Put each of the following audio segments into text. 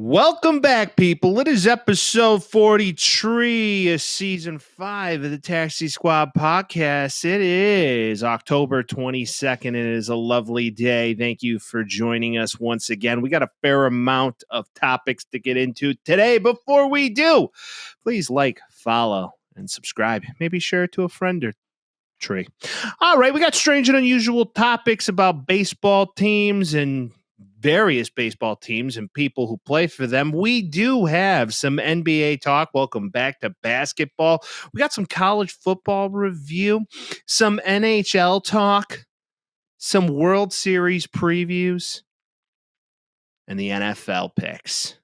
Welcome back, people. It is episode 43 of season 5 of the Taxi Squad podcast. It is October 22nd. It is a lovely day. Thank you for joining us once again. We got a fair amount of topics to get into today. Before we do, please like, follow, and subscribe. Maybe share it to a friend or three. All right, we got strange and unusual topics about baseball teams and various baseball teams and people who play for them. We do have some NBA talk. Welcome back to basketball. We got some college football review, some NHL talk, some World Series previews, and the NFL picks.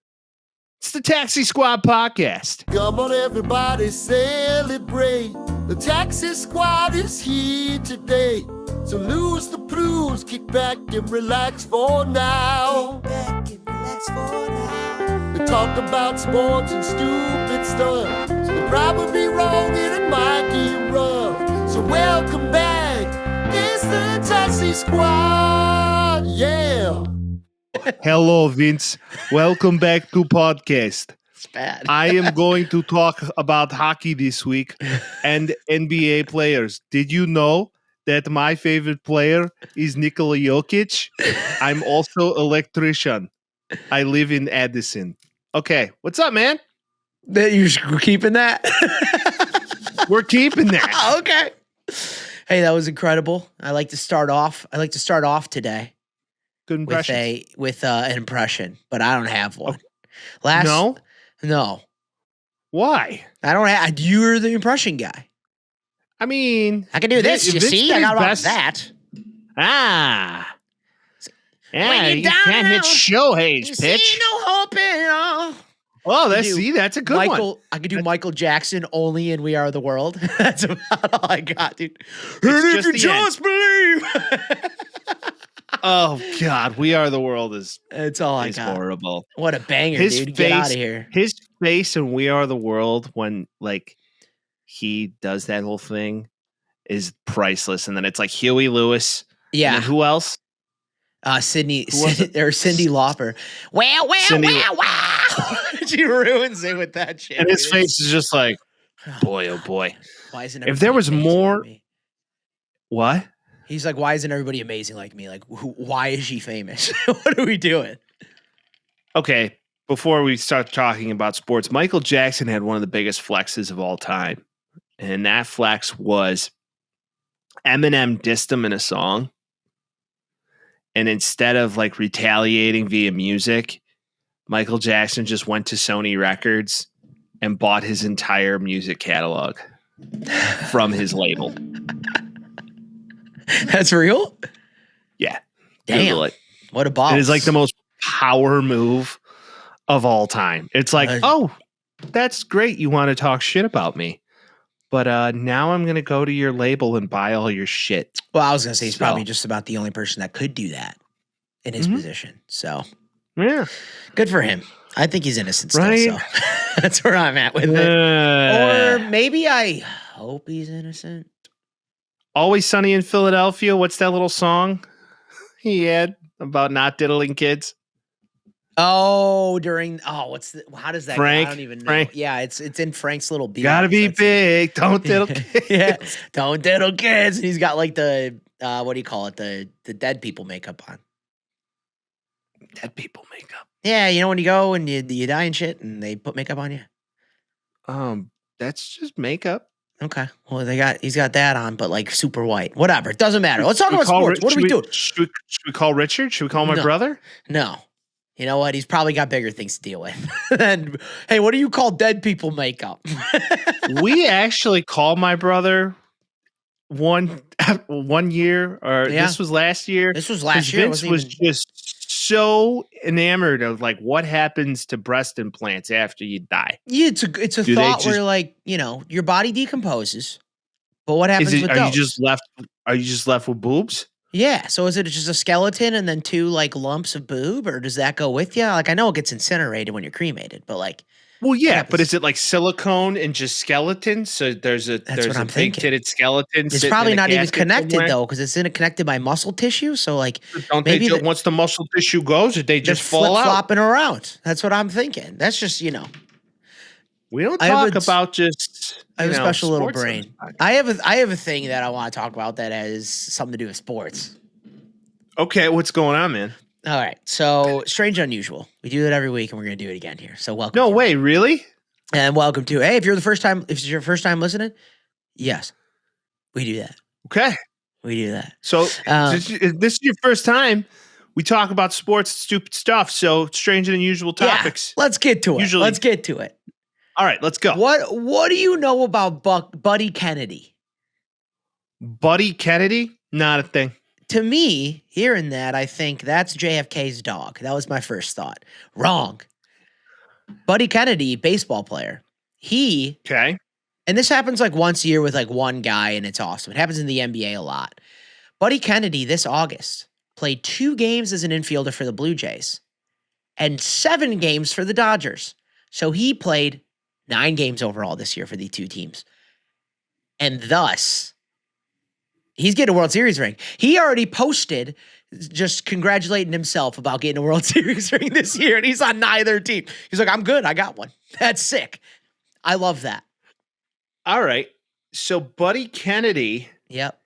It's the Taxi Squad podcast. Come on, everybody, celebrate. The Taxi Squad is here today. So lose the blues, kick back and relax for now. They talk about sports and stupid stuff. They're probably wrong and it might get rough. So welcome back, it's the Taxi Squad, yeah. Hello, Vince. Welcome back to podcast. It's bad. I am going to talk about hockey this week and NBA players. Did you know that my favorite player is Nikola Jokic? I'm also an electrician. I live in Addison. Okay, what's up, man? You're keeping that? We're keeping that. Okay. Hey, that was incredible. I like to start off today Good impression. with an impression, but I don't have one. No? Why? I don't have. You're the impression guy. I mean, I can do this. You see, I got about that. Yeah, you can't hit Shohei's pitch. See no hope in all. Oh, that's a good one. I could do Michael Jackson only in We Are the World. That's about all I got, dude. It's And if you just believe. Oh God, We Are the World is That's all I got. horrible. What a banger, dude. Get out of here. His face in We Are the World when he does that whole thing is priceless. And then it's like Huey Lewis. Yeah. And then who else? Cindy Lauper. Wow. She ruins it with that shit. And his face is just like, boy, oh boy. Why isn't If there was everybody amazing more, like me? what? He's like, why isn't everybody amazing like me? Like, why is she famous? What are we doing? Okay, before we start talking about sports, Michael Jackson had one of the biggest flexes of all time. And that flex was Eminem dissed him in a song. And instead of retaliating via music, Michael Jackson just went to Sony Records and bought his entire music catalog from his label. That's real? Yeah. Damn. Google it. What a boss. It is the most power move of all time. It's like, oh, that's great. You want to talk shit about me. But now I'm going to go to your label and buy all your shit. Well, I was going to say he's probably just about the only person that could do that in his position. So, yeah. Good for him. I think he's innocent still. Right? So that's where I'm at with it. Or maybe I hope he's innocent. Always Sunny in Philadelphia. What's that little song he had about not diddling kids? Oh, how does that Frank? go? I don't even know. Frank. Yeah, it's in Frank's little beat. Gotta be big. Don't diddle kids. Yeah, don't diddle kids. And he's got the what do you call it? The dead people makeup on. Dead people makeup. Yeah, you know when you go and you die and shit and they put makeup on you? That's just makeup. Okay. Well, he's got that on, but super white. Whatever. It doesn't matter. Let's talk about sports. What are we doing? Should we call Richard? Should we call my brother? No. You know what? He's probably got bigger things to deal with. And hey, what do you call dead people makeup? We actually called my brother one year, or this was last year. This was last year. Vince was just so enamored of what happens to breast implants after you die. Yeah, it's a thought where your body decomposes, but what happens with those? Are you just left with boobs? Yeah. So is it just a skeleton and then two lumps of boob, or does that go with you? I know it gets incinerated when you're cremated, but Well, yeah, happens. but is it like silicone and just skeletons? So there's a what I'm big thinking. titted skeleton. It's sitting probably in a not even casket connected somewhere? though, because it's connected by muscle tissue. So like Don't maybe they once the muscle tissue goes, they they're just fall out? flip-flopping around. That's what I'm thinking. That's just, We don't I have talk a- about just I have a special little sports on this brain. podcast. I have a thing that I want to talk about that has something to do with sports. Okay, what's going on, man? All right. So strange, unusual. We do it every week, and we're going to do it again here. So welcome. No to it. way, really? And welcome to. Hey, if it's your first time listening, yes, we do that. Okay. We do that. So if this is your first time, we talk about sports, stupid stuff. So strange and unusual topics. Yeah, let's get to it. Usually- Let's get to it. All right, let's go. What do you know about Buddy Kennedy? Buddy Kennedy? Not a thing. To me, hearing that, I think that's JFK's dog. That was my first thought. Wrong. Buddy Kennedy, baseball player. Okay. And this happens like once a year with like one guy, and it's awesome. It happens in the NBA a lot. Buddy Kennedy this August played 2 games as an infielder for the Blue Jays and 7 games for the Dodgers. So he played 9 games overall this year for the 2 teams. And thus, he's getting a World Series ring. He already posted just congratulating himself about getting a World Series ring this year, and he's on neither team. He's like, I'm good. I got one. That's sick. I love that. All right. So Buddy Kennedy, Yep.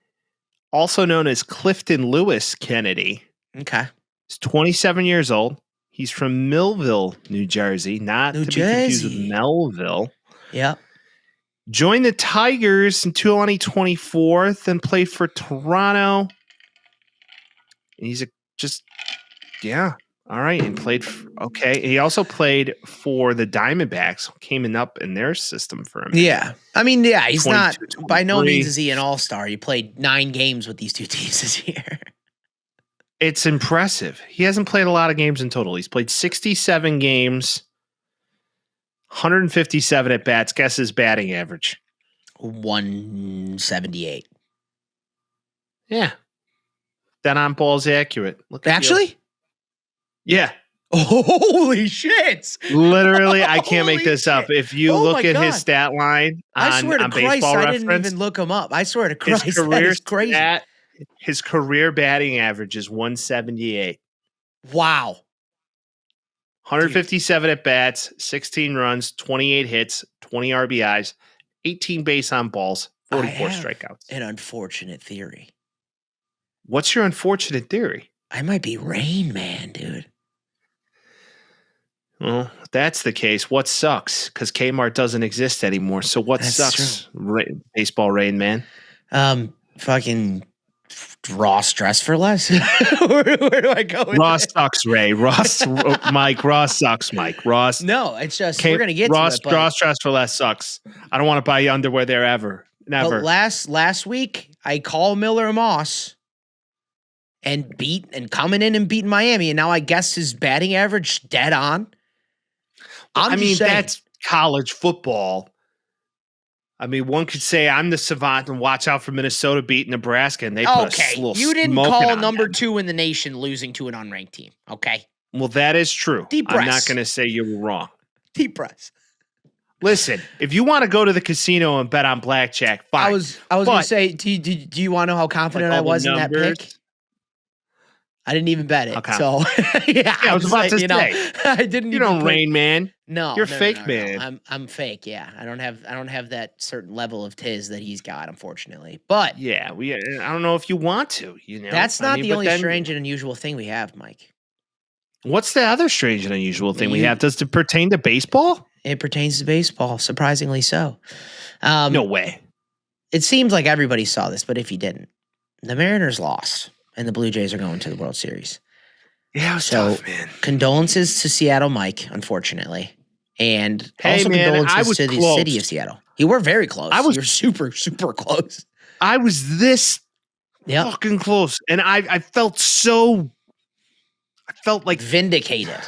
also known as Clifton Lewis Kennedy, Okay. is 27 years old. He's from Millville, New Jersey, not New to be confused Jersey. with Melville. Yep. Joined the Tigers in 2024, then played for Toronto. And he's all right. And played, okay. He also played for the Diamondbacks, came up in their system for him. Yeah. I mean, yeah, he's not, 22, by no 23. means is he an all-star. He played 9 games with these 2 teams this year. It's impressive. He hasn't played a lot of games in total. He's played 67 games, 157 at bats. Guess his batting average. 178. Yeah. That on ball's accurate. Look at you. Actually? Yeah. Holy shit. Literally, I can't make Holy this up. shit. If you Oh look my at God. his stat line I swear to on Christ, Baseball I Reference, didn't even look him up. I swear to Christ, his that career is crazy. his career batting average is 178. Wow. 157 at bats, 16 runs, 28 hits, 20 RBIs, 18 base on balls, 44 I have strikeouts. An unfortunate theory. What's your unfortunate theory? I might be Rain Man, dude. Well, if that's the case, what sucks? Because Kmart doesn't exist anymore. So what That's sucks? Baseball Rain Man. Fucking Ross dress for less. where do I go with Ross it? sucks, Ray. Ross, Mike. Ross sucks, Mike. Ross. No, it's just we're gonna get Ross, to it. But, Ross dress for less sucks. I don't want to buy you underwear there ever. Never. but last week I called Miller Moss and coming in and beating Miami, and now I guess his batting average dead on. I mean, just saying. that's college football. I mean, one could say I'm the savant and watch out for Minnesota beating Nebraska, and they put okay. a little You didn't smoking call on number them. 2 in the nation losing to an unranked team. Okay, Well, that is true. Deep I'm not breaths. going to say you were wrong. deep breaths. Listen, if you want to go to the casino and bet on blackjack, fine. I was gonna But- say, do you want to know how confident Like I all the was in that numbers? pick? I didn't even bet it. Okay. So yeah, I was about to say, I didn't. You even don't put- Rain Man. No, You're no, fake, no. man. I'm fake. Yeah, I don't have that certain level of tiz that he's got, unfortunately. But Yeah, I don't know if you want to. You know, that's I not mean, the but only then strange and unusual thing we have, Mike. What's the other strange and unusual thing we You- have? Does it pertain to baseball? It pertains to baseball, surprisingly so. No way. It seems like everybody saw this, but if you didn't, the Mariners lost, and the Blue Jays are going to the World Series. Yeah, it was So- tough, man. Condolences to Seattle, Mike, unfortunately. And Hey, also man, I condolences was to the close. city of Seattle. You were very close. I was- You were super, super close. I was this Yep. fucking close, and I felt so. I felt like Vindicated.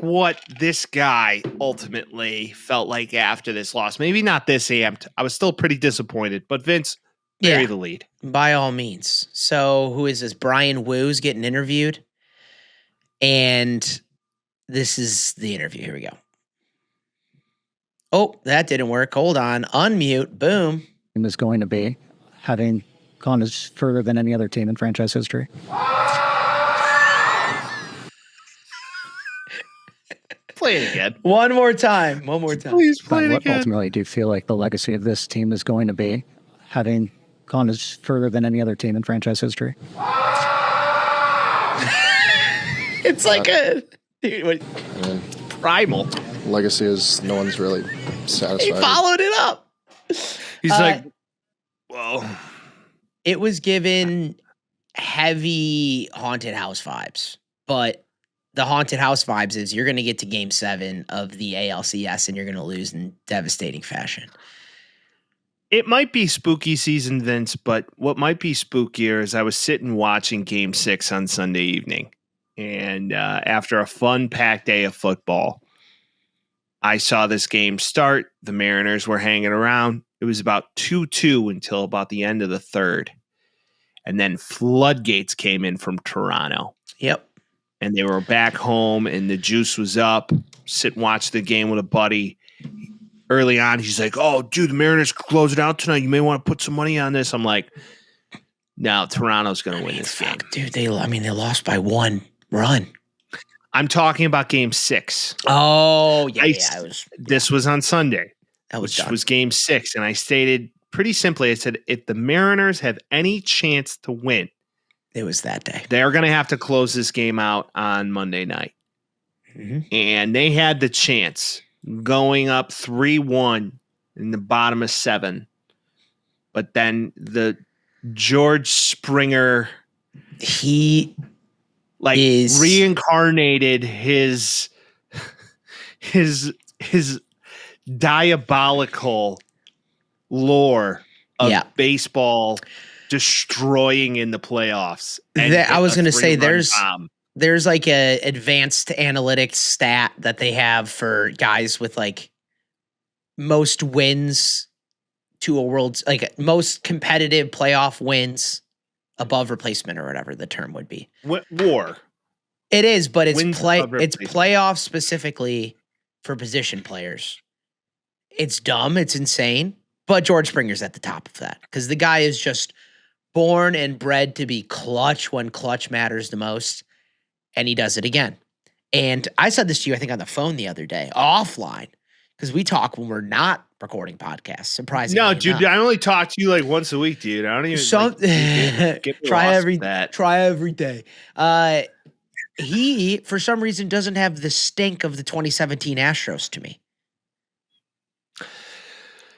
what this guy ultimately felt like after this loss. Maybe not this amped. I was still pretty disappointed, but Vince bury Yeah. the lead. By all means. So who is this? Brian Woo's getting interviewed. And This is the interview. Here we go. Oh, that didn't work. Hold on. Unmute. Boom. Is going to be, having gone as further than any other team in franchise history. Play it again. One more time. Please play it What again. ultimately do you feel like the legacy of this team is going to be, having gone as further than any other team in franchise history? It's like a dude. I mean, Primal. legacy is no one's really satisfied. He followed it up. He's like, well, It was given heavy haunted house vibes, but the haunted house vibes is you're going to get to game 7 of the ALCS and you're going to lose in devastating fashion. it might be spooky season, Vince, but what might be spookier is I was sitting watching game 6 on Sunday evening. And after a fun packed day of football, I saw this game start. The Mariners were hanging around. It was about 2-2 until about the end of the third. And then floodgates came in from Toronto. Yep. And they were back home and the juice was up. Sit and watch the game with a buddy. Early on, he's like, oh, dude, the Mariners close it out tonight. You may want to put some money on this. I'm like, no, Toronto's going to win this game. Dude, they lost by 1 run. I'm talking about game 6. Oh, yeah. This was on Sunday, That was which done. was game 6. And I stated pretty simply, I said, if the Mariners have any chance to win, It was that day. they're going to have to close this game out on Monday night. Mhm. And they had the chance going up 3-1 in the bottom of 7. But then the George Springer He like is reincarnated his diabolical lore of Yeah. baseball destroying in the playoffs. And I was hit a going to say 3-run there's bomb. there's like a advanced analytics stat that they have for guys with like most wins to a world's like most competitive playoff wins above replacement or whatever the term would be. War. It is, but it's Wins above it's replacement. playoffs specifically for position players. It's dumb, it's insane, but George Springer's at the top of that because the guy is just born and bred to be clutch when clutch matters the most, and he does it again. And I said this to you, I think, on the phone the other day, offline, because we talk when we're not recording podcasts. Surprisingly, No, dude, enough. I only talk to you like once a week, dude. I don't even Some get me try lost every with that. try every day. He for some reason doesn't have the stink of the 2017 Astros to me.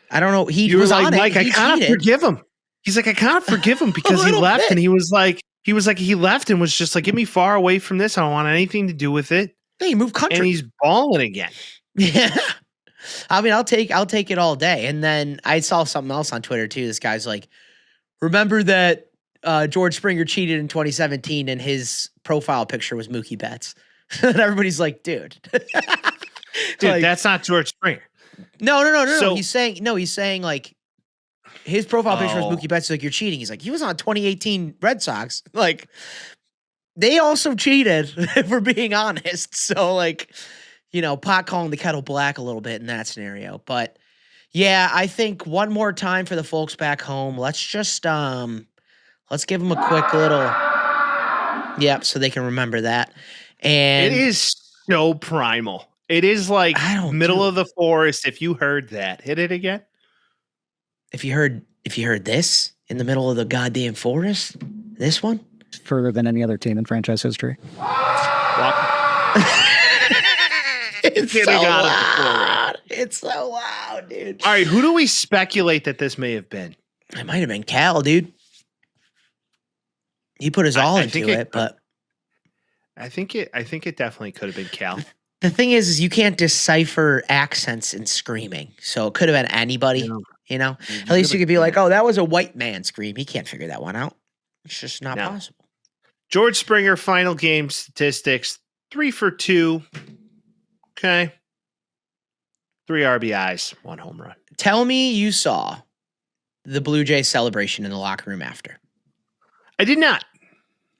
I don't know. He You were was like, on Mike, it. I He kind of cheated. forgive him. He's like, I kind of forgive him because he little left bit. and he left and was just like, get me far away from this. I don't want anything to do with it. Hey, move country. And he's balling again. Yeah. I mean, I'll take it all day. And then I saw something else on Twitter too. This guy's like, remember that George Springer cheated in 2017 and his profile picture was Mookie Betts. And everybody's like, dude. Dude, Like, that's not George Springer. no. So- He's saying like his profile picture Oh. was Mookie Betts. He's like, you're cheating. He's like, he was on 2018 Red Sox. Like, they also cheated, if we're being honest. So, like, you know, pot calling the kettle black a little bit in that scenario. But yeah, I think one more time for the folks back home. Let's just let's give them a quick little so they can remember that. And It is so primal. It is like I don't middle do- of the forest. If you heard that, hit it again. if you heard this in the middle of the goddamn forest, this one. Further than any other team in franchise history. It's Getting so out of the loud. It's so loud, dude. All right, who do we speculate that this may have been? It might have been Cal, dude. He put his all I into think it, but I think it definitely could have been Cal. the thing is you can't decipher accents in screaming. So it could have been anybody, No. you know? At least you could be like, oh, that was a white man scream. He can't figure that one out. It's just not No. possible. George Springer final game statistics: 3 for 2. Okay, 3 RBIs, 1 home run. Tell me you saw the Blue Jays celebration in the locker room after. I did not.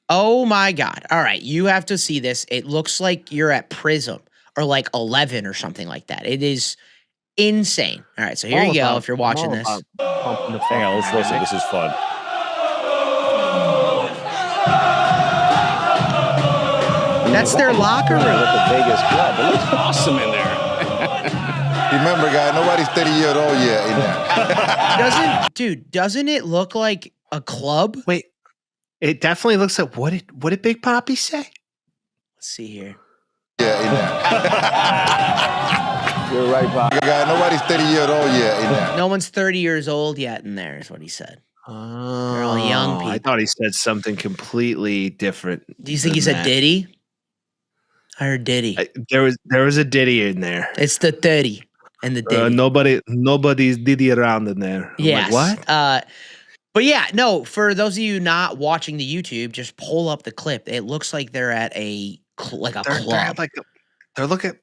Oh my God. All right. You have to see this. It looks like you're at Prism or like 11 or something like that. It is insane. All right. So here you go. If you're watching this. Hang on, let's listen. This is fun. That's their locker room. At the Vegas club. It looks awesome in there. Remember, guy, nobody's 30 years old yet in there. Doesn't it look like a club? Wait, it definitely looks like what did Big Poppy say? Let's see here. Yeah, in there. You're right, Bob. Guy, nobody's 30 years old yet in there. No one's 30 years old yet in there, is what he said. Oh, They're all young people. I thought he said something completely different. Do you think he said Diddy? I heard Diddy. There was a Diddy in there. It's the 30 and the Diddy. Nobody's Diddy around in there. Yes. Like, what? But yeah, no, for those of you not watching the YouTube, just pull up the clip. It looks like they're at a club. They're looking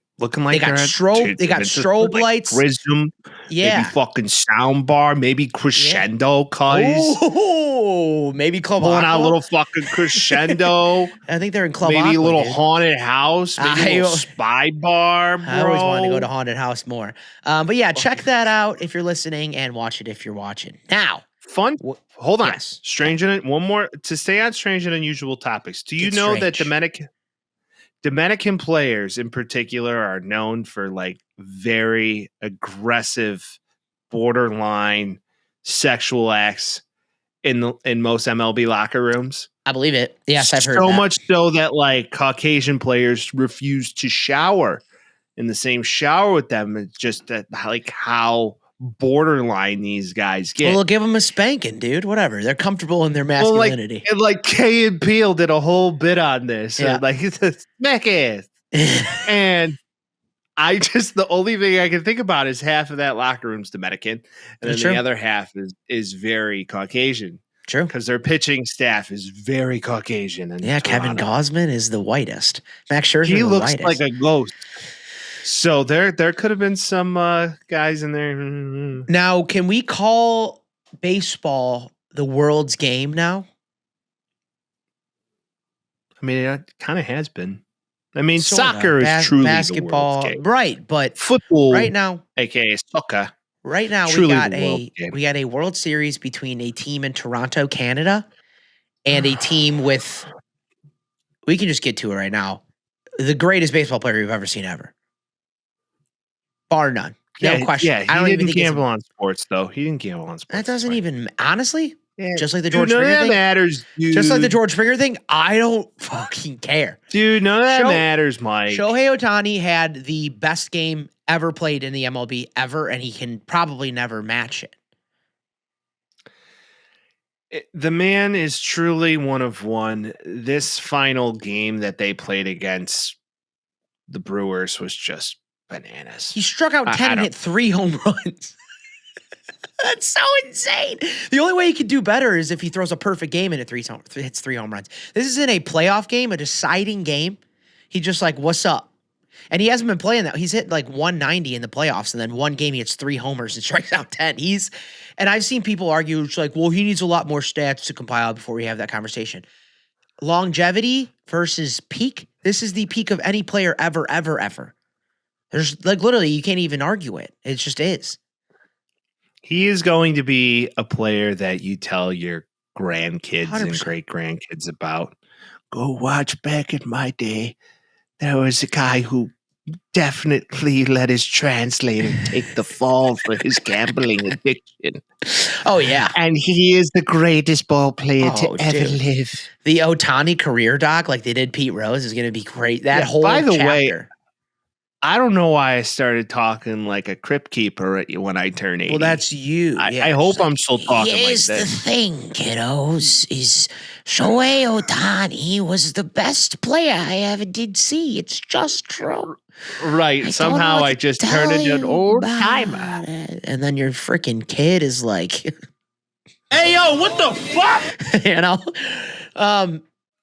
like They got they're at- strobe- dude, they got it's just strobe like lights. Prism, Yeah. maybe fucking sound bar, maybe crescendo, cuz Oh, maybe Club pulling Aqua. out a little fucking crescendo. I think they're in Club Maybe Aqua, a little dude. haunted house, maybe a little spy bar, bro. I always wanted to go to Haunted House more. But yeah, check that out if you're listening and watch it if you're watching. Now, Fun. Hold on. Yes. Strange and one more to stay on strange and unusual topics. Do you Get know that strange. Dominican players in particular are known for like very aggressive, borderline sexual acts in most MLB locker rooms? I believe it. Yes, I've heard so that. much so that like Caucasian players refuse to shower in the same shower with them. It's just that like how borderline these guys get. Well, give them a spanking, dude. Whatever. They're comfortable in their masculinity. And like Kay and Peele did a whole bit on this. Yeah. Like he's a smack ass. And I just the only thing I can think about is half of that locker room's Dominican, and then That's true. the other half is very Caucasian. True. Because their pitching staff is very Caucasian. And Yeah, Kevin Gausman is the whitest. Max Scherzer he the looks whitest. like a ghost. So there could have been some guys in there. Now, can we call baseball the world's game now? I mean, it kind of has been. I mean, Sorta. soccer is truly basketball, the world's game. right? But Football, right now, aka soccer. we truly got the world's game. we got a World Series between a team in Toronto, Canada, and a team with. We can just get to it right now. The greatest baseball player we've ever seen ever, bar none. No question. Yeah, I don't he even didn't think gamble on sports, though. He didn't gamble on sports. that doesn't even honestly. Yeah. Just like the Dude, George none of Springer that thing. matters, dude. Just like the George Springer thing, I don't fucking care. Dude, none of that Show- matters, Mike. Shohei Ohtani had the best game ever played in the MLB ever, and he can probably never match it. The man is truly one of one. This final game that they played against the Brewers was just bananas. He struck out 10 and don't- hit 3 home runs. That's so insane. The only way he could do better is if he throws a perfect game and hits 3 home runs. This isn't a playoff game, a deciding game. He just like, what's up? And he hasn't been playing that. He's hit like 190 in the playoffs, and then one game he hits 3 homers and strikes out 10. And I've seen people argue, it's like, well, he needs a lot more stats to compile before we have that conversation. Longevity versus peak. This is the peak of any player ever, ever, ever. There's like literally, you can't even argue it. It just is. He is going to be a player that you tell your grandkids 100%. and great grandkids about. Go watch back in my day. There was a guy who definitely let his translator take the fall for his gambling addiction. Oh, yeah. And he is the greatest ball player to Oh, ever dude. live. The Ohtani career doc, like they did Pete Rose, is going to be great. That Yeah, whole by the chapter. way, I don't know why I started talking like a crypt keeper when I turn 80. Well, that's you. I hope I'm still talking like Here's this. the thing, kiddos, is Shohei Ohtani was the best player I ever did see. It's just true. Right. Somehow I just turned into an old timer. And then your freaking kid is like, Hey, yo, what the fuck? you know?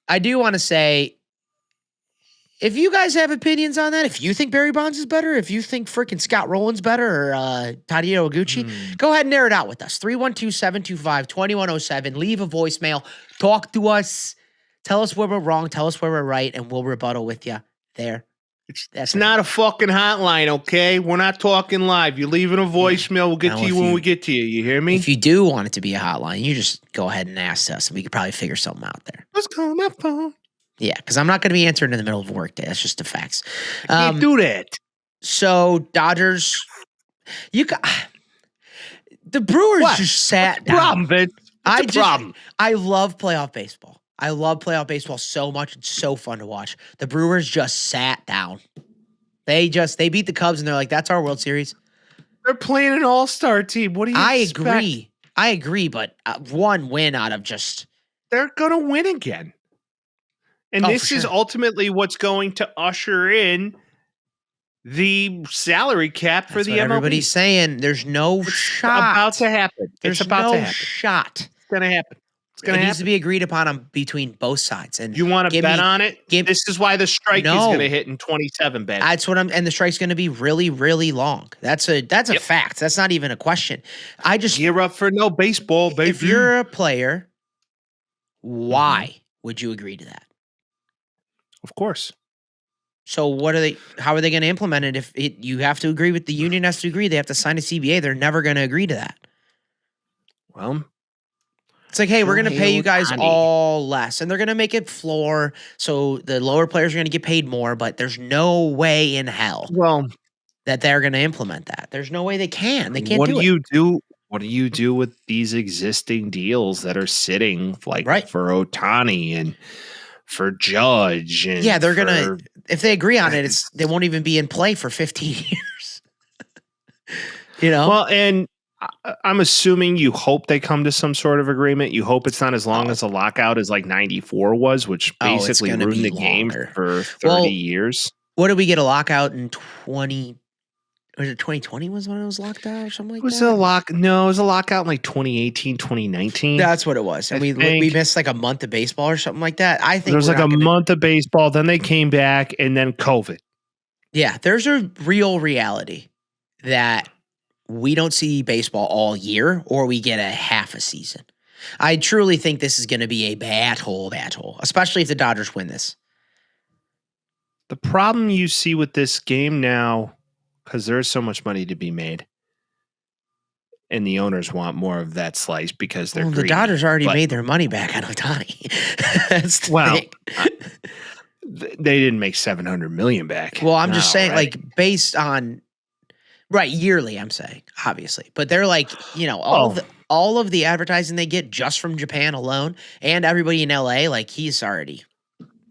I do want to say, if you guys have opinions on that, if you think Barry Bonds is better, if you think freaking Scott Rowland's better or Tadeo Oguchi, go ahead and air it out with us. 312-725-2107. Leave a voicemail. Talk to us. Tell us where we're wrong. Tell us where we're right, and we'll rebuttal with you there. It's not a fucking hotline, okay? We're not talking live. You're leaving a voicemail. We'll get Now, to you if when you- we get to you. You hear me? If you do want it to be a hotline, you just go ahead and ask us, and we could probably figure something out there. Let's call my phone. Yeah, because I'm not going to be answering in the middle of a workday. That's just the facts. Can't do that. So Dodgers, the Brewers What? just sat down. Problem, Vince. It's a problem. I love playoff baseball. I love playoff baseball so much. It's so fun to watch. The Brewers just sat down. They beat the Cubs and they're like, that's our World Series. They're playing an all-star team. What do you expect? I agree, but one win out of just They're going to win again. And Oh, this for is sure. ultimately what's going to usher in the salary cap for that's the what MLB. everybody's saying. There's no shot. About to happen. There's it's about no to happen. shot. It's going to happen. It's It going to needs to happen. be agreed upon between both sides. And You want to bet on it? This is why the strike is No. going to hit in 27, Ben. That's what and the strike's going to be really, really long. That's a Yep. fact. That's not even a question. I just Gear up for no baseball, baby. if you're a player, why would you agree to that? Of course. So how are they going to implement it if you have to agree with the union has to agree, they have to sign a CBA, they're never going to agree to that. Well, It's like, hey, we're going to pay you guys Shohei Ohtani. all less, and they're going to make it floor, so the lower players are going to get paid more, but there's no way in hell that they're going to implement that. There's no way they can. They can't what do do it. you do? What do you do with these existing deals that are sitting like Right. for Ohtani and for Judge? And Yeah, they're gonna for- if they agree on it, they won't even be in play for 15 years. You know? Well, and I'm assuming you hope they come to some sort of agreement. You hope it's not as long as a lockout as like 94 was, which Oh, it's basically gonna ruined be the game longer. for 30 Well, years. What did we get a lockout in 20? Was it 2020 was when it was locked out or something like It was that? a lock. No, it was a lockout in like 2018, 2019. That's what it was. And I we think- missed like a month of baseball or something like that. I think there was we're like a not gonna- month of baseball. Then they came back and then COVID. Yeah, there's a real reality that we don't see baseball all year or we get a half a season. I truly think this is going to be a bad hole, especially if the Dodgers win this. The problem you see with this game now, because there's so much money to be made, and the owners want more of that slice because they're Well, the greedy, Dodgers already but- made their money back on Ohtani. That's the Well, thing. They didn't make $700 million back. Well, I'm Not just saying, already. like, based on yearly, I'm saying, obviously. But they're like, all of the advertising they get just from Japan alone and everybody in LA, like he's already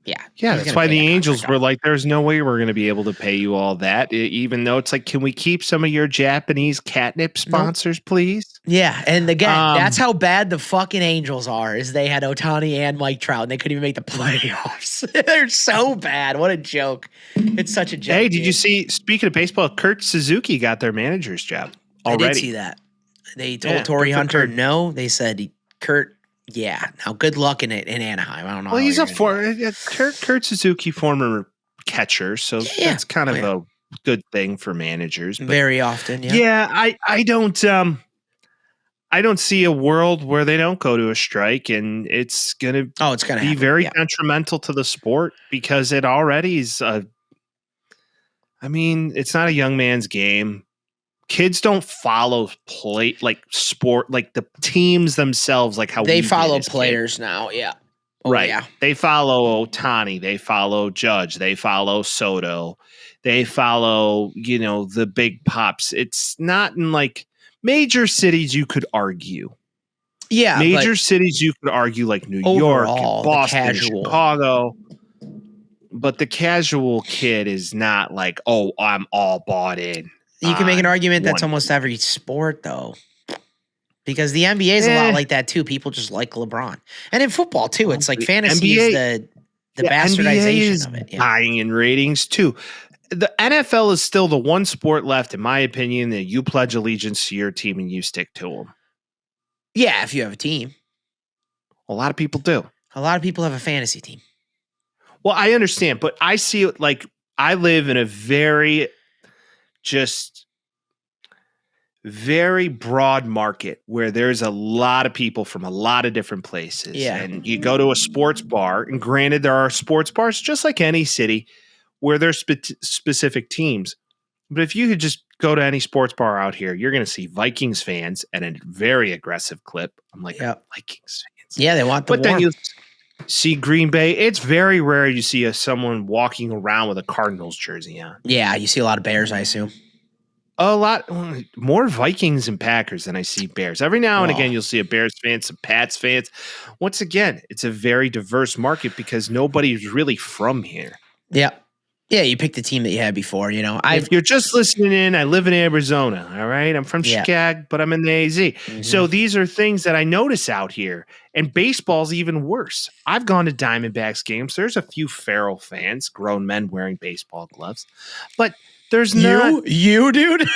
Yeah, he's that's gonna why pay the that Angels contract were off. like, there's no way we're going to be able to pay you all that. Even though it's like, can we keep some of your Japanese catnip sponsors, please? Yeah, and again, Um, that's how bad the fucking Angels are. Is they had Ohtani and Mike Trout, and they couldn't even make the playoffs. They're so bad. What a joke! It's such a joke. Hey, did you dude. see, speaking of baseball, Kurt Suzuki got their manager's job already. I did see that. They told Yeah, Torrey good for Hunter Kurt. no. They said Kurt. Yeah. Now, good luck in Anaheim. I don't know. Well, how he's you're a gonna do Kurt Suzuki, former catcher, so Yeah. that's kind of Yeah. a good thing for managers. that. But Very often. Yeah. yeah, I don't see a world where they don't go to a strike, and it's gonna Oh, it's gonna be happen. very Yeah. detrimental to the sport because it already is. It's not a young man's game. Kids don't follow sport like the teams themselves, like how They we did follow as kids. players now. Yeah. Oh, Right. Yeah. They follow Ohtani. They follow Judge. They follow Soto. They follow, the big pops. It's not in like major cities you could argue. Yeah. Major cities you could argue like New York, Overall, and the Boston, and casual. Chicago. But the casual kid is not like, oh, I'm all bought in. You can make an on argument that's one. almost every sport, though. Because the NBA is a lot like that, too. People just like LeBron. And in football, too. It's like the fantasy NBA is the NBA bastardization is of it. Yeah. buying in ratings too. The NFL is still the one sport left, in my opinion, that you pledge allegiance to your team and you stick to them. Yeah, if you have a team. A lot of people do. A lot of people have a fantasy team. Well, I understand, but I see it like I live in a very just very broad market where there's a lot of people from a lot of different places. Yeah. And you go to a sports bar, and granted, there are sports bars just like any city where there's specific teams. But if you could just go to any sports bar out here, you're going to see Vikings fans at a very aggressive clip. I'm like, Yep. Vikings fans. Yeah, they want the But warm. then you see Green Bay. It's very rare you see someone walking around with a Cardinals jersey on. Yeah, you see a lot of Bears, I assume. A lot more Vikings and Packers than I see Bears. Every now and Oh. again, you'll see a Bears fan, some Pats fans. Once again, it's a very diverse market because nobody's really from here. Yeah. Yeah, you picked the team that you had before, you know. If you're just listening in, I live in Arizona, all right? I'm from Yeah. Chicago, but I'm in the AZ. So these are things that I notice out here. And baseball's even worse. I've gone to Diamondbacks games. There's a few feral fans, grown men wearing baseball gloves. But there's not... You, dude?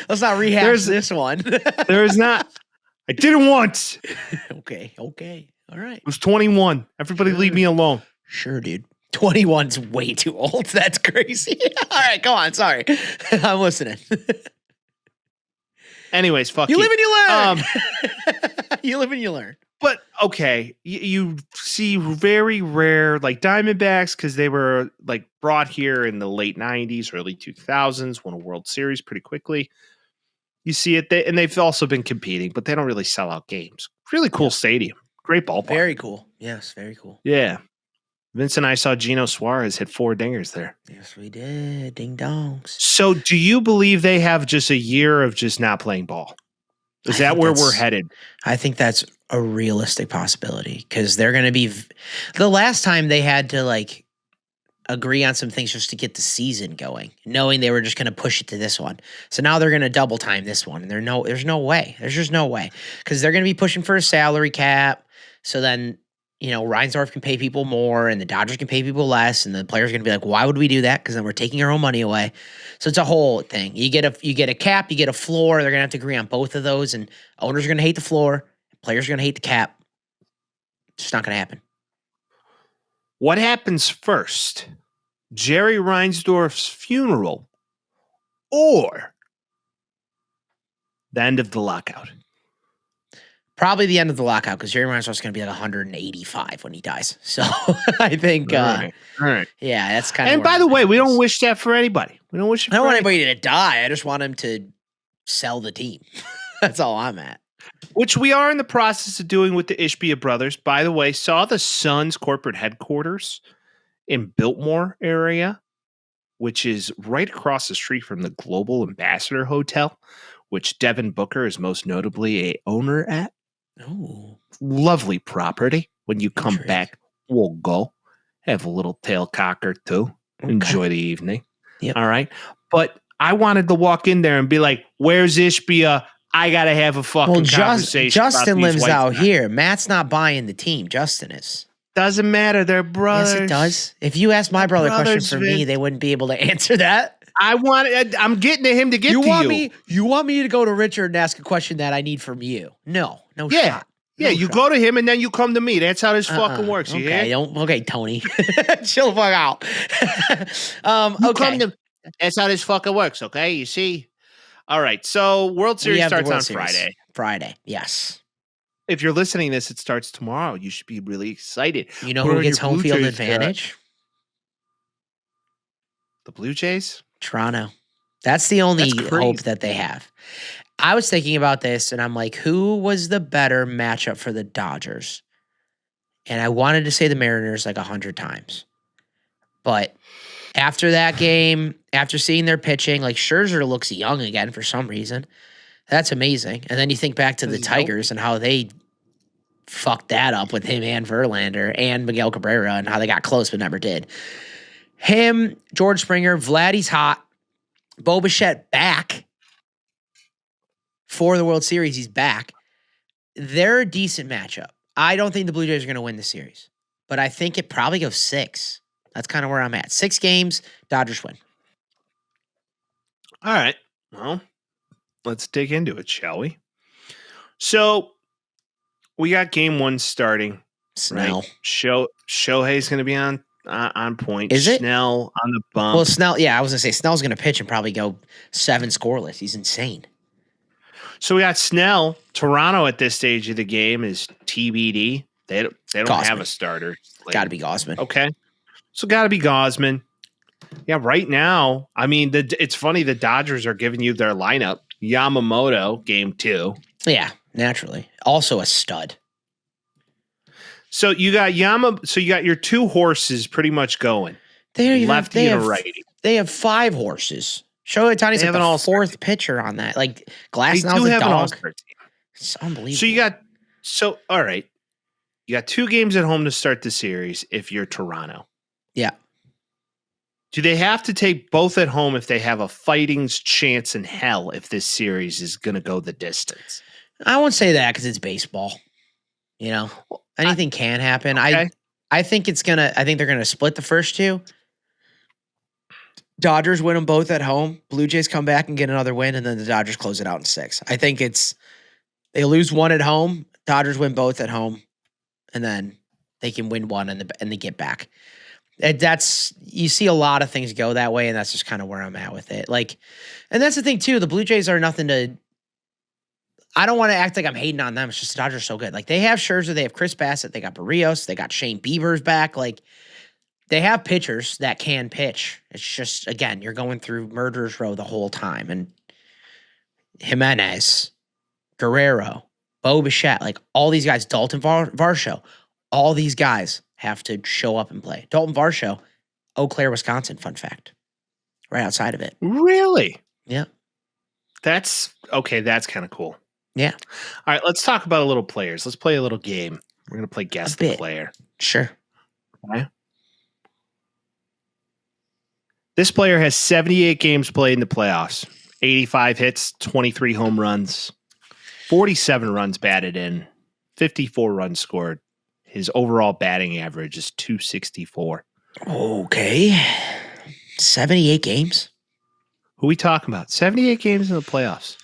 Let's not rehash this one. There's not... I did it once. Okay. All right. I was 21. Everybody leave me alone. Sure, dude. 21's way too old. That's crazy. All right, go on. Sorry. I'm listening. Anyways, fuck You you. live and you learn. You live and you learn. But, okay, you see very rare, like Diamondbacks, because they were like brought here in the late 90s, early 2000s, won a World Series pretty quickly. You see it, and they've also been competing, but they don't really sell out games. Really cool stadium. Great ballpark. Very cool. Yes, very cool. Yeah. Vince and I saw Gino Suarez hit 4 dingers there. Yes, we did. Ding dongs. So do you believe they have just a year of just not playing ball? Is I that think where that's- we're headed? I think that's a realistic possibility because they're going to be the last time they had to like agree on some things just to get the season going, knowing they were just going to push it to this one. So now they're going to double time this one. And there's no way. There's just no way because they're going to be pushing for a salary cap. So then, you know, Reinsdorf can pay people more and the Dodgers can pay people less. And the players are going to be like, why would we do that? Because then we're taking our own money away. So it's a whole thing. You get a cap, you get a floor. They're going to have to agree on both of those. And owners are going to hate the floor. Players are going to hate the cap. It's just not going to happen. What happens first? Jerry Reinsdorf's funeral or the end of the lockout? Probably the end of the lockout because Jerry Reinsdorf's going to be like 185 when he dies. So I think, All right. yeah, that's kind of. And by the way, we don't wish that for anybody. We don't wish it I don't for want anybody. anybody to die. I just want him to sell the team. That's all I'm at. Which we are in the process of doing with the Ishbia brothers. By the way, saw the Suns corporate headquarters in Biltmore area, which is right across the street from the Global Ambassador Hotel, which Devin Booker is most notably a owner at. Oh, Lovely property. When you come Intrigued. back, we'll go have a little tailcock or two. Okay. Enjoy the evening. Yep. All right. But I wanted to walk in there and be like, where's Ishbia? I got to have a fucking well, conversation. Justin about these lives white out guys. here. Matt's not buying the team. Justin is. Doesn't matter. They're brothers. Yes, it does. If you asked my brother a question brothers, for me, Vince. they wouldn't be able to answer that. I'm getting to him to get to you. You want me to go to Richard and ask a question that I need from you? No Yeah. shot. Yeah, No you shot. go to him and then you come to me. That's how this fucking works. You Okay, hear? okay, Tony. Chill the fuck out. You Okay. come to That's how this fucking works, okay? You see? All right. So World We Series have the starts World on Series. Friday. Friday, yes. If you're listening to this, it starts tomorrow. You should be really excited. You know Who who are gets your home Blue field Jays got? advantage? The Blue Jays? Toronto. That's the only That's hope crazy. that they have. I was thinking about this and I'm like, who was the better matchup for the Dodgers? And I wanted to say the Mariners like 100 times. But after that game, after seeing their pitching, like Scherzer looks young again for some reason. That's amazing. And then you think back to the Does he help? Tigers and how they fucked that up with him and Verlander and Miguel Cabrera and how they got close but never did. Him, George Springer, Vladdy's hot. Bo Bichette back for the World Series. He's back. They're a decent matchup. I don't think the Blue Jays are going to win the series, but I think it probably goes 6. That's kind of where I'm at. 6 games, Dodgers win. All right. Well, let's dig into it, shall we? So we got game 1 starting. Snell. Right? Shohei's going to be on on point. Is it? Snell on the bump. Well, Snell, yeah, I was going to say Snell's going to pitch and probably go 7 scoreless. He's insane. So we got Snell. Toronto at this stage of the game is TBD. They don't have a starter. Got to be Gausman. Okay. So got to be Gausman. Yeah, right now, I mean, it's funny the Dodgers are giving you their lineup. Yamamoto, game 2. Yeah, naturally. Also a stud. So you got your 2 horses pretty much going. Lefty and a righty. They have 5 horses. Shohei Ohtani's like the 4th pitcher on that. Like Glasnow's a dog. It's unbelievable. All right. You got 2 games at home to start the series if you're Toronto. Yeah. Do they have to take both at home if they have a fighting's chance in hell if this series is going to go the distance? I won't say that because it's baseball. You know, anything can happen. Okay. I think they're gonna split the first 2. Dodgers win them both at home. Blue Jays come back and get another win, and then the Dodgers close it out in 6. I think they lose 1 at home. Dodgers win both at home, and then they can win 1 and they get back. You see a lot of things go that way, and that's just kind of where I'm at with it. Like, and that's the thing too. The Blue Jays are nothing to. I don't want to act like I'm hating on them. It's just the Dodgers are so good. Like they have Scherzer, they have Chris Bassett, they got Barrios, they got Shane Bieber's back. Like they have pitchers that can pitch. It's just again, you're going through murderer's row the whole time. And Jimenez, Guerrero, Bo Bichette, like all these guys, Dalton Varsho, all these guys have to show up and play. Dalton Varsho, Eau Claire, Wisconsin, fun fact. Right outside of it. Really? Yeah. That's okay. That's kind of cool. Yeah. All right, let's talk about a little players. Let's play a little game. We're going to play Guess the Player. Sure. Okay. This player has 78 games played in the playoffs, 85 hits, 23 home runs, 47 runs batted in, 54 runs scored. His overall batting average is .264. Okay. 78 games? Who are we talking about? 78 games in the playoffs.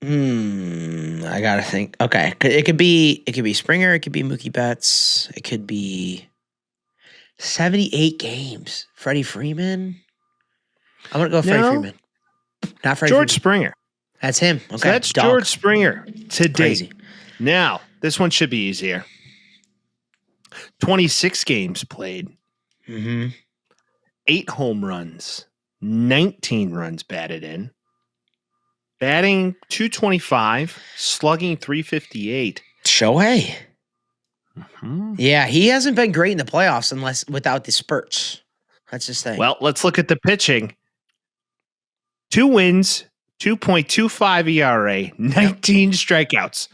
I gotta think. Okay, it could be Springer. It could be Mookie Betts. It could be 78 games. Freddie Freeman. I'm gonna go Freddie Freeman. Not Freddie George Freeman. Springer. That's him. Okay, So that's George Springer today. Crazy. Now this one should be easier. 26 games played. 8 home runs. 19 runs batted in. Batting .225, slugging .358. Shohei. Yeah, he hasn't been great in the playoffs without the spurts. That's his thing. Well, let's look at the pitching. 2 wins, 2.25 ERA, 19 strikeouts.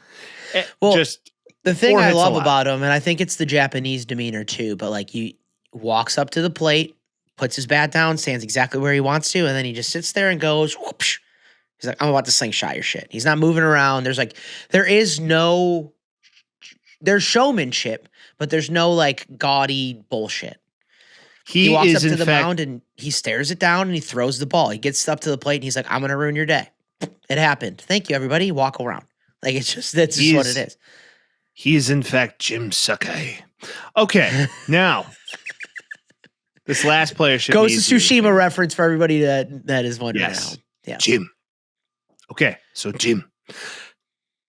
Well, just the thing 4 I hits love allowed. about him, and I think it's the Japanese demeanor too, but like he walks up to the plate, puts his bat down, stands exactly where he wants to, and then he just sits there and goes, whoopsh. He's like, I'm about to slingshot your shit. He's not moving around. There's showmanship, but there's no like gaudy bullshit. He walks up to the mound and he stares it down and he throws the ball. He gets up to the plate and he's like, I'm going to ruin your day. It happened. Thank you, everybody. Walk around. Like that's just what it is. He is in fact Jim Sakai. Okay, now this last player should Ghost of Tsushima reference for everybody that is wondering. Yes. Yeah. Jim. Okay, so Jim.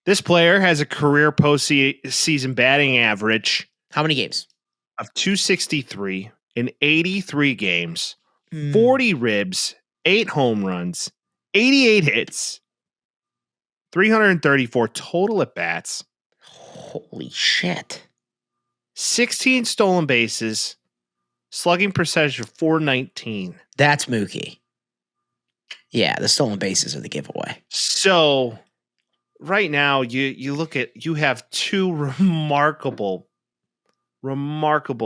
This player has a career postseason batting average How many games? of .263 in 83 games, 40 ribs, 8 home runs, 88 hits, 334 total at bats. Holy shit. 16 stolen bases, slugging percentage of .419. That's Mookie. Yeah, the stolen bases are the giveaway. So right now you have 2 remarkable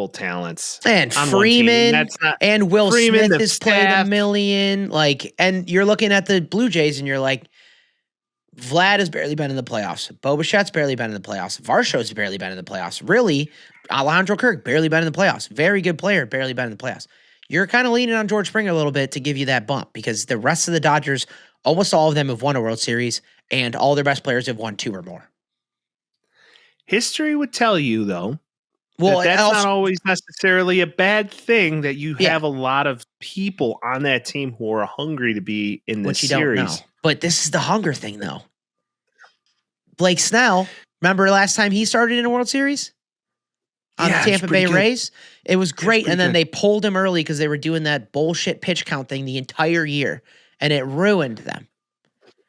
talents. And on Freeman and Will Freeman, Smith the has played a staff. million. Like, and you're looking at the Blue Jays and you're like, Vlad has barely been in the playoffs. Bo Bichette's barely been in the playoffs. Varsho's barely been in the playoffs. Really, Alejandro Kirk barely been in the playoffs. Very good player, barely been in the playoffs. You're kind of leaning on George Springer a little bit to give you that bump because the rest of the Dodgers, almost all of them have won a World Series and all their best players have won 2 or more. History would tell you, though, Well, that's also, not always necessarily a bad thing that you Yeah. have a lot of people on that team who are hungry to be in this which you series. don't know. But this is the hunger thing, though. Blake Snell, remember last time he started in a World Series? On Yeah, the it's Tampa pretty Bay good. Rays? It was great. pretty And then good. they pulled him early because they were doing that bullshit pitch count thing the entire year. And it ruined them.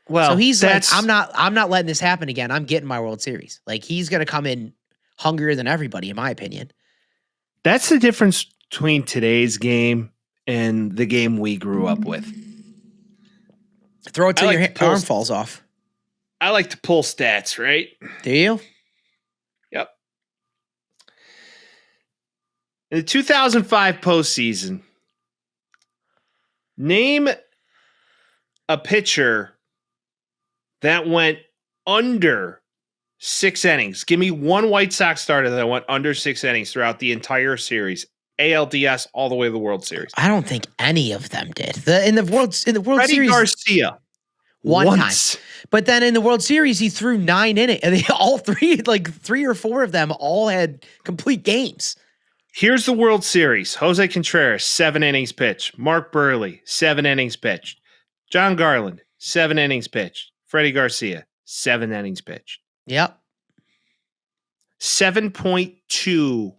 Well, So he's like, that's I'm not letting this happen again. I'm getting my World Series. Like, he's gonna come in hungrier than everybody, in my opinion. that's the difference between today's game and the game we grew up with. Throw it till I your like to pull- arm falls off. I like to pull stats, right? Do you? Yep. In the 2005 postseason, name a pitcher that went under 6 innings. Give me one White Sox starter that went under 6 innings throughout the entire series. ALDS all the way to the World Series. I don't think any of them did. In the World Freddie Series Garcia. one once. time. But then in the World Series, he threw 9 innings. And they all three, like 3 or 4 of them, all had complete games. Here's the World Series. Jose Contreras, 7 innings pitched. Mark Burley, 7 innings pitched. John Garland, 7 innings pitched. Freddie Garcia, 7 innings pitched. Yep. 7.2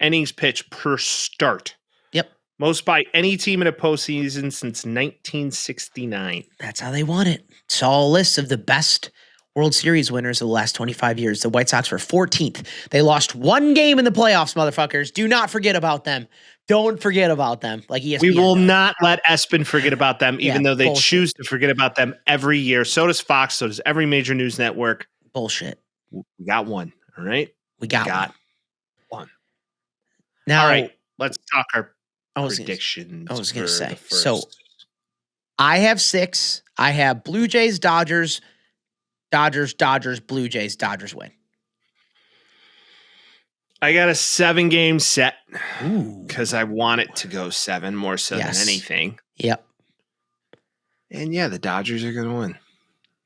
innings pitched per start. Yep. Most by any team in a postseason since 1969. That's how they won it. Saw a list of the best World Series winners of the last 25 years. The White Sox were 14th. They lost 1 game in the playoffs, motherfuckers. Do not forget about them. Don't forget about them. Like ESPN We will does. not let Espen forget about them, even Yeah, though they bullshit. choose to forget about them every year. So does Fox. So does every major news network. Bullshit. We got one. All right. We got one. Now, All right. Let's talk our I was gonna- predictions. I was gonna for say, the first. so I have 6. I have Blue Jays, Dodgers, Blue Jays, Dodgers win. I got a 7-game set Ooh. because I want it to go 7 more so Yes. than anything. Yep. And yeah, the Dodgers are going to win.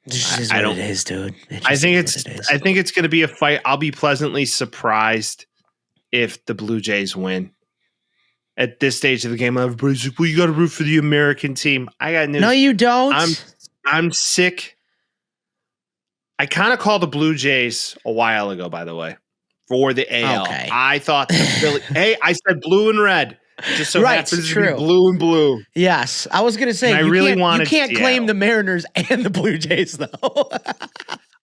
This just is I what don't- it is, dude. It I just think is it's what it is. I think it's going to be a fight. I'll be pleasantly surprised if the Blue Jays win. At this stage of the game, everybody's like, "Well, you got to root for the American team." I got news. No, you don't. I'm sick. I kind of called the Blue Jays a while ago, by the way, for the AL. Okay. I thought the Philly. Hey, I said blue and red. Just so Right, happens true. to be blue and blue. Yes, I was gonna say And I you really can't, wanted you can't claim Seattle. the Mariners and the Blue Jays though.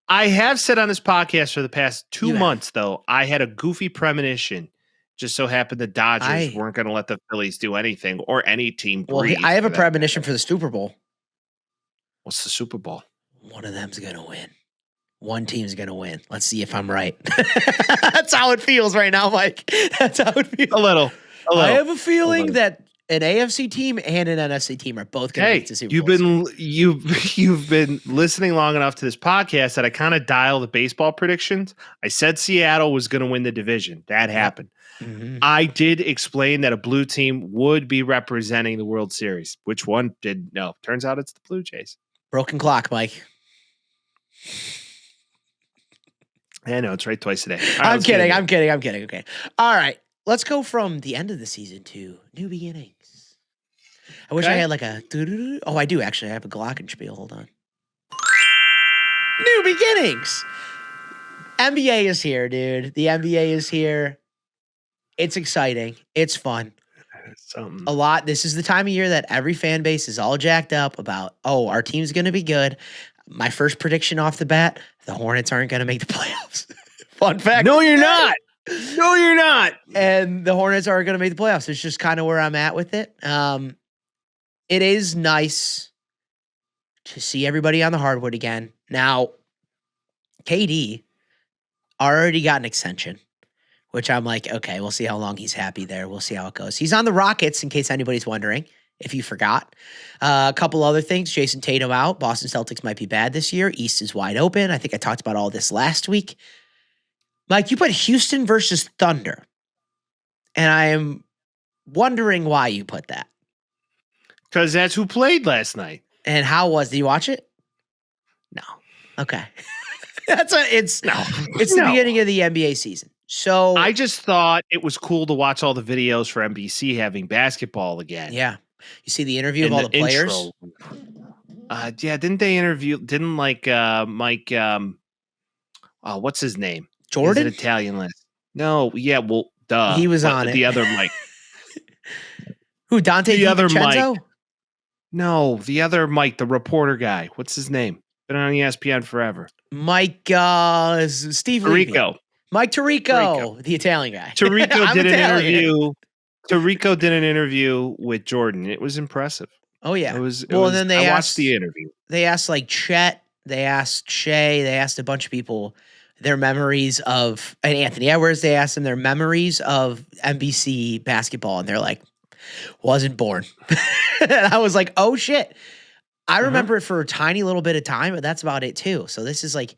I have said on this podcast for the past 2 You have. months, though, I had a goofy premonition. Just so happened the Dodgers weren't going to let the Phillies do anything or any team Well, breathe. I have a for that premonition matter. for the Super Bowl. What's the Super Bowl? One of them's gonna win. One team's gonna win. Let's see if I'm right. That's how it feels right now, Mike. That's how it feels. A little. I have a feeling little. that an AFC team and an NFC team are both going to Hey, make the Super you've Bowl. you've been listening long enough to this podcast that I kind of dial the baseball predictions. I said Seattle was going to win the division. That happened. Mhm. I did explain that a blue team would be representing the World Series. Which one did no? Turns out it's the Blue Jays. Broken clock, Mike. I know it's right twice a day. All right, I'm let's get kidding. into it. I'm kidding. Okay. All right. Let's go from the end of the season to new beginnings. I wish I Okay. had like a. Oh, I do actually. I have a glockenspiel. Hold on. New beginnings. NBA is here, dude. The NBA is here. It's exciting. It's fun. Something. A lot. This is the time of year that every fan base is all jacked up about, oh, our team's going to be good. My first prediction off the bat, the Hornets aren't going to make the playoffs. Fun fact. No, you're not. No, you're not. And the Hornets are going to make the playoffs. It's just kind of where I'm at with it. It is nice to see everybody on the hardwood again. Now, KD already got an extension, which I'm like, okay, we'll see how long he's happy there. We'll see how it goes. He's on the Rockets, in case anybody's wondering, if you forgot. A couple other things. Jason Tatum out. Boston Celtics might be bad this year. East is wide open. I think I talked about all this last week. Mike, you put Houston versus Thunder. And I am wondering why you put that. Because that's who played last night. And how was? Did you watch it? No. Okay. It's No. the No. beginning of the NBA season. So I just thought it was cool to watch all the videos for NBC having basketball again. yeah, you see the interview And of all the players. intro. Yeah, didn't they interview? Didn't like Mike? What's his name? Jordan? He's an Italian list. No, yeah, well, duh. He was But on the it. other Mike. Who, Dante The other DiVincenzo? Mike. No, the other Mike, the reporter guy. What's his name? Been on ESPN forever. Mike Steve Levy. Tirico. Mike Tirico, the Italian guy. Tirico I'm did an Italian. interview. Tirico did an interview with Jordan. It was impressive. Oh yeah. It was. And then they I asked watched the interview. They asked like Chet, they asked Shea, they asked a bunch of people their memories of, and Anthony Edwards, they asked them their memories of NBC basketball, and they're like, wasn't born. And I was like, oh shit. I remember it for a tiny little bit of time, but that's about it too. So this is like,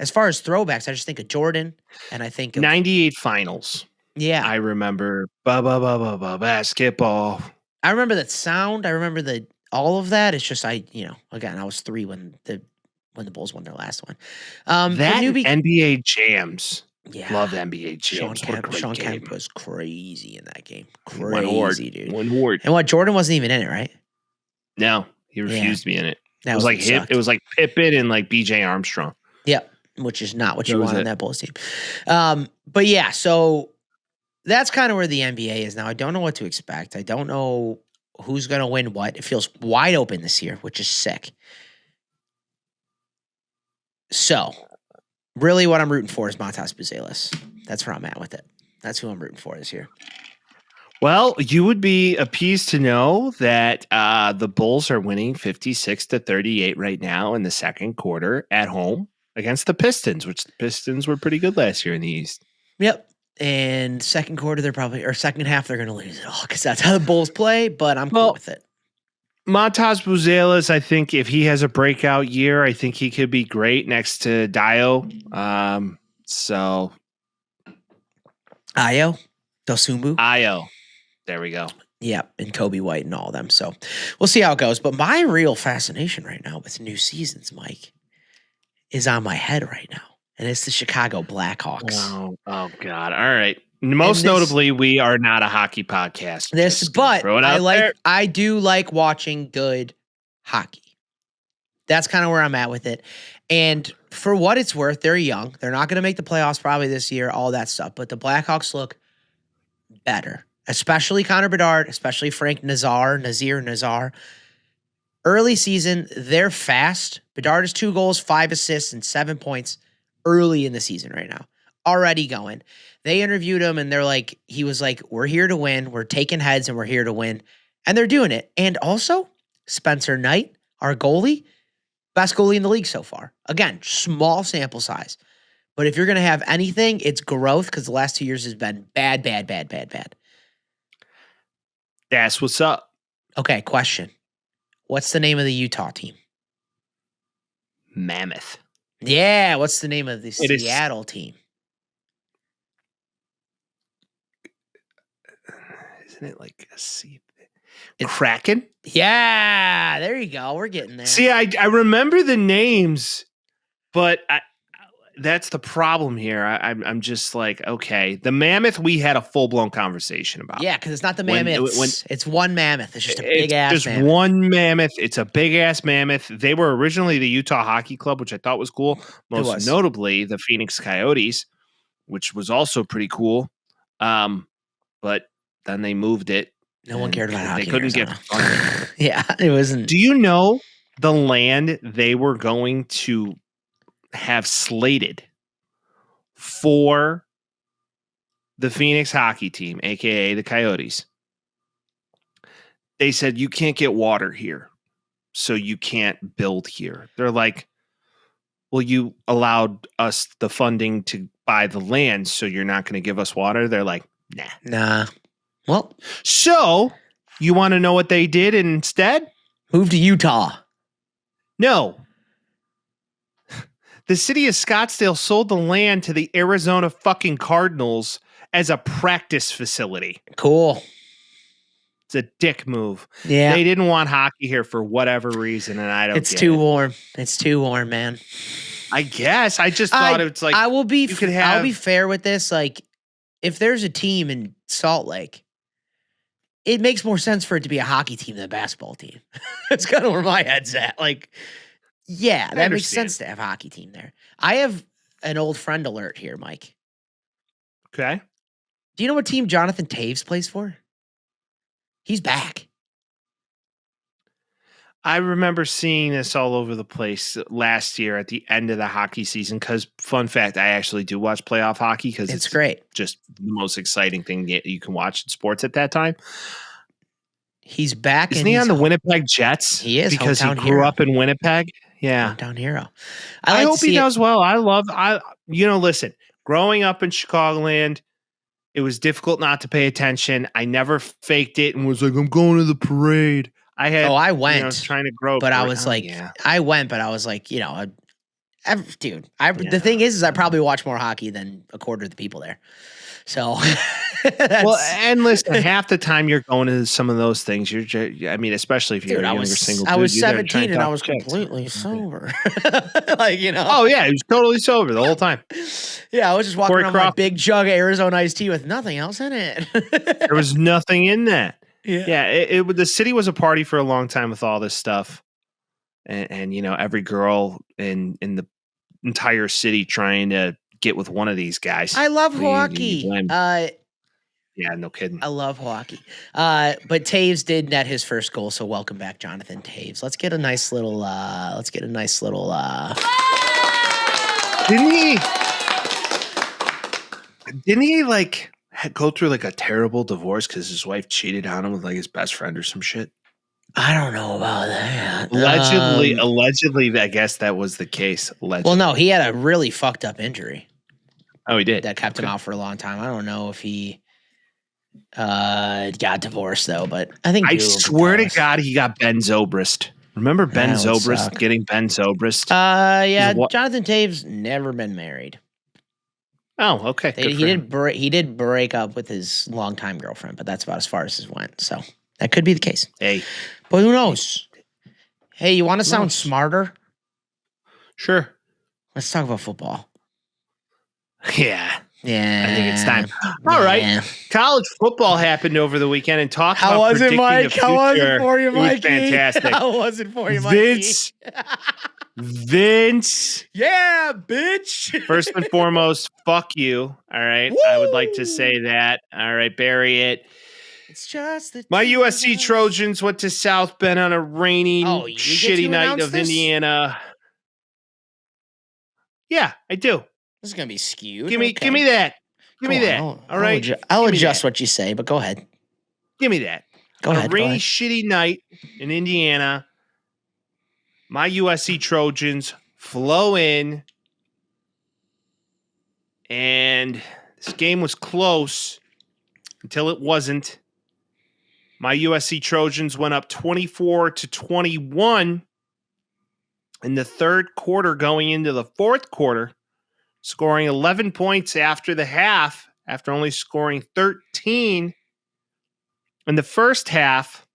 as far as throwbacks, I just think of Jordan, and I think of 98 finals. yeah. I remember basketball. I remember that sound. I remember all of that. It's just again, I was 3 when the Bulls won their last one. That NBA jams. Yeah. Love NBA jams. Sean Kemp was crazy in that game. One horde. Dude. One horde. And what, Jordan wasn't even in it, right? No, he refused to be in it. That it was like him. sucked. It was like Pippen and like BJ Armstrong. Yep. Which is not what That you was want on it. that Bulls team. But yeah, so that's kind of where the NBA is now. I don't know what to expect. I don't know who's going to win what. It feels wide open this year, which is sick. So, really what I'm rooting for is Montas Buzelis. That's where I'm at with it. That's who I'm rooting for this year. Well, you would be appeased to know that the Bulls are winning 56-38 right now in the second quarter at home against the Pistons, which the Pistons were pretty good last year in the East. Yep. And second quarter, second half, they're going to lose it all because that's how the Bulls play, but I'm cool with it. Montas Buzelis, I think if he has a breakout year, I think he could be great next to Dio. So Ayo, Dosumbu. Ayo. There we go. Yep, and Kobe White and all of them. So we'll see how it goes. But my real fascination right now with new seasons, Mike, is on my head right now. And it's the Chicago Blackhawks. Oh God. All right. Most notably, we are not a hockey podcast. But I do like watching good hockey. That's kind of where I'm at with it. And for what it's worth, they're young. They're not going to make the playoffs probably this year, all that stuff. But the Blackhawks look better, especially Connor Bedard, especially Frank Nazar. Early season, they're fast. Bedard has 2 goals, 5 assists, and 7 points early in the season right now. Already going. They interviewed him, and he was like, we're here to win. We're taking heads, and we're here to win. And they're doing it. And also, Spencer Knight, our goalie, best goalie in the league so far. Again, small sample size. But if you're going to have anything, it's growth because the last 2 years has been bad. That's what's up. Okay, question. What's the name of the Utah team? Mammoth. Yeah, what's the name of the Seattle team? Isn't it like a C? Kraken? Yeah, there you go. We're getting there. See, I remember the names, but that's the problem here. I'm just like, okay, the Mammoth we had a full blown conversation about. Yeah, because it's not the Mammoth. It's one Mammoth. It's just a big ass. Just mammoth. one Mammoth. It's a big ass Mammoth. They were originally the Utah Hockey Club, which I thought was cool. Most notably, the Phoenix Coyotes, which was also pretty cool. But then they moved it. No one cared about hockey. They couldn't get funding. Yeah, it wasn't. Do you know the land they were going to have slated for the Phoenix hockey team, aka the Coyotes? They said you can't get water here, so you can't build here. They're like, well, you allowed us the funding to buy the land, so you're not going to give us water? They're like, nah. Well, so you want to know what they did instead? Move to Utah. No. The city of Scottsdale sold the land to the Arizona fucking Cardinals as a practice facility. Cool. It's a dick move. Yeah. They didn't want hockey here for whatever reason, and I don't It's too warm. It's too warm, man. I guess. I just thought it's like I'll be fair with this. Like, if there's a team in Salt Lake, it makes more sense for it to be a hockey team than a basketball team. That's kind of where my head's at. Like, yeah, that makes sense to have a hockey team there. I have an old friend alert here, Mike. Okay. Do you know what team Jonathan Taves plays for? He's back. I remember seeing this all over the place last year at the end of the hockey season because, fun fact, I actually do watch playoff hockey because it's great. Just the most exciting thing you can watch in sports at that time. He's back. Isn't he on the Winnipeg Jets? He is. Because he grew up in Winnipeg. Yeah. Hometown hero. I hope he does well. Listen, growing up in Chicagoland, it was difficult not to pay attention. I never faked it and was like, I'm going to the parade. I went. I was trying to grow, but I was like, I went, but I was like, dude, the thing is I probably watch more hockey than a quarter of the people there. So, well, and listen, half the time you're going to some of those things. Especially if you're a younger single dude. I was 17 and I was completely sober. Oh yeah, he was totally sober the whole time. Yeah, I was just walking around with my big jug of Arizona iced tea with nothing else in it. There was nothing in that. Yeah, the city was a party for a long time with all this stuff, and every girl in the entire city trying to get with one of these guys. I love hockey. Yeah, no kidding. I love hockey. But Taves did net his first goal, so welcome back, Jonathan Taves. Let's get a nice little. Didn't he like go through like a terrible divorce because his wife cheated on him with like his best friend or some shit? I don't know about that. Allegedly, I guess that was the case. Allegedly. Well, no, he had a really fucked up injury. Oh, he did. That kept him out for a long time. I don't know if he got divorced though, but I think I swear to God he got Ben Zobrist. Remember Ben Zobrist getting Ben Zobrist? Yeah, Jonathan Taves never been married. Oh, okay. He did break up with his longtime girlfriend, but that's about as far as it went. So that could be the case. Hey, but who knows? Hey, you want to sound smarter? Sure. Let's talk about football. Yeah. Yeah. I think it's time. All right. College football happened over the weekend and talk about was it, predicting Mike? the future. How was it for you, Mike? It was fantastic. How was it for you, Mike? Vince. Yeah, bitch. First and foremost, fuck you. All right. Woo! I would like to say that. All right. Bury it. It's just that my USC Trojans went to South Bend on a rainy, shitty night of Indiana. Yeah, I do. This is gonna be skewed. Give me that. Give me that. All right. I'll adjust what you say, but go ahead. Give me that. Go ahead. A rainy, shitty night in Indiana. My USC Trojans flow in, and this game was close until it wasn't. My USC Trojans went up 24-21 in the third quarter, going into the fourth quarter, scoring 11 points after the half, after only scoring 13 in the first half,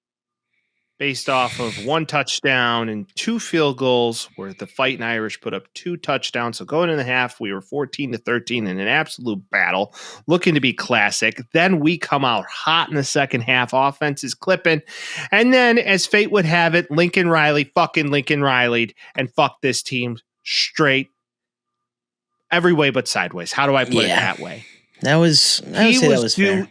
based off of one touchdown and 2 field goals, where the Fighting Irish put up 2 touchdowns. So going in the half, we were 14-13 in an absolute battle, looking to be classic. Then we come out hot in the second half. Offense is clipping. And then, as fate would have it, Lincoln Riley and fuck this team straight every way but sideways. How do I put it that way? That was fair.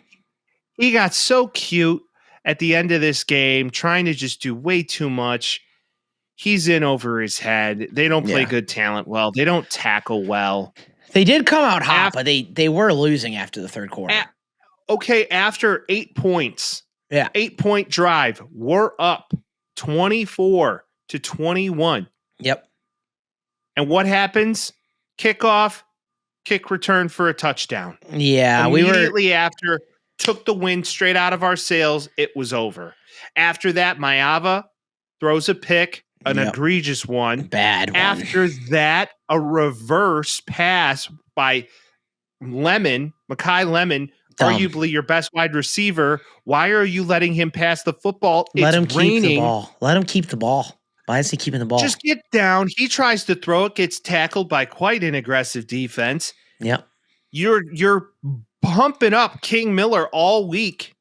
He got so cute at the end of this game, trying to just do way too much. He's in over his head. They don't play good talent well. They don't tackle well. They did come out hot, but they were losing after the third quarter. After 8 points, 8-point drive, we're up 24-21. Yep. And what happens? Kickoff, kick return for a touchdown. Yeah, immediately after. Took the wind straight out of our sails. It was over. After that, Maeva throws a pick, an egregious one. Bad one. After that, a reverse pass by Makai Lemon, arguably your best wide receiver. Why are you letting him pass the football? Let him keep the ball. Let him keep the ball. Why is he keeping the ball? Just get down. He tries to throw it, gets tackled by quite an aggressive defense. Yep. You're pumping up King Miller all week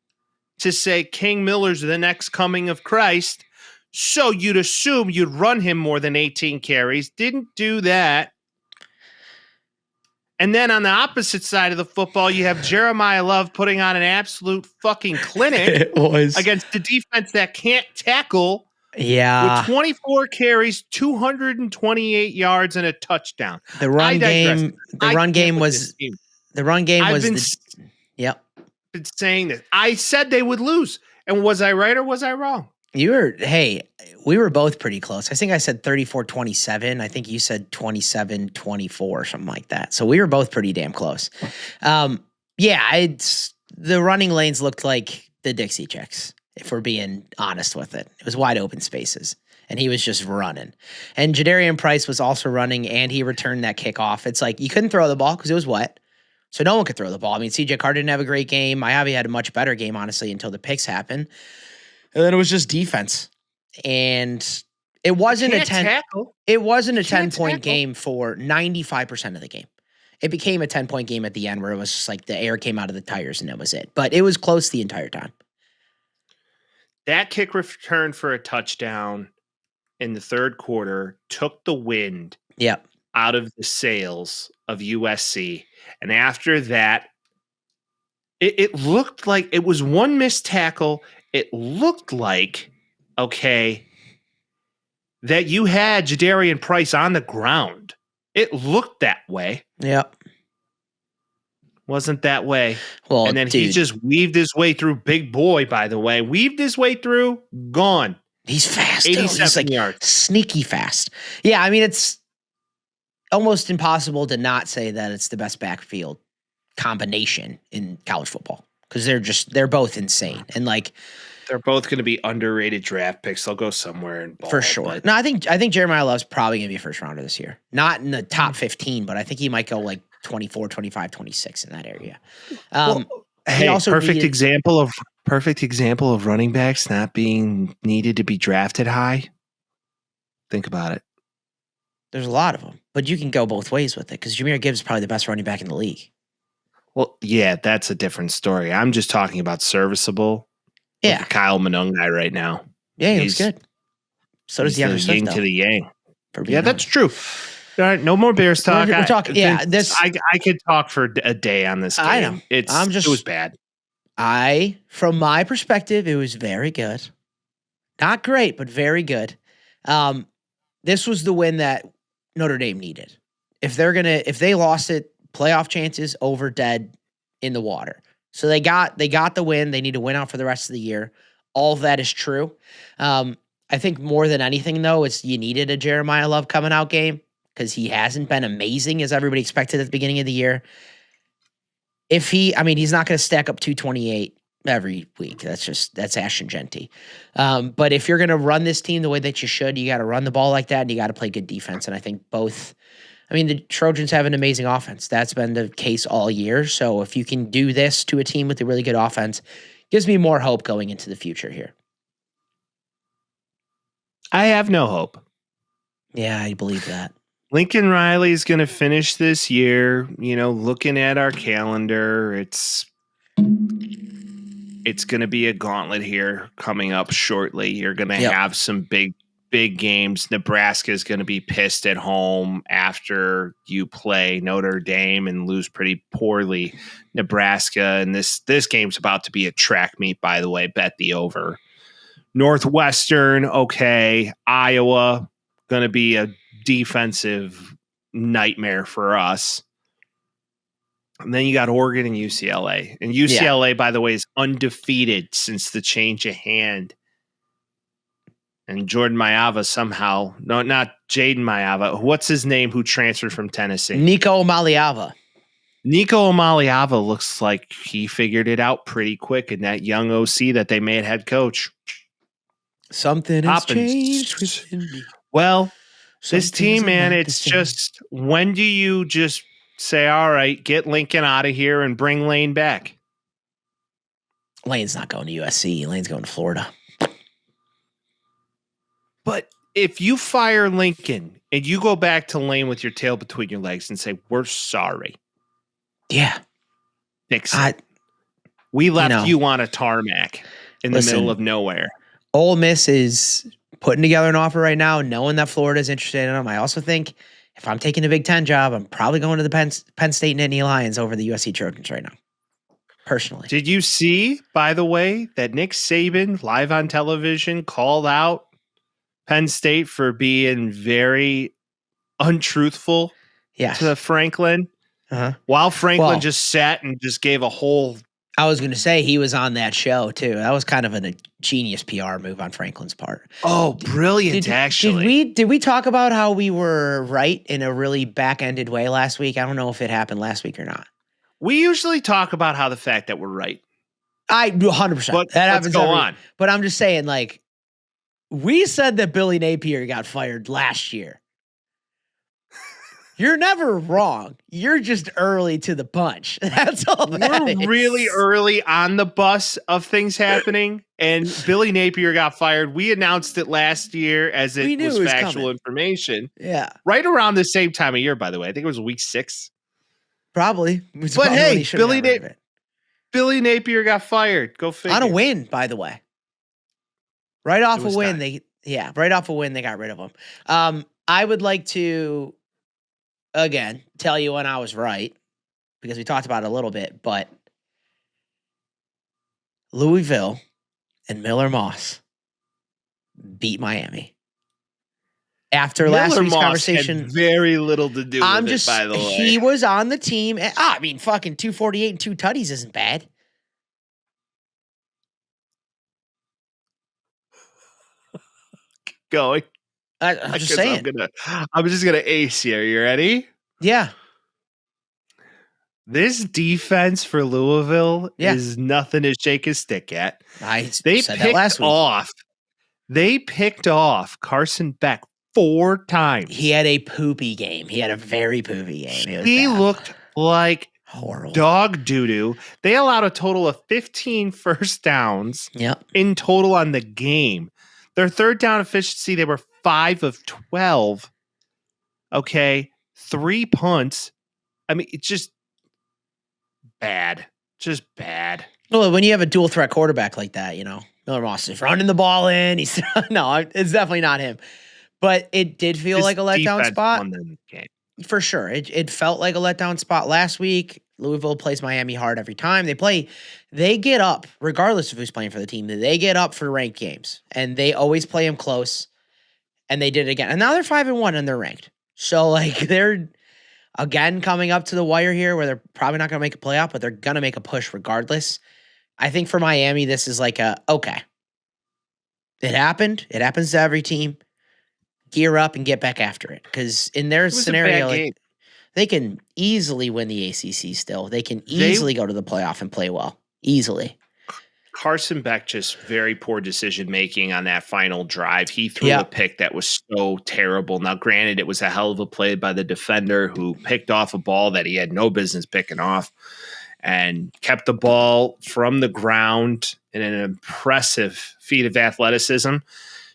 to say King Miller's the next coming of Christ. So you'd assume you'd run him more than 18 carries. Didn't do that. And then on the opposite side of the football, you have Jeremiah Love putting on an absolute fucking clinic against the defense that can't tackle. Yeah. With 24 carries, 228 yards, and a touchdown. The run game was yep. Been saying this. I said they would lose. And was I right or was I wrong? We were both pretty close. I think I said 34-27. I think you said 27-24, something like that. So we were both pretty damn close. The running lanes looked like the Dixie Chicks, if we're being honest with it. It was wide open spaces, and he was just running. And Jadarian Price was also running, and he returned that kickoff. It's like you couldn't throw the ball because it was wet, so no one could throw the ball. I mean, CJ Carr didn't have a great game. Miami had a much better game, honestly, until the picks happened. And then it was just defense. And it wasn't a 10-point game for 95% of the game. It became a 10-point game at the end where it was just like the air came out of the tires and that was it. But it was close the entire time. That kick return for a touchdown in the third quarter took the wind out of the sails of USC. And after that, it looked like it was one missed tackle. It looked like, that you had Jadarian Price on the ground. It looked that way. Yep. Wasn't that way. Well, and then he just weaved his way through. Big boy, by the way. Weaved his way through. Gone. He's fast. 87 yards. Sneaky fast. Yeah, I mean, it's almost impossible to not say that it's the best backfield combination in college football because they're both insane. And like, they're both going to be underrated draft picks. They'll go somewhere and ball. For sure. No, I think Jeremiah Love's probably going to be a first rounder this year. Not in the top 15, but I think he might go like 24, 25, 26 in that area. Perfect example of running backs not being needed to be drafted high. Think about it. There's a lot of them, but you can go both ways with it because Jahmyr Gibbs is probably the best running back in the league. Well, yeah, that's a different story. I'm just talking about serviceable. Yeah, Kyle Minogue guy right now. Yeah, he looks good. So does the other yin to the yang. Yeah, that's true. All right, no more Bears talk. We're talking. Yeah, I could talk for a day on this game. I know. It was bad. From my perspective, it was very good. Not great, but very good. This was the win that Notre Dame needed. If they lost it, playoff chances over dead in the water. So they got the win. They need to win out for the rest of the year. All of that is true. I think more than anything, though, it's you needed a Jeremiah Love coming out game because he hasn't been amazing as everybody expected at the beginning of the year. He's not going to stack up 228 every week. That's Ashton Genty. But if you're going to run this team the way that you should, you got to run the ball like that and you got to play good defense. And I think the Trojans have an amazing offense. That's been the case all year. So if you can do this to a team with a really good offense, gives me more hope going into the future here. I have no hope. Yeah, I believe that. Lincoln Riley is going to finish this year, looking at our calendar. It's going to be a gauntlet here coming up shortly. You're going to have some big games. Nebraska is going to be pissed at home after you play Notre Dame and lose pretty poorly. Nebraska, and this game's about to be a track meet, by the way. Bet the over. Northwestern, okay. Iowa, going to be a defensive nightmare for us. And then you got Oregon and UCLA. And UCLA, by the way, is undefeated since the change of hand. And Jordan Mailata somehow, no, not Jaden Mailata. What's his name who transferred from Tennessee? Nico Maliava. Nico Maliava looks like he figured it out pretty quick in that young OC that they made head coach. Something has changed within me. Well, this team, man, it's just, when do you just say, all right, get Lincoln out of here and bring Lane back? Lane's not going to USC. Lane's going to Florida. But if you fire Lincoln and you go back to Lane with your tail between your legs and say, we're sorry. Yeah. Fix it. We left you on a tarmac in the middle of nowhere. Ole Miss is putting together an offer right now, knowing that Florida's interested in them. I also think if I'm taking a Big Ten job, I'm probably going to the Penn State Nittany Lions over the USC Trojans right now. Personally. Did you see, by the way, that Nick Saban live on television called out Penn State for being very untruthful to Franklin? While Franklin just sat and just gave a whole... I was going to say he was on that show too. That was kind of a genius PR move on Franklin's part. Oh, brilliant, actually. Did we talk about how we were right in a really back-ended way last week? I don't know if it happened last week or not. We usually talk about how the fact that we're right. I 100%. But that let's happens go on. But I'm just saying, like, we said that Billy Napier got fired last year. You're never wrong. You're just early to the punch. That's all We're really early on the bus of things happening, and Billy Napier got fired. We announced it last year as it was factual information. Yeah. Right around the same time of year, by the way. I think it was week 6. Probably. But hey, Billy Napier got fired. Go figure. On a win, by the way. Right off a win, they got rid of him. I would like to... again, tell you when I was right, because we talked about it a little bit, but Louisville and Miller Moss beat Miami. After last week's conversation, had very little to do with it, by the way. He was on the team. And, I mean, fucking 248 and 2 tutties isn't bad. Going. I'm just saying. I'm just gonna ace here. You ready? Yeah. This defense for Louisville is nothing to shake a stick at. They said that last week. They picked off Carson Beck 4 times. He had a poopy game. He had a very poopy game. He looked like horrible dog doo-doo. They allowed a total of 15 first downs in total on the game. Their third down efficiency, they were 5 of 12. Okay. 3 punts. I mean, it's just bad. Just bad. Well, when you have a dual threat quarterback like that, Miller Moss is running the ball in. No, it's definitely not him. But it did feel like a letdown spot. For sure. It felt like a letdown spot last week. Louisville plays Miami hard every time. They get up, regardless of who's playing for the team, they get up for ranked games. And they always play them close. And they did it again. And now they're 5-1 and they're ranked. So, they're, again, coming up to the wire here where they're probably not going to make a playoff, but they're going to make a push regardless. I think for Miami, this is okay. It happened. It happens to every team. Gear up and get back after it. Because in their scenario, they can easily win the ACC still. They can easily go to the playoff and play well. Easily. Carson Beck, just very poor decision-making on that final drive. He threw a pick that was so terrible. Now, granted, it was a hell of a play by the defender who picked off a ball that he had no business picking off and kept the ball from the ground in an impressive feat of athleticism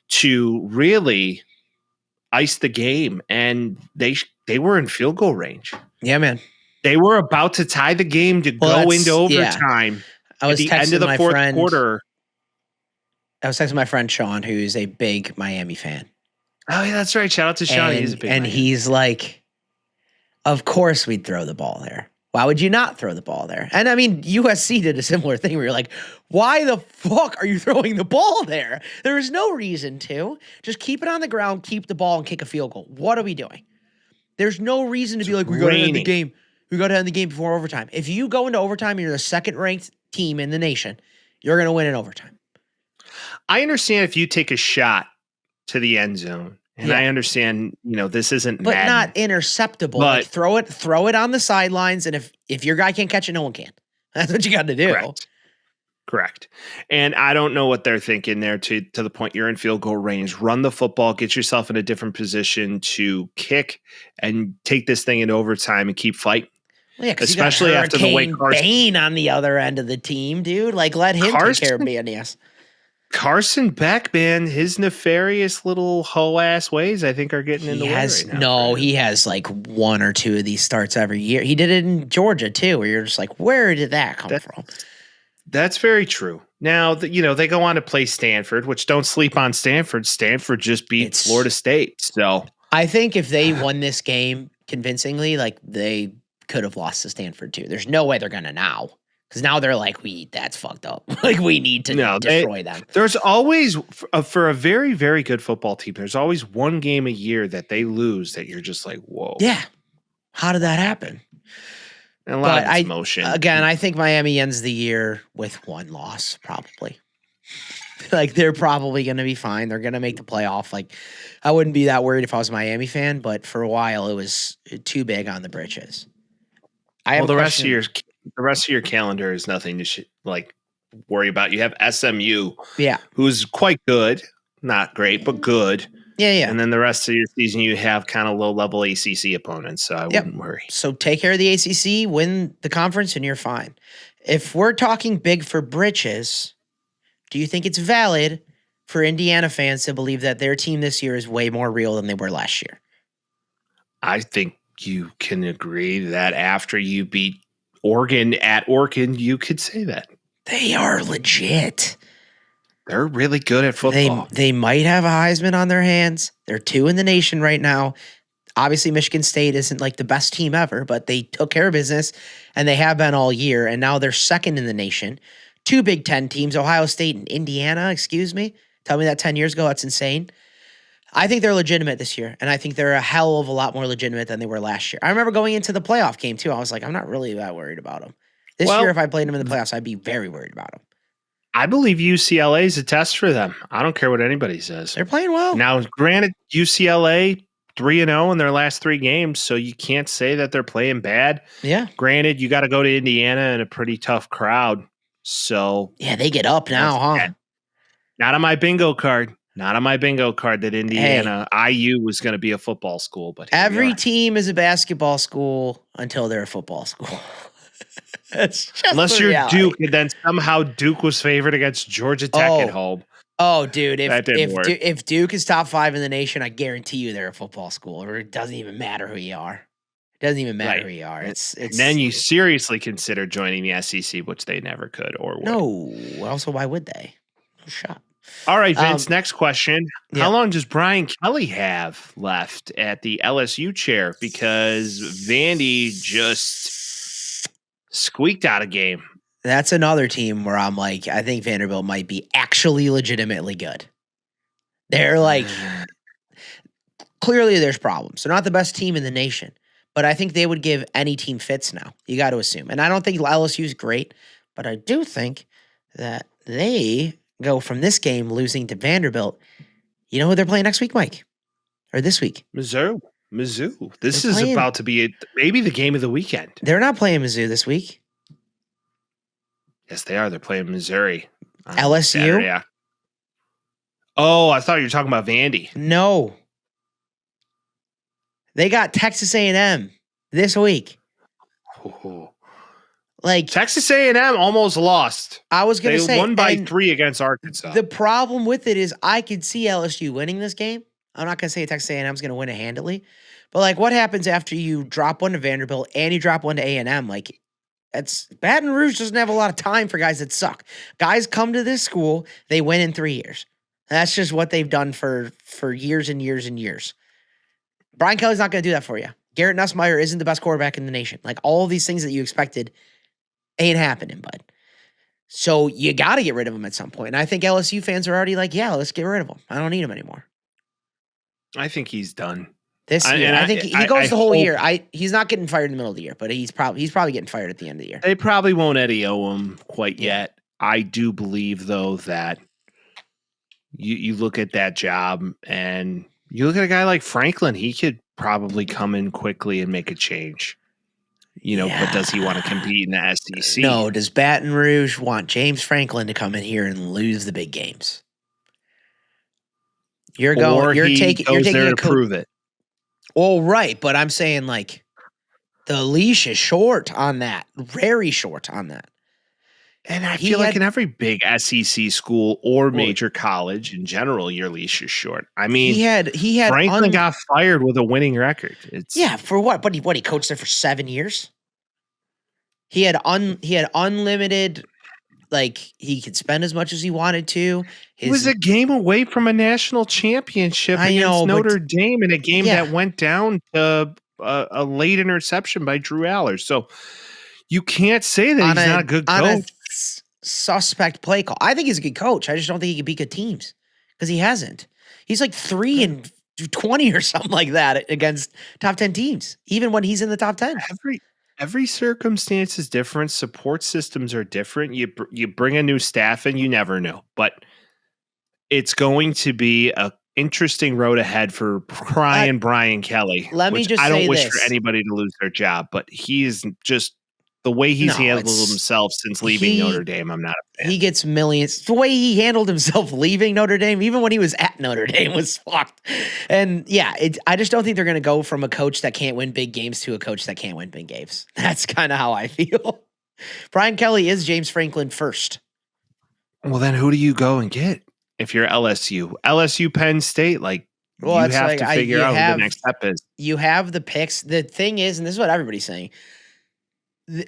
to really ice the game. And they were in field goal range. Yeah, man. They were about to tie the game to go into overtime. Yeah. I was at the end of the fourth quarter. I was texting my friend Sean, who's a big Miami fan. Oh, yeah, that's right. Shout out to Sean. He's a big and he's like, of course we'd throw the ball there. Why would you not throw the ball there? And I mean, USC did a similar thing where you're like, why the fuck are you throwing the ball there? There is no reason to. Just keep it on the ground, keep the ball, and kick a field goal. What are we doing? There's no reason to be like, we got to end the game. We got to end the game before overtime. If you go into overtime and you're the second-ranked team in the nation, you're going to win in overtime. I understand if you take a shot to the end zone, and I understand, this isn't but Madden, not interceptable. But throw it on the sidelines, and if your guy can't catch it, no one can. That's what you got to do. Correct. And I don't know what they're thinking there to the point you're in field goal range. Run the football, get yourself in a different position to kick and take this thing into overtime and keep fighting. Well, yeah, especially after the way Carson Bain on the other end of the team, dude. Let him take care of BNS. Carson Beck, man, his nefarious little hoe ass ways, I think, are getting in the way right now. He has like one or two of these starts every year. He did it in Georgia too, where you're just like, where did that come from? That's very true. Now, they go on to play Stanford, which don't sleep on Stanford. Stanford just beat Florida State. So I think if they won this game convincingly, like they could have lost to Stanford too. There's no way they're gonna now. Because now they're like, that's fucked up. Like, we need to destroy them. There's always, for a very, very good football team, there's always one game a year that they lose that you're just like, whoa. Yeah. How did that happen? And a lot of it's motion. Again, I think Miami ends the year with one loss, probably. Like, they're probably going to be fine. They're going to make the playoff. Like, I wouldn't be that worried if I was a Miami fan, but for a while, it was too big on the britches. The rest of your calendar is nothing to worry about. You have SMU, who's quite good, not great, but good. Yeah. And then the rest of your season, you have kind of low-level ACC opponents, so I wouldn't worry. So take care of the ACC, win the conference, and you're fine. If we're talking big for britches, do you think it's valid for Indiana fans to believe that their team this year is way more real than they were last year? I think you can agree that after you beat Oregon at Oregon, you could say that. They are legit. They're really good at football. They might have a Heisman on their hands. They're 2 in the nation right now. Obviously, Michigan State isn't like the best team ever, but they took care of business, and they have been all year, and now they're 2nd in the nation. 2 Big Ten teams, Ohio State and Indiana, excuse me. Tell me that 10 years ago. That's insane. I think they're legitimate this year, and I think they're a hell of a lot more legitimate than they were last year. I remember going into the playoff game, too. I was like, I'm not really that worried about them. This year, if I played them in the playoffs, I'd be very worried about them. I believe UCLA is a test for them. I don't care what anybody says. They're playing well. Now, granted, UCLA 3-0 in their last 3 games, so you can't say that they're playing bad. Yeah. Granted, you got to go to Indiana in a pretty tough crowd. So yeah, they get up now, huh? Not on my bingo card. Not on my bingo card that Indiana IU was going to be a football school, but every team is a basketball school until they're a football school. Unless you're reality. Duke, and then somehow Duke was favored against Georgia Tech at home. Oh, dude, if Duke is top 5 in the nation, I guarantee you they're a football school. Or it doesn't even matter who you are. It doesn't even matter who you are. It's and then you seriously consider joining the SEC, which they never could or would. No. Also, why would they? No shot. All right, Vince, next question. How long does Brian Kelly have left at the LSU chair? Because Vandy just squeaked out a game. That's another team where I'm like, I think Vanderbilt might be actually legitimately good. They're like, clearly there's problems. They're not the best team in the nation, but I think they would give any team fits now. You got to assume. And I don't think LSU's great, but I do think that they go from this game losing to Vanderbilt. You know who they're playing next week, Mike? Or this week? Mizzou. This is about to be maybe the game of the weekend. They're not playing Mizzou this week. Yes, they are. They're playing Missouri. LSU? Saturday. Oh, I thought you were talking about Vandy. No. They got Texas A&M this week. Oh. Like Texas A&M almost lost. I was going to say. They won by 3 against Arkansas. The problem with it is I could see LSU winning this game. I'm not going to say Texas A&M is going to win it handily. But, like, what happens after you drop one to Vanderbilt and you drop one to A&M? Like, Baton Rouge doesn't have a lot of time for guys that suck. Guys come to this school, they win in 3 years. That's just what they've done for years and years and years. Brian Kelly's not going to do that for you. Garrett Nussmeier isn't the best quarterback in the nation. Like, all of these things that you expected ain't happening, bud. So you got to get rid of him at some point. And I think LSU fans are already like, yeah, let's get rid of him. I don't need him anymore. I think he's done. This year, I think he goes the whole year. He's not getting fired in the middle of the year, but he's probably getting fired at the end of the year. They probably won't Eddie O him quite yet. I do believe, though, that you look at that job and you look at a guy like Franklin, he could probably come in quickly and make a change. But does he want to compete in the SEC? No. Does Baton Rouge want James Franklin to come in here and lose the big games? You're taking there to prove it. Well, right, but I'm saying like the leash is short on that, very short on that. And I He feel like had- in every big SEC school or major college in general, your leash is short. I mean, he had Franklin got fired with a winning record. It's for what? But he coached there for 7 years. He had unlimited, like he could spend as much as he wanted to. He was a game away from a national championship I against know, but- Notre Dame in a game Yeah. that went down to a late interception by Drew Aller. So you can't say that he's not a good coach. Suspect play call. I think he's a good coach. I just don't think he can beat good teams because he hasn't. He's like 3-20 or something like that against top 10 teams, even when he's in the top 10. Every circumstance is different. Support systems are different. You bring a new staff in, you never know. But it's going to be a interesting road ahead for Brian Kelly. Let me just I don't say wish this. for anybody to lose their job, but he is just the way he's handled himself since leaving Notre Dame. I'm not a fan. He gets millions. The way he handled himself leaving Notre Dame, even when he was at Notre Dame, was fucked. And yeah, I just don't think they're going to go from a coach that can't win big games to a coach that can't win big games. That's kind of how I feel. Brian Kelly is James Franklin first. Well, then who do you go and get if you're LSU? LSU, Penn State, like you have to figure out who the next step is. You have the picks. The thing is, and this is what everybody's saying,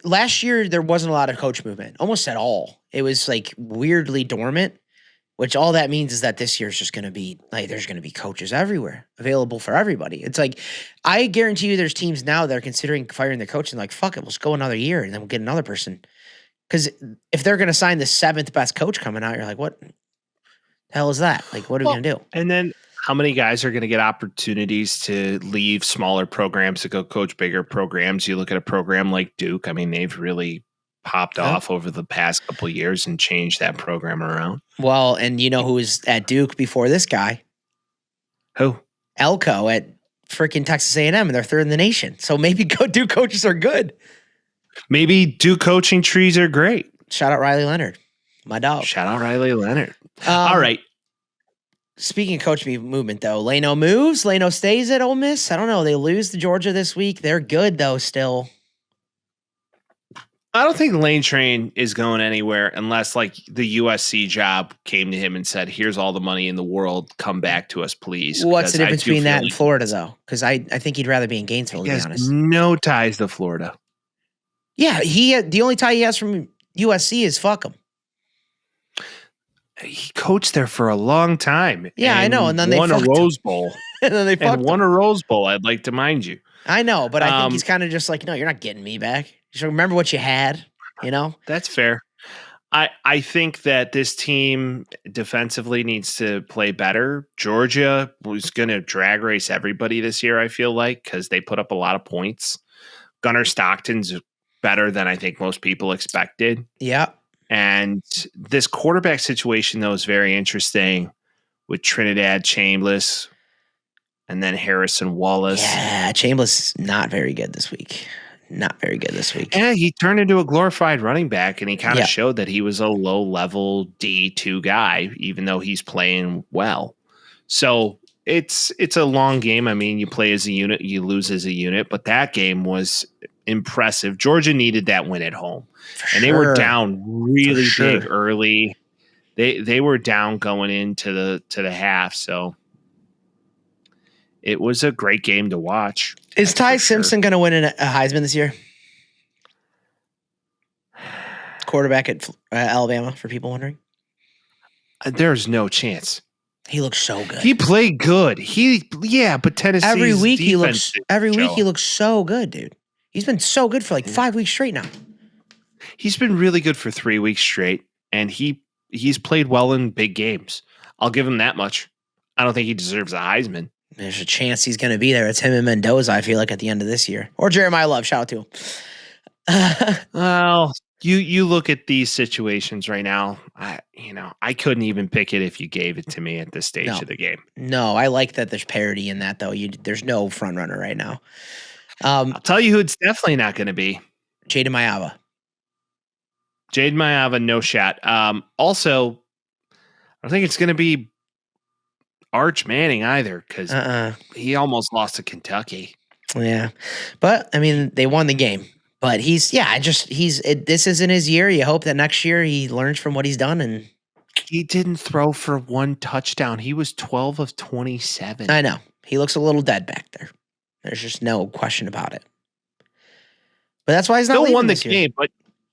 last year there wasn't a lot of coach movement, almost at all. It was like weirdly dormant, which all that means is that this year's just going to be like there's going to be coaches everywhere available for everybody. It's like I guarantee you there's teams now that are considering firing their coach and like, fuck it, let's go another year and then we'll get another person. Because if they're going to sign the 7th best coach coming out, you're like, what the hell is that? Like, what are we going to do? And then how many guys are going to get opportunities to leave smaller programs to go coach bigger programs? You look at a program like Duke. I mean, they've really popped off over the past couple of years and changed that program around. Well, and you know who was at Duke before this guy? Who? Elko at freaking Texas A&M, and they're 3rd in the nation. So maybe Duke coaches are good. Maybe Duke coaching trees are great. Shout out Riley Leonard, my dog. Shout out Riley Leonard. All right. Speaking of coach movement, though, Leno moves. Leno stays at Ole Miss. I don't know. They lose to Georgia this week. They're good, though, still. I don't think Lane Train is going anywhere unless, like, the USC job came to him and said, here's all the money in the world. Come back to us, please. What's the difference between that and Florida, though? Because I think he'd rather be in Gainesville, to be honest. No ties to Florida. Yeah, the only tie he has from USC is fuck him. He coached there for a long time. Yeah, I know. And then they won a Rose Bowl. And then they fucked won a Rose Bowl, I'd like to mind you. I know, but I think he's kind of just like, no, you're not getting me back. Just remember what you had, you know? That's fair. I think that this team defensively needs to play better. Georgia was going to drag race everybody this year, I feel like, because they put up a lot of points. Gunnar Stockton's better than I think most people expected. Yeah. And this quarterback situation, though, is very interesting with Trinidad Chambliss and then Harrison Wallace. Yeah, Chambliss is not very good this week. Not very good this week. Yeah, he turned into a glorified running back, and he kind of showed that he was a low-level D2 guy, even though he's playing well. So it's a long game. I mean, you play as a unit, you lose as a unit, but that game was impressive. Georgia needed that win at home. And they were down really big early. They were down going into the half, so it was a great game to watch. Is Ty Simpson going to win a Heisman this year? Quarterback at Alabama, for people wondering. There's no chance. He looks so good. He played good. But Tennessee every week he looks so good, dude. He's been so good for like 5 weeks straight now. He's been really good for 3 weeks straight, and he's played well in big games. I'll give him that much. I don't think he deserves a Heisman. There's a chance he's going to be there. It's him and Mendoza, I feel like, at the end of this year. Or Jeremiah Love. Shout out to him. Well, you look at these situations right now. I couldn't even pick it if you gave it to me at this stage of the game. No, I like that there's parity in that, though. There's no front runner right now. I'll tell you who it's definitely not going to be. Jaden Mayava. Jaden Mayava, no shot. Also, I don't think it's going to be Arch Manning either, because he almost lost to Kentucky. Yeah. But, I mean, they won the game. But this isn't his year. You hope that next year he learns from what he's done. And he didn't throw for 1 touchdown. He was 12 of 27. I know he looks a little dead back there. There's just no question about it. But that's why he's not leaving this year. But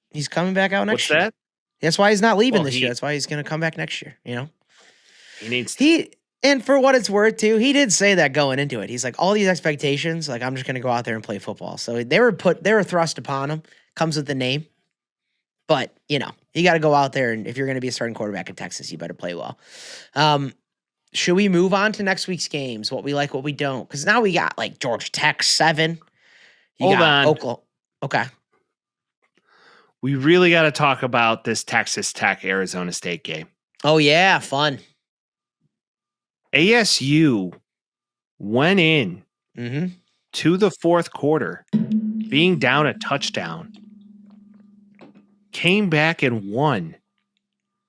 he's coming back out next what's year. that? That's why he's not leaving this year. That's why he's going to come back next year. He needs to. And for what it's worth, too, he did say that going into it. He's like, all these expectations, like, I'm just going to go out there and play football. So they were thrust upon him. Comes with the name. But, you got to go out there, and if you're going to be a starting quarterback in Texas, you better play well. Should we move on to next week's games? What we like, what we don't? Because now we got, like, Georgia Tech 7. Hold on. Oklahoma. Okay. We really got to talk about this Texas Tech Arizona State game. Oh, yeah. Fun. ASU went in to the fourth quarter, being down a touchdown, came back and won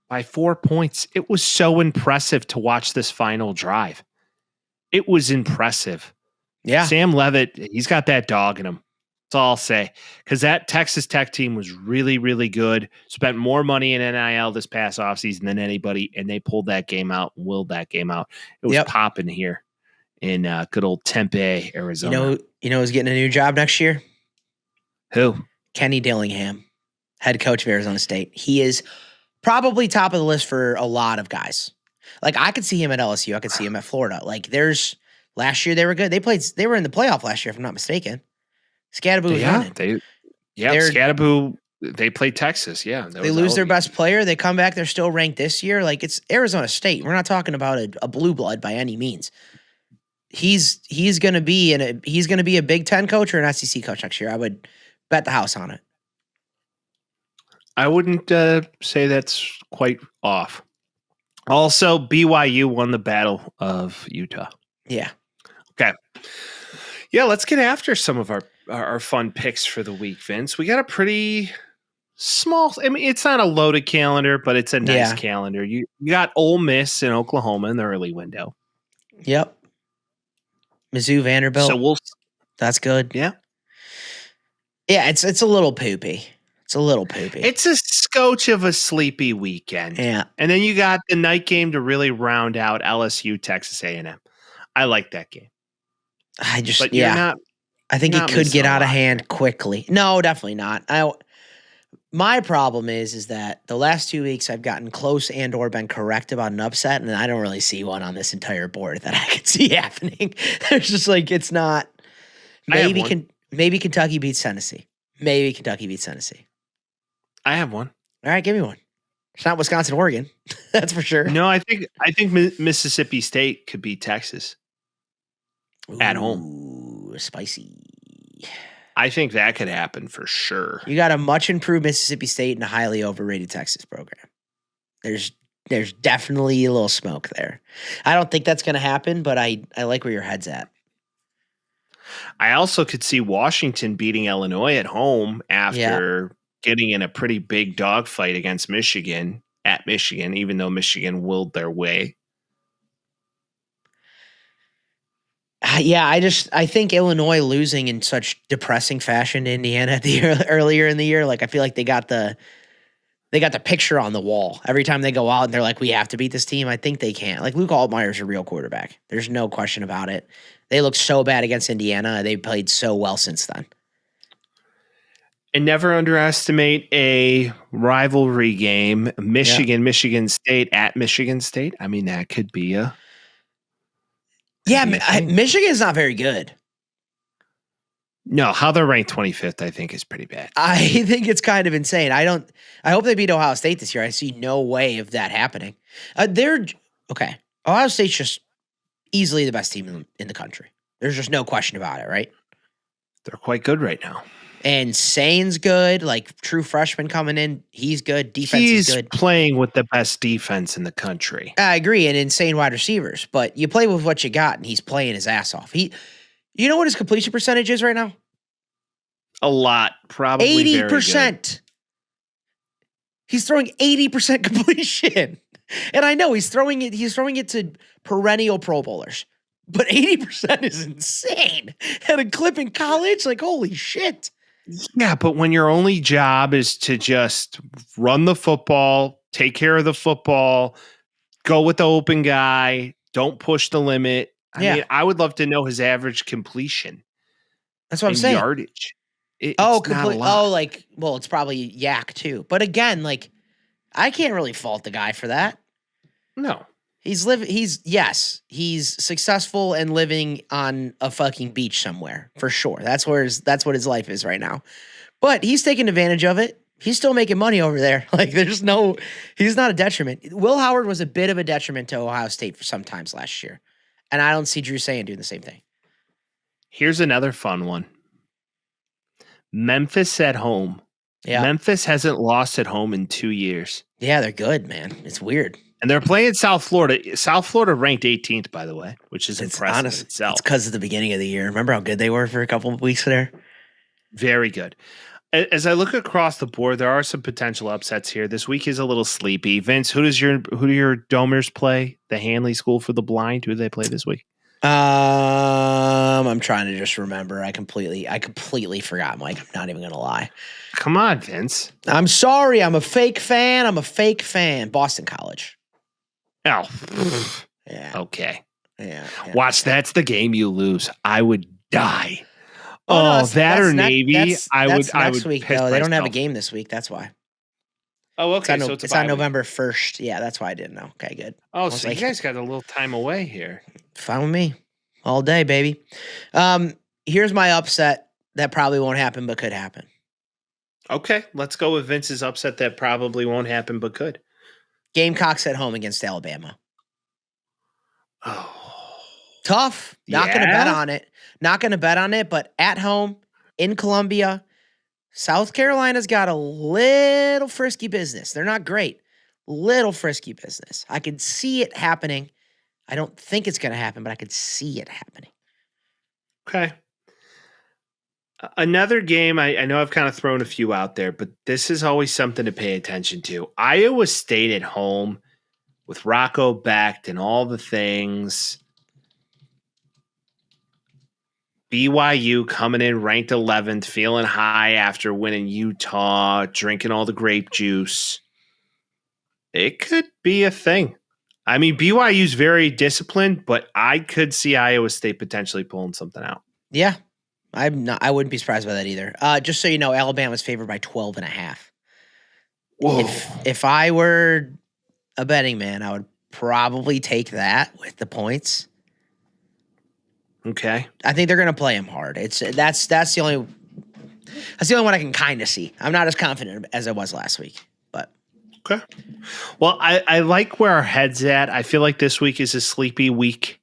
by 4 points. It was so impressive to watch this final drive. It was impressive. Yeah. Sam Leavitt, he's got that dog in him. That's all I'll say. Because that Texas Tech team was really, really good. Spent more money in NIL this past offseason than anybody, and they pulled that game out and willed that game out. It was popping here in good old Tempe, Arizona. You know who's getting a new job next year? Who? Kenny Dillingham, head coach of Arizona State. He is probably top of the list for a lot of guys. Like, I could see him at LSU. I could see him at Florida. Like, last year they were good. They were in the playoff last year, if I'm not mistaken. Scadaboo was running. Scadaboo, they played Texas. Yeah. They lose their best player. They come back. They're still ranked this year. Like, it's Arizona State. We're not talking about a blue blood by any means. He's going to be a Big Ten coach or an SEC coach next year. I would bet the house on it. I wouldn't say that's quite off. Also, BYU won the Battle of Utah. Yeah. Okay. Yeah, let's get after some of our fun picks for the week, Vince. We got a pretty small, I mean, it's not a loaded calendar, but it's a nice calendar. You got Ole Miss and Oklahoma in the early window. Yep. Mizzou, Vanderbilt. So that's good. Yeah. Yeah, it's a little poopy. It's a little poopy. It's a scotch of a sleepy weekend. Yeah. And then you got the night game to really round out LSU, Texas A&M. I like that game. I think it could get out of hand quickly. No, definitely not. My problem is that the last 2 weeks I've gotten close and or been correct about an upset, and I don't really see one on this entire board that I could see happening. There's just like, it's not. Maybe Kentucky beats Tennessee. Maybe Kentucky beats Tennessee. I have one. All right, give me one. It's not Wisconsin, Oregon. That's for sure. No, I think Mississippi State could beat Texas at home. Spicy. I think that could happen for sure. You got a much improved Mississippi State and a highly overrated Texas program. There's definitely a little smoke there. I don't think that's going to happen, but I like where your head's at. I also could see Washington beating Illinois at home after getting in a pretty big dogfight against Michigan at Michigan, even though Michigan willed their way. Yeah, I think Illinois losing in such depressing fashion to Indiana earlier in the year, like I feel like they got the picture on the wall every time they go out and they're like, we have to beat this team. I think they can. Like, Luke Altmaier's a real quarterback. There's no question about it. They looked so bad against Indiana. They played so well since then. And never underestimate a rivalry game. Michigan State at Michigan State. I mean, that could be a. Yeah, Michigan's not very good. No, how they're ranked 25th, I think, is pretty bad. I think it's kind of insane. I hope they beat Ohio State this year. I see no way of that happening. Okay. Ohio State's just easily the best team in the country. There's just no question about it, right? They're quite good right now. And Sane's good, like true freshman coming in. He's good. Defense is good. He's playing with the best defense in the country. I agree, and insane wide receivers. But you play with what you got, and he's playing his ass off. You know what his completion percentage is right now? A lot, probably 80%. He's throwing 80% completion, and I know he's throwing it to perennial Pro Bowlers. But 80% is insane at a clip in college. Like, holy shit. Yeah, but when your only job is to just run the football, take care of the football, go with the open guy, don't push the limit. I Yeah. mean, I would love to know his average completion That's what I'm and saying. yardage. Oh, It's not a complete. lot. Oh, like, well, it's probably yak too. But again, like, I can't really fault the guy for that. No. He's successful and living on a fucking beach somewhere for sure. That's what his life is right now. But he's taking advantage of it. He's still making money over there. Like he's not a detriment. Will Howard was a bit of a detriment to Ohio State for some times last year. And I don't see Drew Sayan doing the same thing. Here's another fun one. Memphis at home. Yeah. Memphis hasn't lost at home in 2 years. Yeah, they're good, man. It's weird. And they're playing South Florida. South Florida ranked 18th, by the way, which is impressive in itself. It's because of the beginning of the year. Remember how good they were for a couple of weeks there? Very good. As I look across the board, there are some potential upsets here. This week is a little sleepy. Vince, who do your Domers play? The Hanley School for the Blind. Who do they play this week? I'm trying to just remember. I completely forgot, Mike. I'm not even gonna lie. Come on, Vince. I'm sorry. I'm a fake fan. Boston College. Oh, Yeah. okay. Yeah. Watch. That's the game you lose. I would die. No, that or Navy. I would. Next week piss though. They don't have a myself. game this week. That's why. Oh, okay. It's on November 1st. Yeah, that's why I didn't know. Okay, good. Oh, so you guys got a little time away here. Fine with me. All day, baby. Here's my upset that probably won't happen, but could happen. Okay, let's go with Vince's upset that probably won't happen, but could. Gamecocks at home against Alabama. Oh, Tough. Not going to bet on it. Not going to bet on it, but at home in Columbia, South Carolina's got a little frisky business. They're not great. Little frisky business. I could see it happening. I don't think it's going to happen, but I could see it happening. okay. Another game, I know I've kind of thrown a few out there, but this is always something to pay attention to. Iowa State at home with Rocco Becht and all the things. BYU coming in ranked 11th, feeling high after winning Utah, drinking all the grape juice. It could be a thing. I mean, BYU's very disciplined, but I could see Iowa State potentially pulling something out. Yeah. I wouldn't be surprised by that either. Just so you know, Alabama's favored by 12.5. Whoa. If I were a betting man, I would probably take that with the points. Okay. I think they're going to play him hard. That's the only one I can kind of see. I'm not as confident as I was last week, but okay. Well, I like where our head's at. I feel like this week is a sleepy week,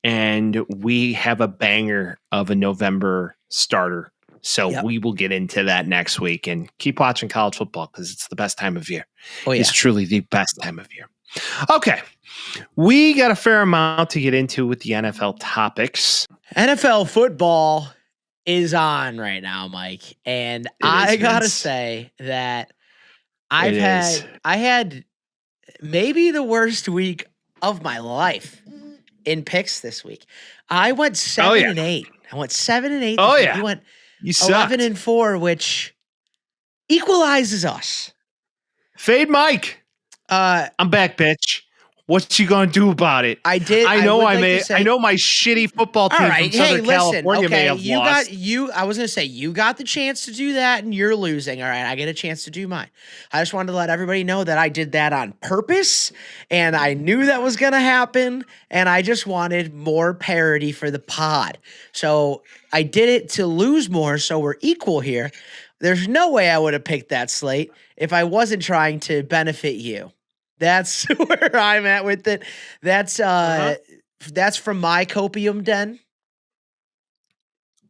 and we have a banger of a November starter. So we will get into that next week, and keep watching college football because it's the best time of year. Oh, yeah. It's truly the best time of year. Okay. We got a fair amount to get into with the NFL topics. NFL football is on right now, Mike. And I got to say that I had maybe the worst week of my life in picks this week. I went 7-8. I went 7-8. Oh, yeah. You went You sucked. 11-4, which equalizes us. Fade Mike. I'm back, bitch. What you gonna do about it? I did. I know I know my shitty football team from Southern California may have lost. I was gonna say you got the chance to do that and you're losing. All right, I get a chance to do mine. I just wanted to let everybody know that I did that on purpose and I knew that was gonna happen and I just wanted more parity for the pod. So I did it to lose more so we're equal here. There's no way I would have picked that slate if I wasn't trying to benefit you. That's where I'm at with it. That's from my copium den.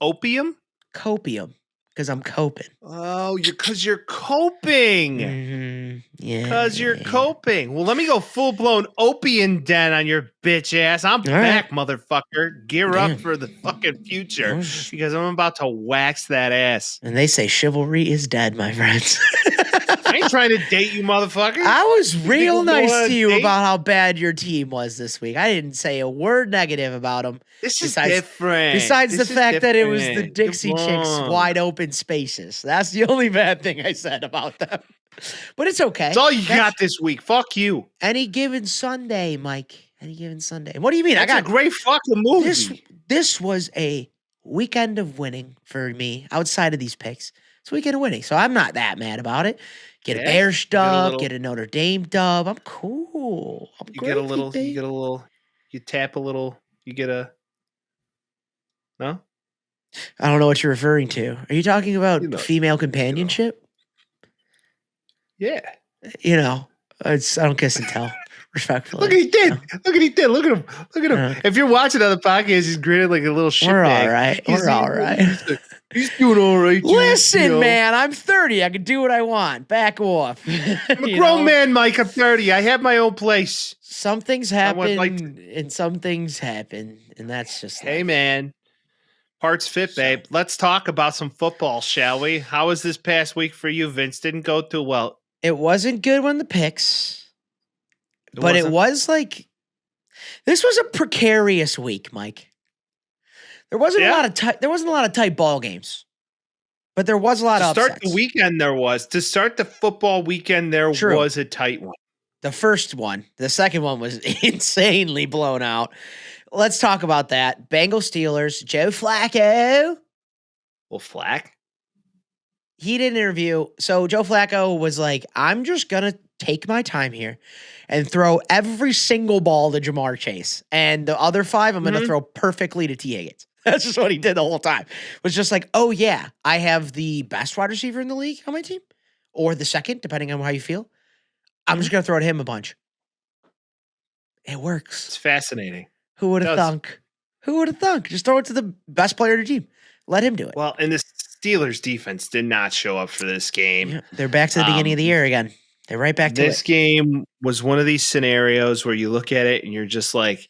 Opium? Copium. Because I'm coping. Oh, because you're coping. Mm-hmm. Yeah. Because you're coping. Well, let me go full-blown opium den on your bitch ass. I'm back, motherfucker. Gear up for the fucking future because I'm about to wax that ass. And they say chivalry is dead, my friends. I ain't trying to date you, motherfucker. I was real nice to you date? about how bad your team was this week. I didn't say a word negative about them. This is different. Besides the fact that it was the Dixie Chicks wide open open spaces. That's the only bad thing I said about them. But it's okay. That's all you got this week. Fuck you. Any given Sunday, Mike. Any given Sunday. What do you mean? That's a great fucking movie. This was a weekend of winning for me outside of these picks. It's a weekend of winning. So I'm not that mad about it. Get a Bears dub, get a Notre Dame dub. I'm cool. You get a little, you tap a little, you get a, no? I don't know what you're referring to. Are you talking about female companionship? Yeah. You know, I don't kiss and tell. Respectfully. Look at he did. Look at he did. Look at him. Look at him. If you're watching on the podcast, he's grinning like a little shit. We're all right. We're all right. He's doing all right. Listen, man, I'm 30. I can do what I want. Back off. I'm a grown man, Mike. I'm 30. I have my own place. Some things happen, and some things happen, and that's just. Hey, man. Parts fit, babe. Let's talk about some football, shall we? How was this past week for you, Vince? Didn't go too well. It wasn't good when the picks. But it was like, this was a precarious week, Mike. There wasn't a lot of tight ball games, but there was a lot of upsets. To start the weekend, there was. To start the football weekend, there was a tight one. The first one. The second one was insanely blown out. Let's talk about that. Bengals Steelers, Joe Flacco. Well, Flack? He did an interview. So Joe Flacco was like, I'm just going to take my time here and throw every single ball to Jamar Chase. And the other 5, I'm going to throw perfectly to T. Higgins. That's just what he did the whole time. It was just like, oh, yeah, I have the best wide receiver in the league on my team. Or the second, depending on how you feel. I'm just going to throw to him a bunch. It works. It's fascinating. Who would have thunk? Who would have thunk? Just throw it to the best player of the team. Let him do it. Well, and the Steelers defense did not show up for this game. Yeah, they're back to the beginning of the year again. They're right back to it. This game was one of these scenarios where you look at it and you're just like,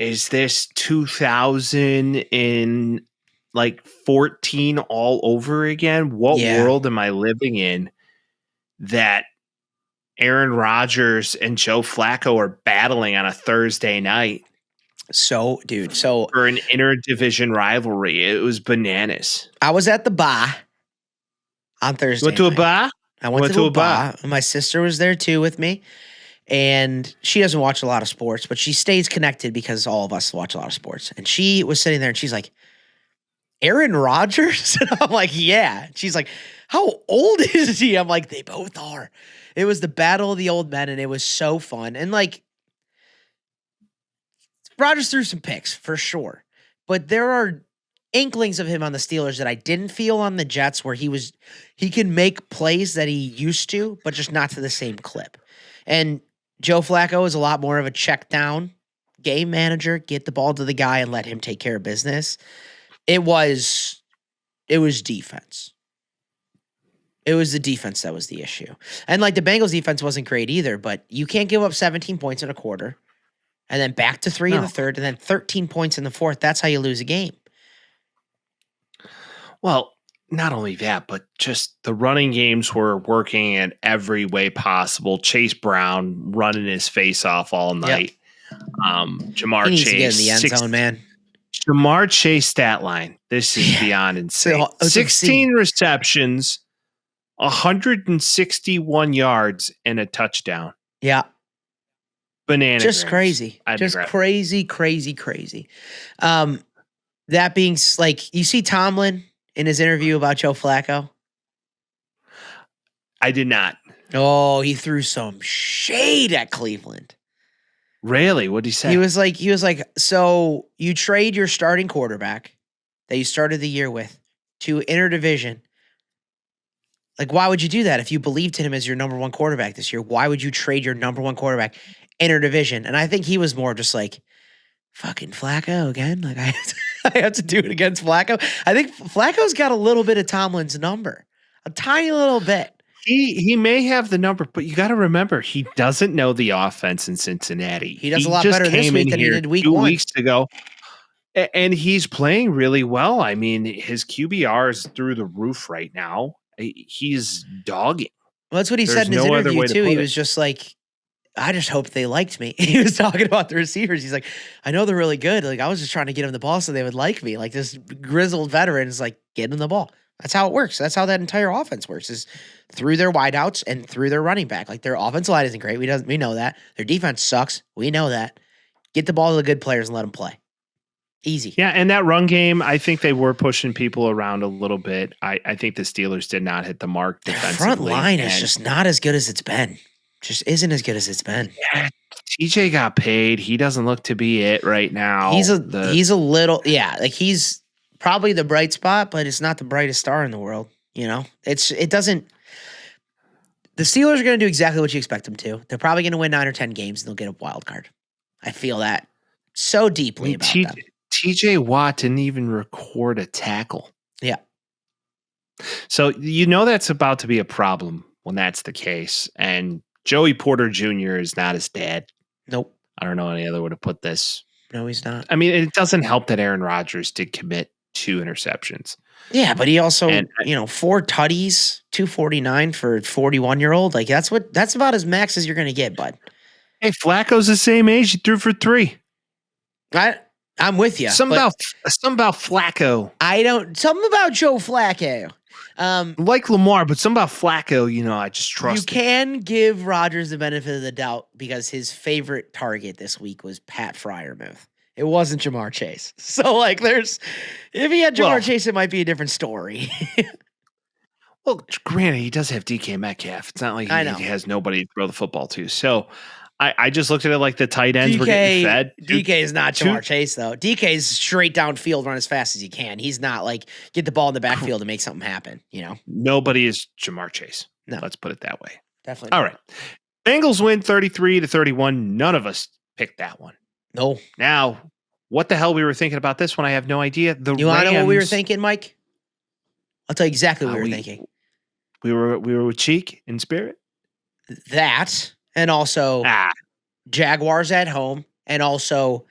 is this 2014 all over again? What world am I living in that Aaron Rodgers and Joe Flacco are battling on a Thursday night? For an interdivision rivalry. It was bananas. I was at the bar on Thursday. Went to a bar? I went to a bar. My sister was there too with me. And she doesn't watch a lot of sports, but she stays connected because all of us watch a lot of sports. And she was sitting there and she's like, Aaron Rodgers? And I'm like, yeah. She's like, how old is he? I'm like, they both are. It was the battle of the old men, and it was so fun. And like, Rodgers threw some picks for sure, but there are inklings of him on the Steelers that I didn't feel on the Jets, where he can make plays that he used to, but just not to the same clip. And Joe Flacco is a lot more of a check down game manager, get the ball to the guy and let him take care of business. It was defense. It was the defense that was the issue. And like the Bengals defense wasn't great either, but you can't give up 17 points in a quarter and then back to 3 in the third and then 13 points in the fourth. That's how you lose a game. Well, not only that, but just the running games were working in every way possible. Chase Brown running his face off all night. Yep. Jamar he needs Chase to get in the end zone, man. Jamar Chase stat line. This is beyond insane. 16 receptions, 161 yards, and a touchdown. Yeah. Banana. Just crazy. Just crazy. That being like, you see Tomlin in his interview about Joe Flacco? I did not. Oh, he threw some shade at Cleveland. Really? What did he say? He was like, so you trade your starting quarterback that you started the year with to interdivision. Like, why would you do that if you believed in him as your number one quarterback this year? Why would you trade your number one quarterback interdivision? And I think he was more just like, fucking Flacco again. Like, I have to do it against Flacco. I think Flacco's got a little bit of Tomlin's number, a tiny little bit. He may have the number, but you got to remember, he doesn't know the offense in Cincinnati. He does a lot better this week than he did week 2 1. weeks ago. And he's playing really well. I mean, his QBR is through the roof right now. He's dogging. Well, that's what he said in his interview too. He was just like, I just hoped they liked me. He was talking about the receivers. He's like, I know they're really good. Like, I was just trying to get them the ball so they would like me. Like, this grizzled veteran is like, get them the ball. That's how it works. That's how that entire offense works, is through their wideouts and through their running back. Like, their offensive line isn't great. We know that. Their defense sucks. We know that. Get the ball to the good players and let them play. Easy. Yeah, and that run game, I think they were pushing people around a little bit. I think the Steelers did not hit the mark defensively. The front line is just not as good as it's been. Just isn't as good as it's been. Yeah, TJ got paid. He doesn't look to be it right now. He's a little, like he's probably the bright spot, but it's not the brightest star in the world. You know, the Steelers are going to do exactly what you expect them to. They're probably going to win 9 or 10 games and they'll get a wild card. I feel that so deeply about them. TJ Watt didn't even record a tackle. Yeah. So that's about to be a problem when that's the case. And Joey Porter Jr. is not his dad. Nope. I don't know any other way to put this. No, he's not. I mean, it doesn't help that Aaron Rodgers did commit 2 interceptions. Yeah, but he also, 4 tutties, 249 for a 41-year-old. Like, that's about as max as you're going to get, bud. Hey, Flacco's the same age. He threw for 3. I'm with you. Something about Flacco. Something about Joe Flacco. Like Lamar, but something about Flacco, I just trust. You can give Rodgers the benefit of the doubt because his favorite target this week was Pat Freiermuth. It wasn't Jamar Chase. So, if he had Jamar Chase, it might be a different story. Well, granted, he does have DK Metcalf. It's not like he has nobody to throw the football to. So, I just looked at it like the tight ends were getting fed. DK is not Jamar Chase, though. DK is straight downfield, run as fast as he can. He's not get the ball in the backfield and make something happen, Nobody is Jamar Chase. No. Let's put it that way. Definitely. All right. Bengals win 33-31. None of us picked that one. No. Now, what the hell we were thinking about this one, I have no idea. You want to know what we were thinking, Mike? I'll tell you exactly what we were thinking. We were with Cheek in spirit? That... And also, Jaguars at home. And also,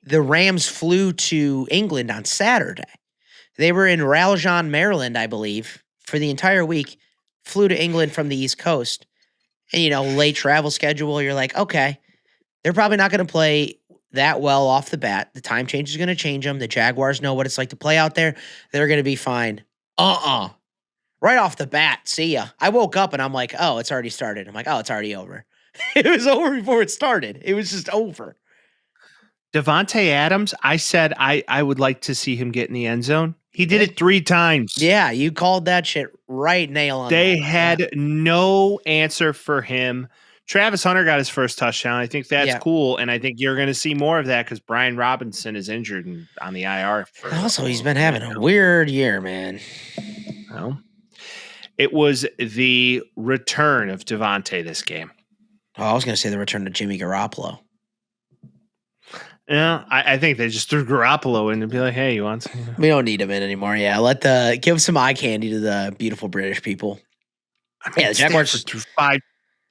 the Rams flew to England on Saturday. They were in Raljan, Maryland, I believe, for the entire week. Flew to England from the East Coast. And, late travel schedule. You're like, okay, they're probably not going to play that well off the bat. The time change is going to change them. The Jaguars know what it's like to play out there. They're going to be fine. Right off the bat, see ya. I woke up and I'm like, oh, it's already started. I'm like, oh, it's already over. It was over before it started. It was just over. Devontae Adams, I said I would like to see him get in the end zone. He did it 3 times. Yeah, you called that shit right nail on. They had no answer for him. Travis Hunter got his first touchdown. I think that's cool, and I think you're going to see more of that because Brian Robinson is injured and on the IR. Also, he's been having a weird year, man. Well, it was the return of Devontae this game. Oh, I was going to say the return to Jimmy Garoppolo. Yeah, I think they just threw Garoppolo in and be like, hey, you want some? We don't need him in anymore. Yeah, give some eye candy to the beautiful British people. I mean, the Jaguars threw 5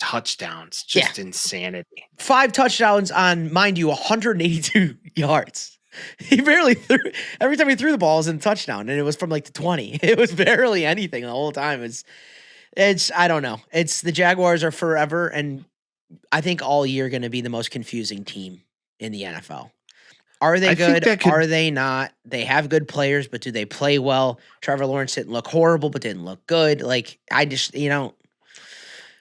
touchdowns. Just insanity. 5 touchdowns on, mind you, 182 yards. He barely threw. Every time he threw the ball, it was in a touchdown, and it was from the 20. It was barely anything the whole time. It's I don't know. It's the Jaguars are forever, and I think all year going to be the most confusing team in the NFL. Are they good? Are they not? They have good players, but do they play well? Trevor Lawrence didn't look horrible, but didn't look good. I just, I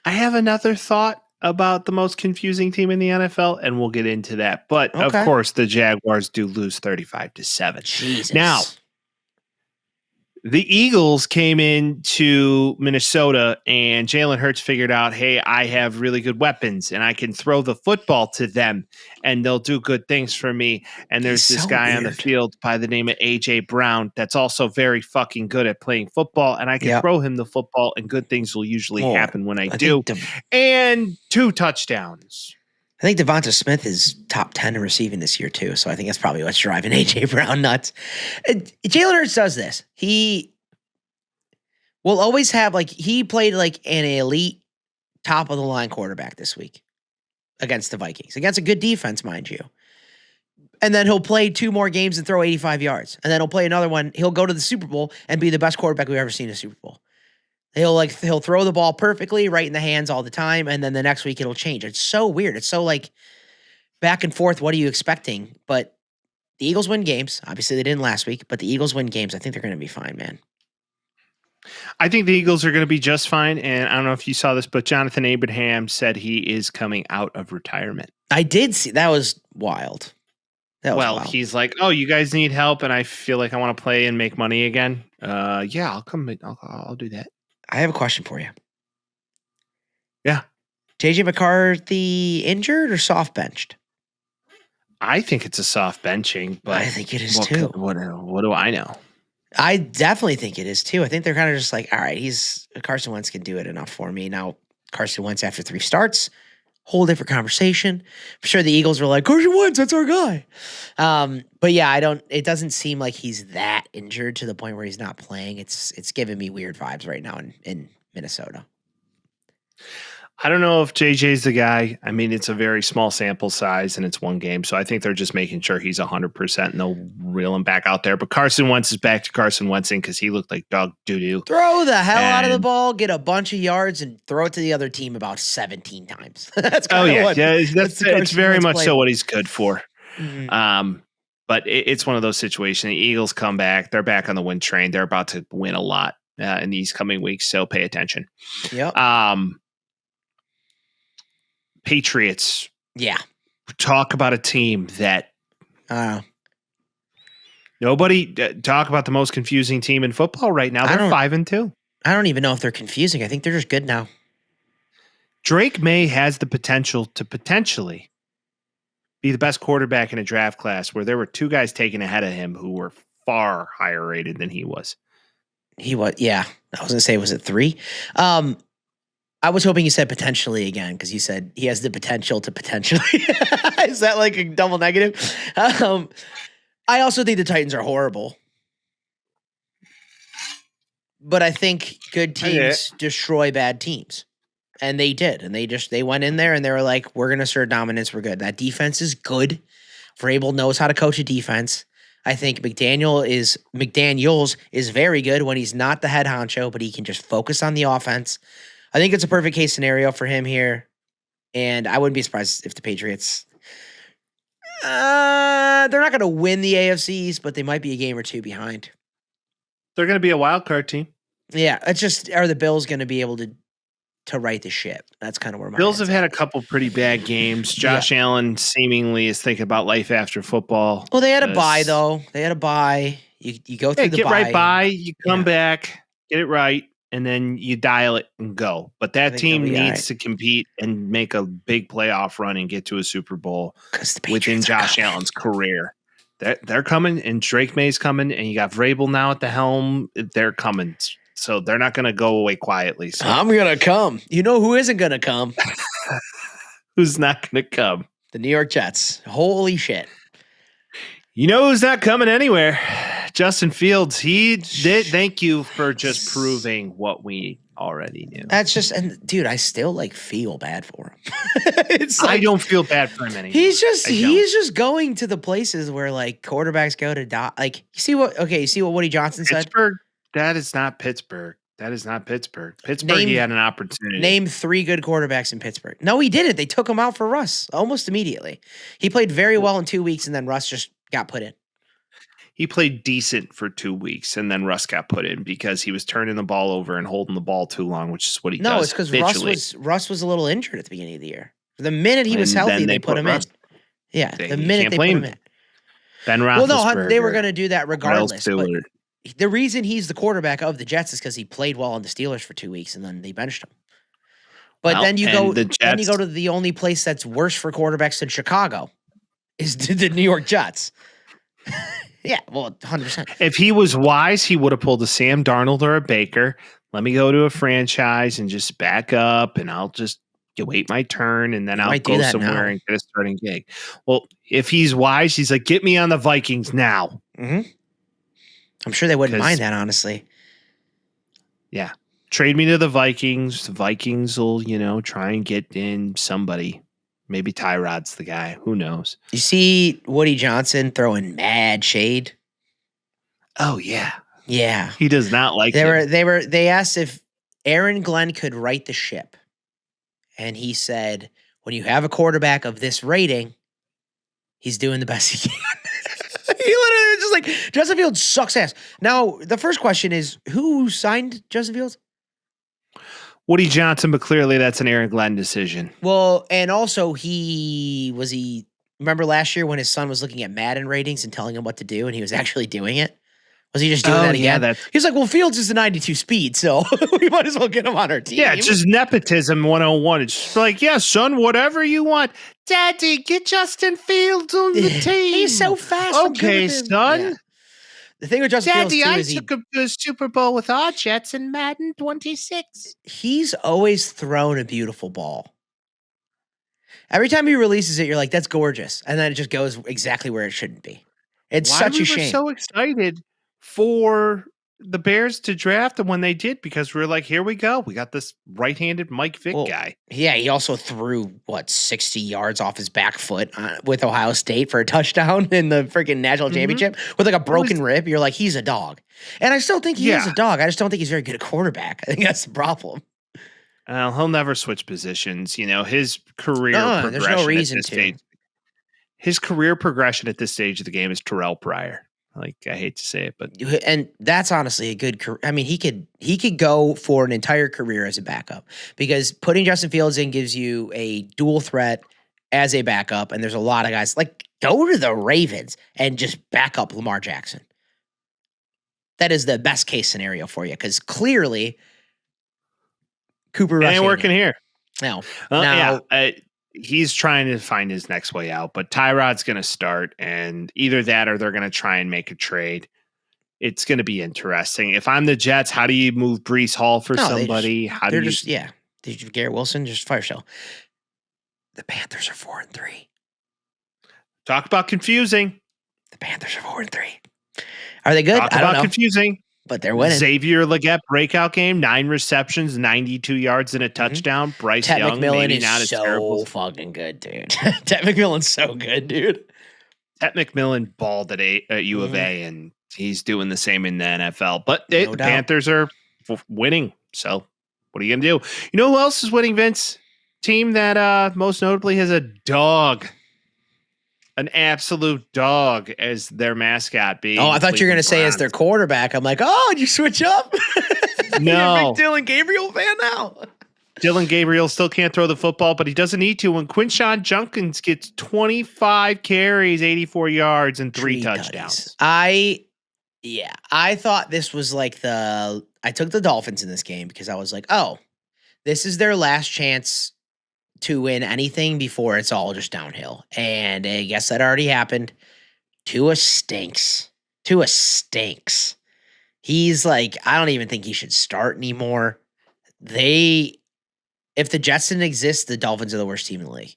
have another thought about the most confusing team in the NFL, and we'll get into that. But of course, the Jaguars do lose 35-7. Jesus. Now, the Eagles came into Minnesota, and Jalen Hurts figured out, hey, I have really good weapons, and I can throw the football to them, and they'll do good things for me. And there's this guy on the field by the name of A.J. Brown that's also very fucking good at playing football, and I can throw him the football, and good things will usually happen when I do. And 2 touchdowns. I think Devonta Smith is top 10 in receiving this year, too. So I think that's probably what's driving A.J. Brown nuts. Jalen Hurts does this. He will always have, he played an elite top-of-the-line quarterback this week against the Vikings. Against a good defense, mind you. And then he'll play 2 more games and throw 85 yards. And then he'll play another one. He'll go to the Super Bowl and be the best quarterback we've ever seen in a Super Bowl. He'll throw the ball perfectly right in the hands all the time, and then the next week it'll change. It's so weird. It's so like back and forth. What are you expecting? But the Eagles win games. Obviously, they didn't last week, but the Eagles win games. I think they're going to be fine, man. I think the Eagles are going to be just fine. And I don't know if you saw this, but Jonathan Abraham said he is coming out of retirement. I did see that was wild. Wild. He's like, "Oh, you guys need help, and I feel like I want to play and make money again. Yeah, I'll come. I'll do that." I have a question for you. Yeah, JJ McCarthy injured or soft benched? I think it's a soft benching, but I think it is too. What do I know? I definitely think it is too. I think they're kind of just like, all right, Carson Wentz can do it enough for me. Now, Carson Wentz after 3 starts, whole different conversation. I'm sure the Eagles were like, Carson Wentz, that's our guy. But yeah, it doesn't seem like he's that injured to the point where he's not playing. It's giving me weird vibes right now in Minnesota. I don't know if JJ's the guy. I mean, it's a very small sample size and it's one game. So I think they're just making sure he's 100% and they'll reel him back out there. But Carson Wentz is back to Carson Wentzing because he looked like dog doo-doo. Throw the hell out of the ball, get a bunch of yards, and throw it to the other team about 17 times. That's kind of it's very much so what he's good for. Mm-hmm. But it's one of those situations. The Eagles come back. They're back on the win train. They're about to win a lot in these coming weeks. So pay attention. Yep. Patriots. Yeah. Talk about a team that nobody talk about the most confusing team in football right now. They're 5-2. I don't even know if they're confusing. I think they're just good now. Drake May has the potential to potentially be the best quarterback in a draft class where there were 2 guys taken ahead of him who were far higher rated than he was. Yeah. I was going to say, was it 3? I was hoping you said potentially again because you said he has the potential to potentially. Is that like a double negative? I also think the Titans are horrible. But I think good teams destroy bad teams. And they did. And they went in there and they were like, we're going to assert dominance. We're good. That defense is good. Vrabel knows how to coach a defense. I think McDaniels is very good when he's not the head honcho, but he can just focus on the offense. I think it's a perfect case scenario for him here. And I wouldn't be surprised if the Patriots, they're not going to win the AFC East, but they might be a game or 2 behind. They're going to be a wild card team. Yeah. It's just, are the Bills going to be able to right the ship? That's kind of where my Bills have had a couple pretty bad games. Josh Allen seemingly is thinking about life after football. Well, they had a bye though. They had a bye. You go through the bye. Get right by. You come back, get it right. And then you dial it and go. But that team needs to compete and make a big playoff run and get to a Super Bowl within Josh Allen's career. They're coming, and Drake May's coming, and you got Vrabel now at the helm. They're coming. So they're not going to go away quietly. So. I'm going to come. You know who isn't going to come? Who's not going to come? The New York Jets. Holy shit. You know who's not coming anywhere? Justin Fields. He did. Thank you for just proving what we already knew. That's just, and dude, I still like feel bad for him. It's like, I don't feel bad for him anymore. He's just going to the places where like quarterbacks go to die. Like you see what Woody Johnson said? Pittsburgh. That is not Pittsburgh. Pittsburgh, he had an opportunity. Name 3 good quarterbacks in Pittsburgh. No, he didn't. They took him out for Russ almost immediately. He played very well in 2 weeks, and then Russ just got put in. He played decent for 2 weeks, and then Russ got put in because he was turning the ball over and holding the ball too long, which is what he does. No, it's because Russ was a little injured at the beginning of the year. The minute he was healthy, they put him in. Yeah, the minute they put him in. Ben Roethlisberger. Well, no, they were going to do that regardless. But the reason he's the quarterback of the Jets is because he played well on the Steelers for 2 weeks, and then they benched him. But then you go to the only place that's worse for quarterbacks than Chicago is the New York Jets. Yeah, well, 100%. If he was wise, he would have pulled a Sam Darnold or a Baker. Let me go to a franchise and just back up, and I'll just wait my turn, and then I'll go somewhere and get a starting gig. Well, if he's wise, he's like, get me on the Vikings now. Mm-hmm. I'm sure they wouldn't mind that, honestly. Yeah. Trade me to the Vikings. The Vikings will, try and get in somebody. Maybe Tyrod's the guy. Who knows? You see Woody Johnson throwing mad shade? Oh, yeah. Yeah. He does not like it. They asked if Aaron Glenn could right the ship. And he said, when you have a quarterback of this rating, he's doing the best he can. He literally was just like, Justin Fields sucks ass. Now, the first question is, who signed Justin Fields? Woody Johnson, but clearly that's an Aaron Glenn decision. Well, and also remember last year when his son was looking at Madden ratings and telling him what to do and he was actually doing it? Was he just doing that again? Yeah, He's like, well, Fields is the 92 speed, so we might as well get him on our team. Yeah, it's just nepotism 101. It's just like, yeah, son, whatever you want. Daddy, get Justin Fields on the team. He's so fast. Okay, son. Yeah. The thing with Justin Daddy, Fields, too, I took him to the Super Bowl with our Jets in Madden 26. He's always thrown a beautiful ball. Every time he releases it, you're like, that's gorgeous. And then it just goes exactly where it shouldn't be. It's such a shame. We were so excited for the Bears to draft him when they did, because we were like, here we go. We got this right-handed Mike Vick guy. Yeah, he also threw, 60 yards off his back foot with Ohio State for a touchdown in the freaking national championship with like a broken rib. You're like, he's a dog. And I still think he is a dog. I just don't think he's very good at quarterback. I think that's the problem. He'll never switch positions. You know, his career progression there's no reason at this stage, his career progression at this stage of the game is Terrell Pryor. Like, I hate to say it, but and that's honestly a good career. I mean, he could go for an entire career as a backup, because putting Justin Fields in gives you a dual threat as a backup. And there's a lot of guys like, go to the Ravens and just back up Lamar Jackson. That is the best case scenario for you, because clearly Cooper Rush ain't working here. No, he's trying to find his next way out, but Tyrod's going to start, and either that or they're going to try and make a trade. It's going to be interesting. If I'm the Jets, how do you move Breece Hall for somebody? Did you Garrett Wilson just fire sale? The Panthers are 4-3. Talk about confusing. The Panthers are 4-3. Are they good? I don't know. Confusing. But they're winning. Xavier Legette breakout game, 9 receptions, 92 yards and a touchdown. Bryce Ted Young, McMillan maybe is not as so terrible. fucking good, dude. Ted McMillan's so good, dude. Ted McMillan balled at U of A, and he's doing the same in the NFL. But the Panthers are winning. So what are you going to do? You know who else is winning, Vince? Team that most notably has a dog. An absolute dog as their mascot being. Oh, I thought you were going to say as their quarterback. I'm like, oh, did you switch up? No. You're a big Dylan Gabriel fan now. Dylan Gabriel still can't throw the football, but he doesn't need to. When Quinshawn Junkins gets 25 carries, 84 yards, and 3 touchdowns. I thought this was like I took the Dolphins in this game because I was like, oh, this is their last chance to win anything before it's all just downhill. And I guess that already happened. Tua stinks. He's like, I don't even think he should start anymore. If the Jets didn't exist, the Dolphins are the worst team in the league.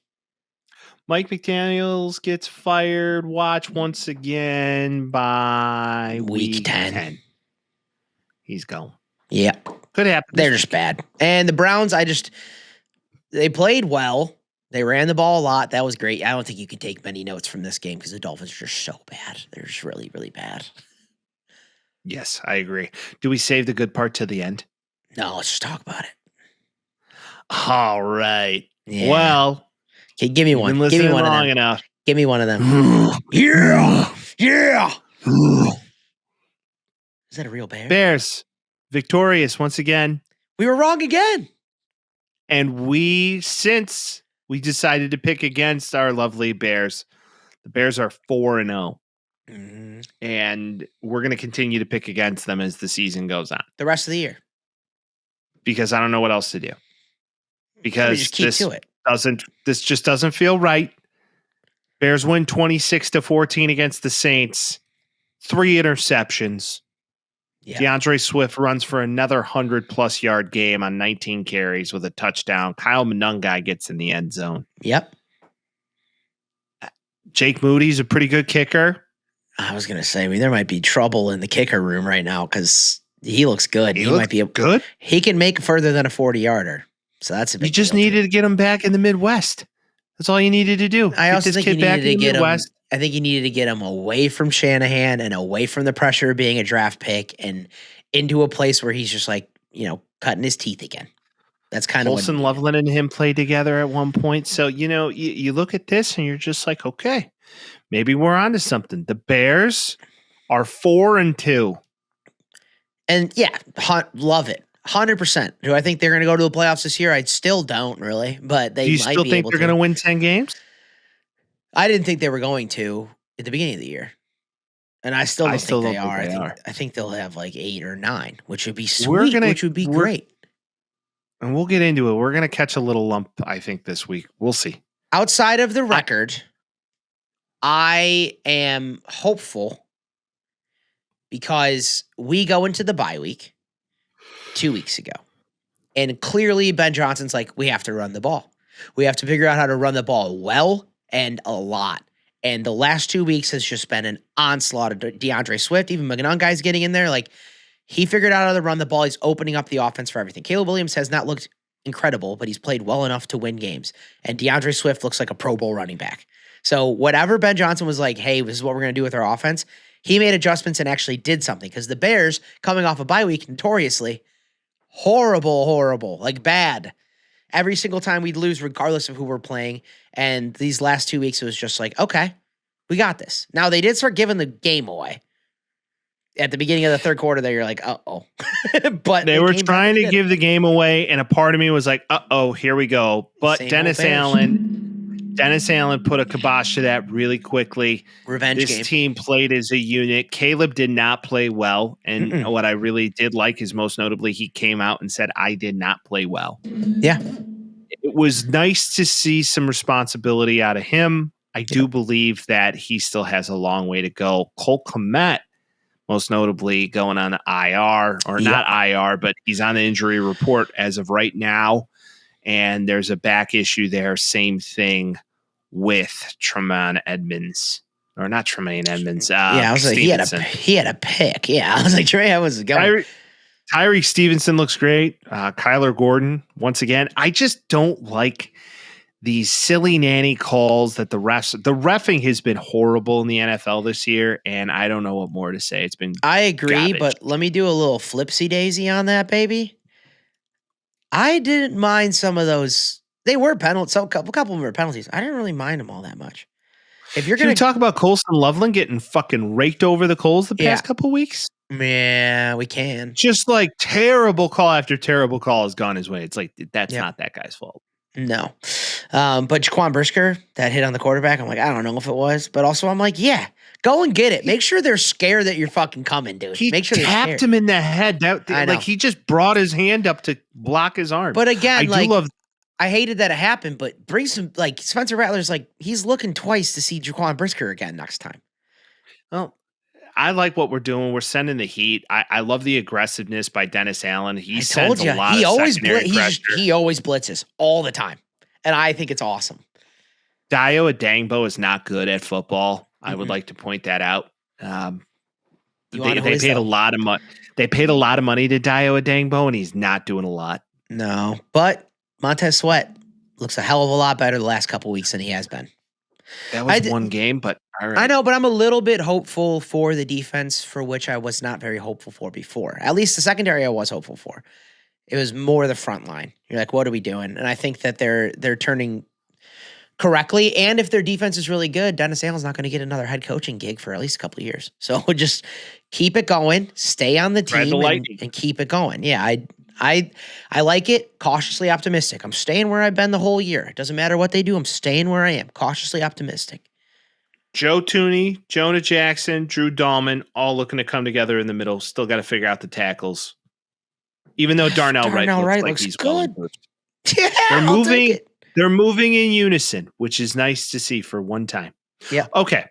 Mike McDaniels gets fired. Watch once again by week 10. He's gone. Yeah. Could happen. They're just bad. And the Browns, they played well. They ran the ball a lot. That was great. I don't think you can take many notes from this game because the Dolphins are just so bad. They're just really, really bad. Yes, I agree. Do we save the good part to the end? No, let's just talk about it. All right. Yeah. Well, okay, give me one. Give me one of them. Enough. Give me one of them. Yeah. Is that a real bear? Bears victorious once again. We were wrong again. And since we decided to pick against our lovely Bears, the Bears are 4-0. Mm-hmm. And we're going to continue to pick against them as the season goes on. The rest of the year. Because I don't know what else to do. Because just keep to it. This just doesn't feel right. Bears win 26-14 against the Saints. 3 interceptions. Yeah. DeAndre Swift runs for another 100-plus yard game on 19 carries with a touchdown. Kyle Monungai gets in the end zone. Yep. Jake Moody's a pretty good kicker. I was going to say, there might be trouble in the kicker room right now because he looks good. He might be good. He can make further than a 40-yarder. So that's a big You just needed to get him back in the Midwest. That's all you needed to do. I also think you needed to get him. I think you needed to get him away from Shanahan and away from the pressure of being a draft pick and into a place where he's just like cutting his teeth again. That's kind of Colson Loveland and him played together at one point. So, you look at this and you're just like, okay, maybe we're onto something. The Bears are 4-2. And yeah, love it. 100%. Do I think they're going to go to the playoffs this year? I still don't really, but they Do you might still be think able they're going to win 10 games? I didn't think they were going to at the beginning of the year. And I still don't think they are. I think they'll have like 8 or 9, which would be sweet, which would be great. And we'll get into it. We're going to catch a little lump, I think, this week. We'll see. Outside of the record, I am hopeful because we go into the bye week 2 weeks ago. And clearly Ben Johnson's like, we have to run the ball. We have to figure out how to run the ball well and a lot. And the last 2 weeks has just been an onslaught of DeAndre Swift. Even McGinnon guy's getting in there. Like, he figured out how to run the ball. He's opening up the offense for everything. Caleb Williams has not looked incredible, but he's played well enough to win games. And DeAndre Swift looks like a Pro Bowl running back. So whatever Ben Johnson was like, hey, this is what we're going to do with our offense, he made adjustments and actually did something. Because the Bears, coming off a bye week, notoriously horrible, like bad. Every single time we'd lose, regardless of who we're playing. And these last 2 weeks, it was just like, okay, we got this. Now, they did start giving the game away. At the beginning of the third quarter there, you're like, uh-oh. But they were trying to give the game away, and a part of me was like, uh-oh, here we go. But Dennis Allen put a kibosh to that really quickly. This team played as a unit. Caleb did not play well, and what I really did like is most notably he came out and said, I did not play well. Yeah. It was nice to see some responsibility out of him. I do believe that he still has a long way to go. Cole Kmet, most notably going on IR, or not IR, but he's on the injury report as of right now. And there's a back issue there. Same thing with Tremaine Edmonds. Or not Tremaine Edmonds. I was like, he had a pick. Yeah, I was like, Trey, I was going. Tyreek Stevenson looks great. Kyler Gordon, once again. I just don't like these silly nanny calls that the reffing has been horrible in the NFL this year, and I don't know what more to say. It's been I agree, garbage. But let me do a little flipsy daisy on that, baby. I didn't mind some of those. They were penalties. A couple of them were penalties. I didn't really mind them all that much. If you're going to talk about Colson Loveland getting fucking raked over the coals the past couple of weeks, yeah, we can. Just like terrible call after terrible call has gone his way. It's like that's not that guy's fault. No. But Jaquan Brisker, that hit on the quarterback, I'm like, I don't know if it was. But also I'm like, yeah, go and get it. Make sure they're scared that you're fucking coming, dude. Make sure tapped him in the head. Like he just brought his hand up to block his arm. But again, I hated that it happened, but bring some, like, Spencer Rattler's like, he's looking twice to see Jaquan Brisker again next time. Well, I like what we're doing. We're sending the heat. I love the aggressiveness by Dennis Allen. He sends a lot of secondary pressure. He always blitzes all the time, and I think it's awesome. Dayo Adangbo is not good at football. I would like to point that out. They paid a lot of money. They paid a lot of money to Dayo Adangbo, and he's not doing a lot. No, but Montez Sweat looks a hell of a lot better the last couple weeks than he has been. That was one game, but all right. I know, but I'm a little bit hopeful for the defense, for which I was not very hopeful for before. At least the secondary I was hopeful for. It was more the front line. You're like, what are we doing? And I think that they're turning correctly. And if their defense is really good, Dennis Allen's not going to get another head coaching gig for at least a couple of years. So just keep it going, stay on the team, and keep it going. Yeah, I like it. Cautiously optimistic. I'm staying where I've been the whole year. It doesn't matter what they do. I'm staying where I am. Cautiously optimistic. Joe Tooney, Jonah Jackson, Drew Dahlman, all looking to come together in the middle. Still got to figure out the tackles. Even though Darnell Wright looks like he's good. Yeah, they're moving in unison, which is nice to see for one time. Yeah. Okay.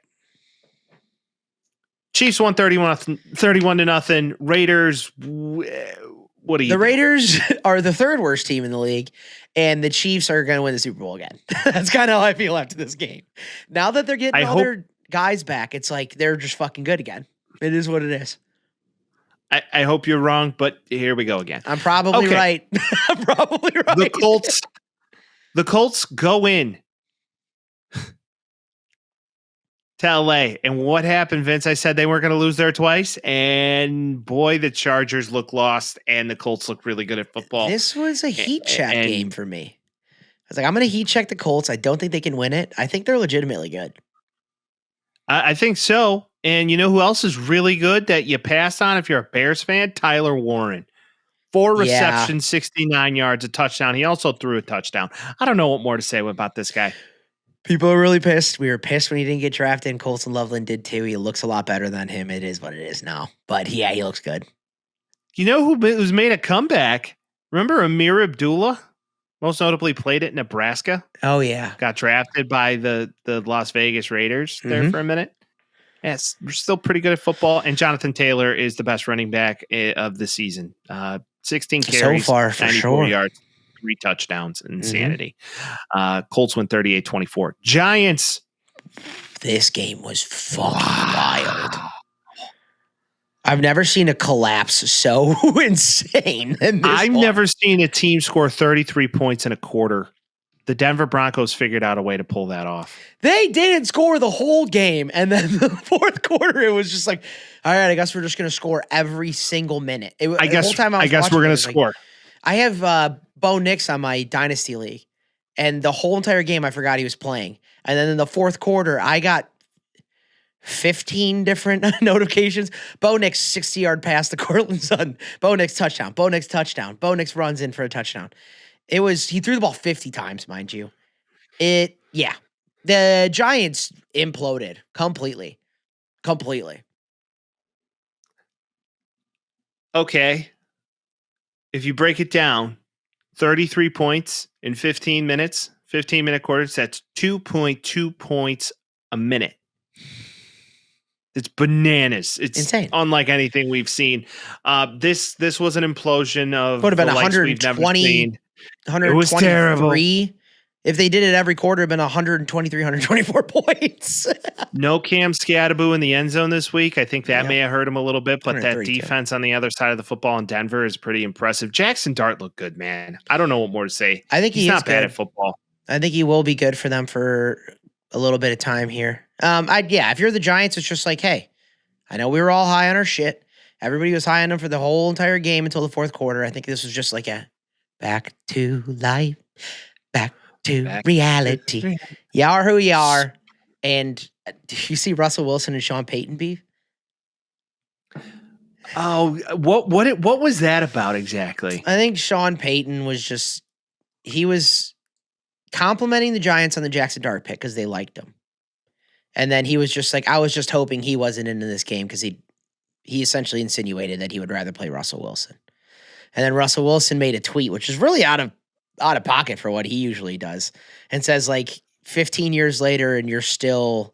Chiefs won 31-0. Raiders. What do you? The Raiders are the third worst team in the league, and the Chiefs are going to win the Super Bowl again. That's kind of how I feel after this game. Now that they're getting other guys back, it's like they're just fucking good again. It is what it is. I hope you're wrong, but here we go again. I'm probably right. I'm probably right. The Colts go in to LA. And what happened, Vince? I said they weren't going to lose there twice. And boy, the Chargers look lost and the Colts look really good at football. This was a heat check game for me. I was like, I'm going to heat check the Colts. I don't think they can win it. I think they're legitimately good. I think so. And you know who else is really good that you passed on if you're a Bears fan? Tyler Warren. 4 receptions, 69 yards, a touchdown. He also threw a touchdown. I don't know what more to say about this guy. People are really pissed. We were pissed when he didn't get drafted, and Colson Loveland did too. He looks a lot better than him. It is what it is now. But yeah, he looks good. You know who's made a comeback? Remember Amir Abdullah? Most notably played at Nebraska. Oh, yeah. Got drafted by the Las Vegas Raiders there for a minute. Yes, we're still pretty good at football. And Jonathan Taylor is the best running back of the season. 16 carries, so far, for 94 sure. yards, 3 touchdowns. Insanity. Colts win 38-24. Giants. This game was fucking wild. I've never seen a collapse so insane. I've never seen a team score 33 points in a quarter. The Denver Broncos figured out a way to pull that off. They didn't score the whole game. And then the fourth quarter, it was just like, all right, I guess we're just going to score every single minute. I guess we're going to score. Like, I have Bo Nix on my Dynasty League. And the whole entire game, I forgot he was playing. And then in the fourth quarter, I got 15 different notifications. Bo Nix 60-yard pass to Cortland Sutton. Bo Nix touchdown. Bo Nix touchdown. Bo Nix runs in for a touchdown. He threw the ball 50 times, mind you. The Giants imploded completely. Okay. If you break it down, 33 points in 15 minutes, 15-minute quarters, that's 2.2 points a minute. It's bananas. It's insane. Unlike anything we've seen. This was an implosion of would have been the likes we've never seen. 123. It was terrible. If they did it every quarter, it'd been 123, 124 points. No Cam Scadaboo in the end zone this week. I think that may have hurt him a little bit, but that defense on the other side of the football in Denver is pretty impressive. Jackson Dart looked good, man. I don't know what more to say. I think he's not good. bad at football. I think he will be good for them for a little bit of time here. If you're the Giants, it's just like, hey, I know we were all high on our shit. Everybody was high on them for the whole entire game until the fourth quarter. I think this was just like a back to life, back to reality. You are who you are. And did you see Russell Wilson and Sean Payton beef? Oh, what was that about exactly? I think Sean Payton he was complimenting the Giants on the Jackson Dart pick because they liked him. And then he was just like, I was just hoping he wasn't into this game because he essentially insinuated that he would rather play Russell Wilson. And then Russell Wilson made a tweet, which is really out of pocket for what he usually does, and says like 15 years later and you're still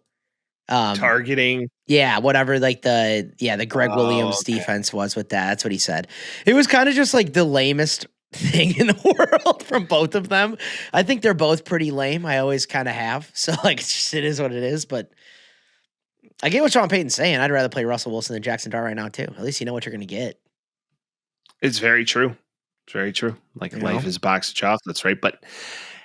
targeting. Yeah, whatever like the Greg Williams defense was with that. That's what he said. It was kind of just like the lamest thing in the world from both of them. I think they're both pretty lame. I always kind of have. So like it is what it is, but I get what Sean Payton's saying. I'd rather play Russell Wilson than Jackson Dart right now too. At least you know what you're going to get. It's very true. It's very true. Like life is a box of chocolates, right? But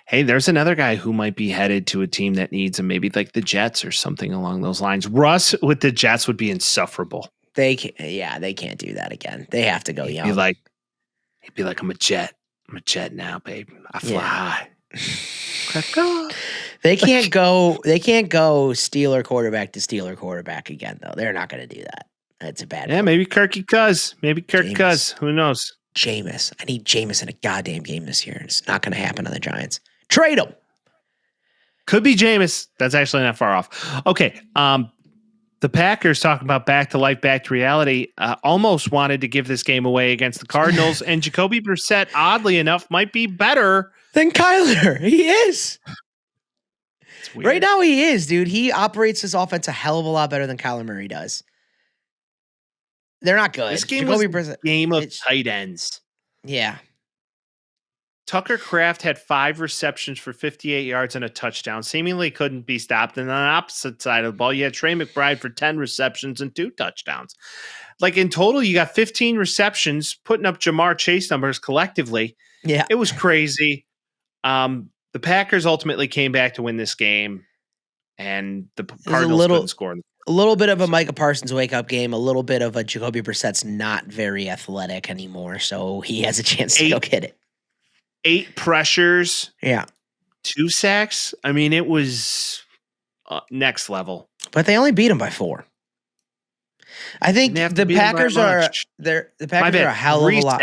hey, there's another guy who might be headed to a team that needs him, maybe like the Jets or something along those lines. Russ with the Jets would be insufferable. They can't do that again. They have to go young. He'd be like, I'm a Jet. I'm a Jet now, babe. I fly high. They can't go Steeler quarterback to Steeler quarterback again, though. They're not going to do that. That's a bad. Yeah, maybe Kirky Cuz. Maybe Kirk Cuz. Who knows? Jameis. I need Jameis in a goddamn game this year. It's not going to happen on the Giants. Trade him. Could be Jameis. That's actually not far off. Okay. The Packers, talking about back to life, back to reality, almost wanted to give this game away against the Cardinals, and Jacoby Brissett, oddly enough, might be better than Kyler. He is. Right now he is, dude. He operates his offense a hell of a lot better than Kyler Murray does. They're not good. This game was a game of tight ends. Yeah. Tucker Kraft had 5 receptions for 58 yards and a touchdown. Seemingly couldn't be stopped. And on the opposite side of the ball, you had Trey McBride for 10 receptions and 2 touchdowns. Like in total, you got 15 receptions, putting up Jamar Chase numbers collectively. Yeah. It was crazy. The Packers ultimately came back to win this game. and the was Cardinals couldn't score. A little bit of a Micah Parsons wake-up game, a little bit of a Jacoby Brissett's not very athletic anymore, so he has a chance to go get it. 8 pressures. Yeah. 2 sacks. I mean, it was next level. But they only beat him by 4. I think the Packers are a hell of a lot.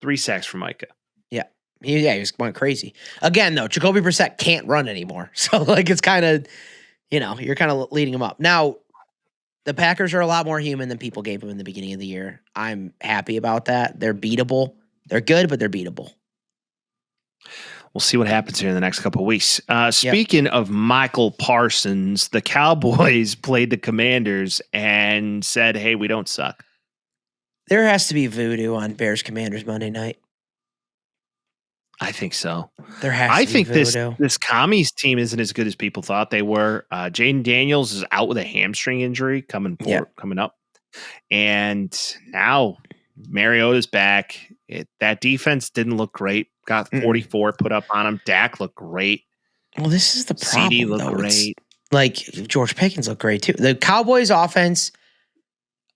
3 sacks for Micah. Yeah. He was going crazy. Again, though, Jacoby Brissett can't run anymore. So, it's kind of, you're kind of leading him up. Now, the Packers are a lot more human than people gave them in the beginning of the year. I'm happy about that. They're beatable. They're good, but they're beatable. We'll see what happens here in the next couple of weeks. Speaking of Michael Parsons, the Cowboys played the Commanders and said, hey, we don't suck. There has to be voodoo on Bears Commanders Monday night. I think so. There has to be voodoo. This Commies team isn't as good as people thought they were. Jaden Daniels is out with a hamstring injury coming up. And now Mariota's back. That defense didn't look great. Got 44 put up on him. Dak looked great. Well, this is the problem. CD looked great. George Pickens looked great too. The Cowboys offense,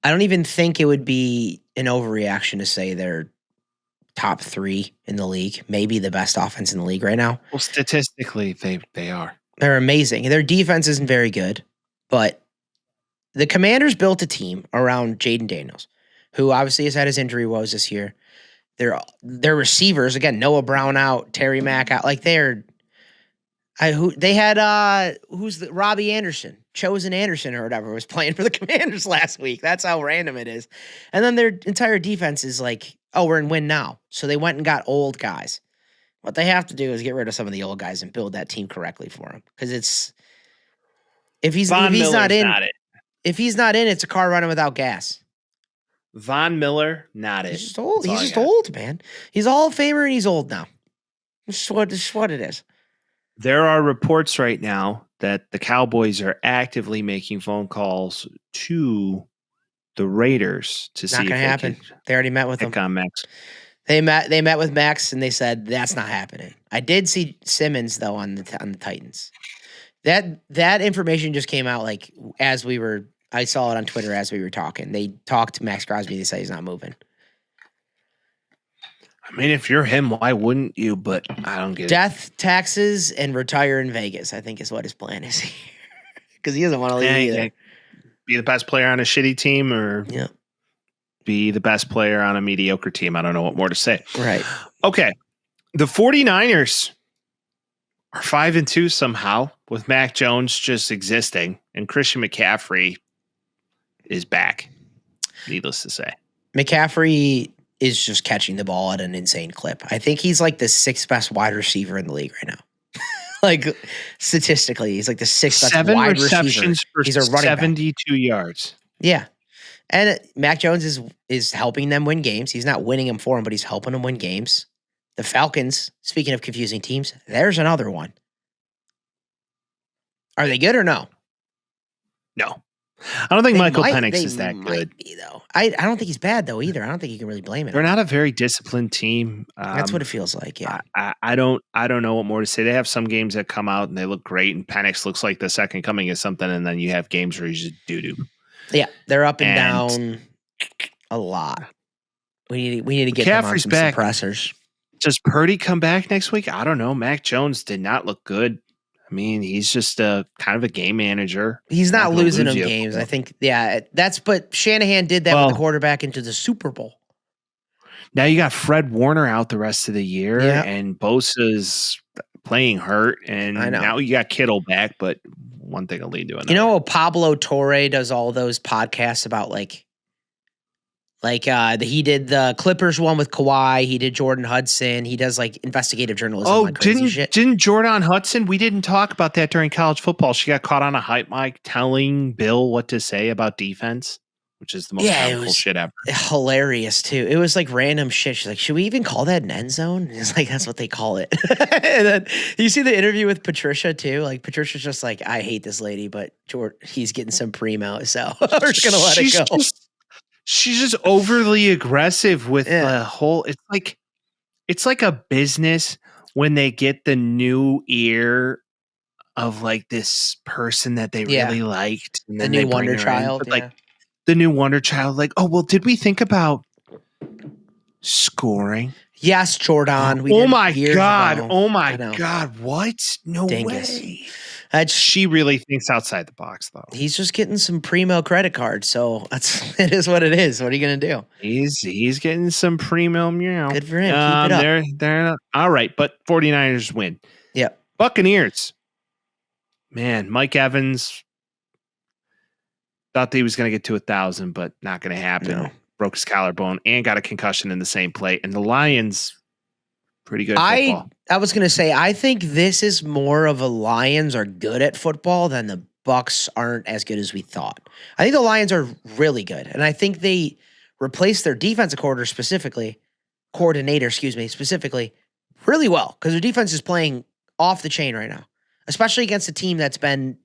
I don't even think it would be an overreaction to say they're top 3 in the league. Maybe the best offense in the league right now. Well, statistically, they are. They're amazing. Their defense isn't very good, but the Commanders built a team around Jaden Daniels, who obviously has had his injury woes this year. Their receivers, again, Noah Brown out, Terry Mack out. Robbie Anderson, Chosen Anderson or whatever was playing for the Commanders last week. That's how random it is. And then their entire defense is we're in win now. So they went and got old guys. What they have to do is get rid of some of the old guys and build that team correctly for them. Because if he's not in, it's a car running without gas. Von Miller, not it. He's just old. He's just old, man. He's a Hall of Famer and he's old now. This is what it is. There are reports right now that the Cowboys are actively making phone calls to the Raiders to see if they happen. They already met with them. On Max. They met with Max and they said that's not happening. I did see Simmons though on the Titans. That information just came out as we were. I saw it on Twitter as we were talking. They talked to Max Crosby. They said he's not moving. I mean, if you're him, why wouldn't you? But I don't get Death, taxes, and retire in Vegas, I think is what his plan is here. Because he doesn't want to leave either. Be the best player on a shitty team or be the best player on a mediocre team. I don't know what more to say. Right. Okay. The 49ers are 5-2 somehow with Mac Jones just existing and Christian McCaffrey is back, needless to say. McCaffrey is just catching the ball at an insane clip. I think he's the 6th best wide receiver in the league right now. Statistically, he's the 6th best 7 wide receptions receiver. He's a running 72 back. yards. Yeah. And Mac Jones is helping them win games. He's not winning them for them, but he's helping them win games. The Falcons, speaking of confusing teams, there's another one. Are they good or no? No. I don't think Michael Penix is that good. Be, though. I don't think he's bad, though, either. I don't think you can really blame him. They're not a very disciplined team. That's what it feels like, yeah. I don't know what more to say. They have some games that come out and they look great, and Penix looks like the second coming of something, and then you have games where he's just doo-doo. Yeah, they're up and down a lot. We need to get them on some suppressors. Does Purdy come back next week? I don't know. Mac Jones did not look good. I mean, he's just a kind of a game manager. He's not losing them games. I think, but Shanahan did that with the quarterback into the Super Bowl. Now you got Fred Warner out the rest of the year, and Bosa's playing hurt, and now you got Kittle back, but one thing will lead to another. Pablo Torre does all those podcasts about he did the Clippers one with Kawhi. He did Jordan Hudson. He does investigative journalism. Oh, didn't Jordan Hudson? We didn't talk about that during college football. She got caught on a hype mic telling Bill what to say about defense, which is the most comical shit ever. Hilarious too. It was random shit. She's like, should we even call that an end zone? It's that's what they call it. And then you see the interview with Patricia too. Patricia's just I hate this lady, but he's getting some primo, so we're just gonna let it go. She's just overly aggressive with the whole. It's like a business when they get the new ear of like this person that they Yeah. really liked, and The then new they bring wonder her in. child. But, Yeah. like the new wonder child, like, oh well, did we think about scoring? Yes, Jordan. We Oh did my years god! ago. Oh I my know. god! What? No Dingus. way. That's She really thinks outside the box, though. he's just getting some primo credit cards, so it is what it is. What are you gonna do? He's getting some primo meow. Good for him. Keep it up. They're all right, but 49ers win. Yep. Buccaneers. Man, Mike Evans thought that he was going to get to 1,000, but not going to happen. No. Broke his collarbone and got a concussion in the same play. And the Lions, pretty good at football. I was gonna say I think this is more of a Lions are good at football than the Bucks aren't as good as we thought. I think the Lions are really good, and I think they replaced their defensive coordinator, specifically, really well because their defense is playing off the chain right now, especially against a team that's been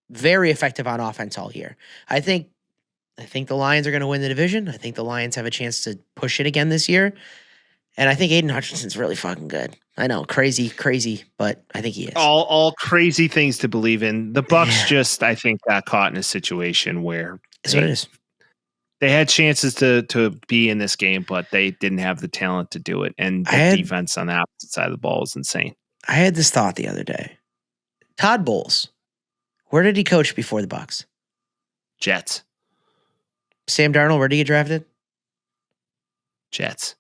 very effective on offense all year. I think the Lions are going to win the division. I think the Lions have a chance to push it again this year. And I think Aiden Hutchinson's really fucking good. I know, crazy, but I think he is. All crazy things to believe in. The Bucks just, I think, got caught in a situation where That's what it is. they had chances to be in this game, but they didn't have the talent to do it. And the defense on the opposite side of the ball is insane. I had this thought the other day. Todd Bowles, where did he coach before the Bucks? Jets. Sam Darnold, where did he get drafted? Jets.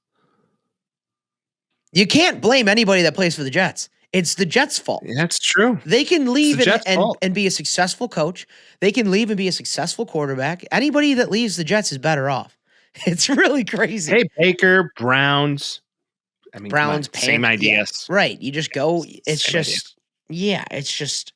You can't blame anybody that plays for the Jets. It's the Jets' fault. Yeah, that's true. They can leave Jets' fault. and be a successful coach. They can leave and be a successful quarterback. Anybody that leaves the Jets is better off. It's really crazy. Hey, Baker, Browns. I mean, Browns, same ideas. Yeah, right. You just go. It's Same just, it's just,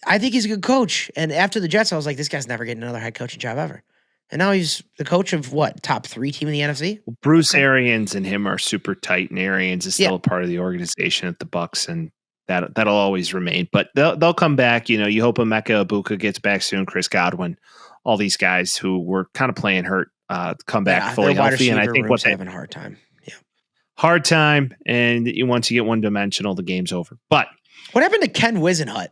I think he's a good coach. And after the Jets, I was like, this guy's never getting another head coaching job ever. And now he's the coach of what? Top 3 team in the NFC? Well, Bruce Arians and him are super tight, and Arians is still a part of the organization at the Bucks, and that'll always remain. But they'll come back. You know, you hope Emeka Ibuka gets back soon. Chris Godwin, all these guys who were kind of playing hurt, come back fully healthy. And I think what they having a hard time. Yeah, hard time. And once you get one dimensional, the game's over. But what happened to Ken Wisenhunt?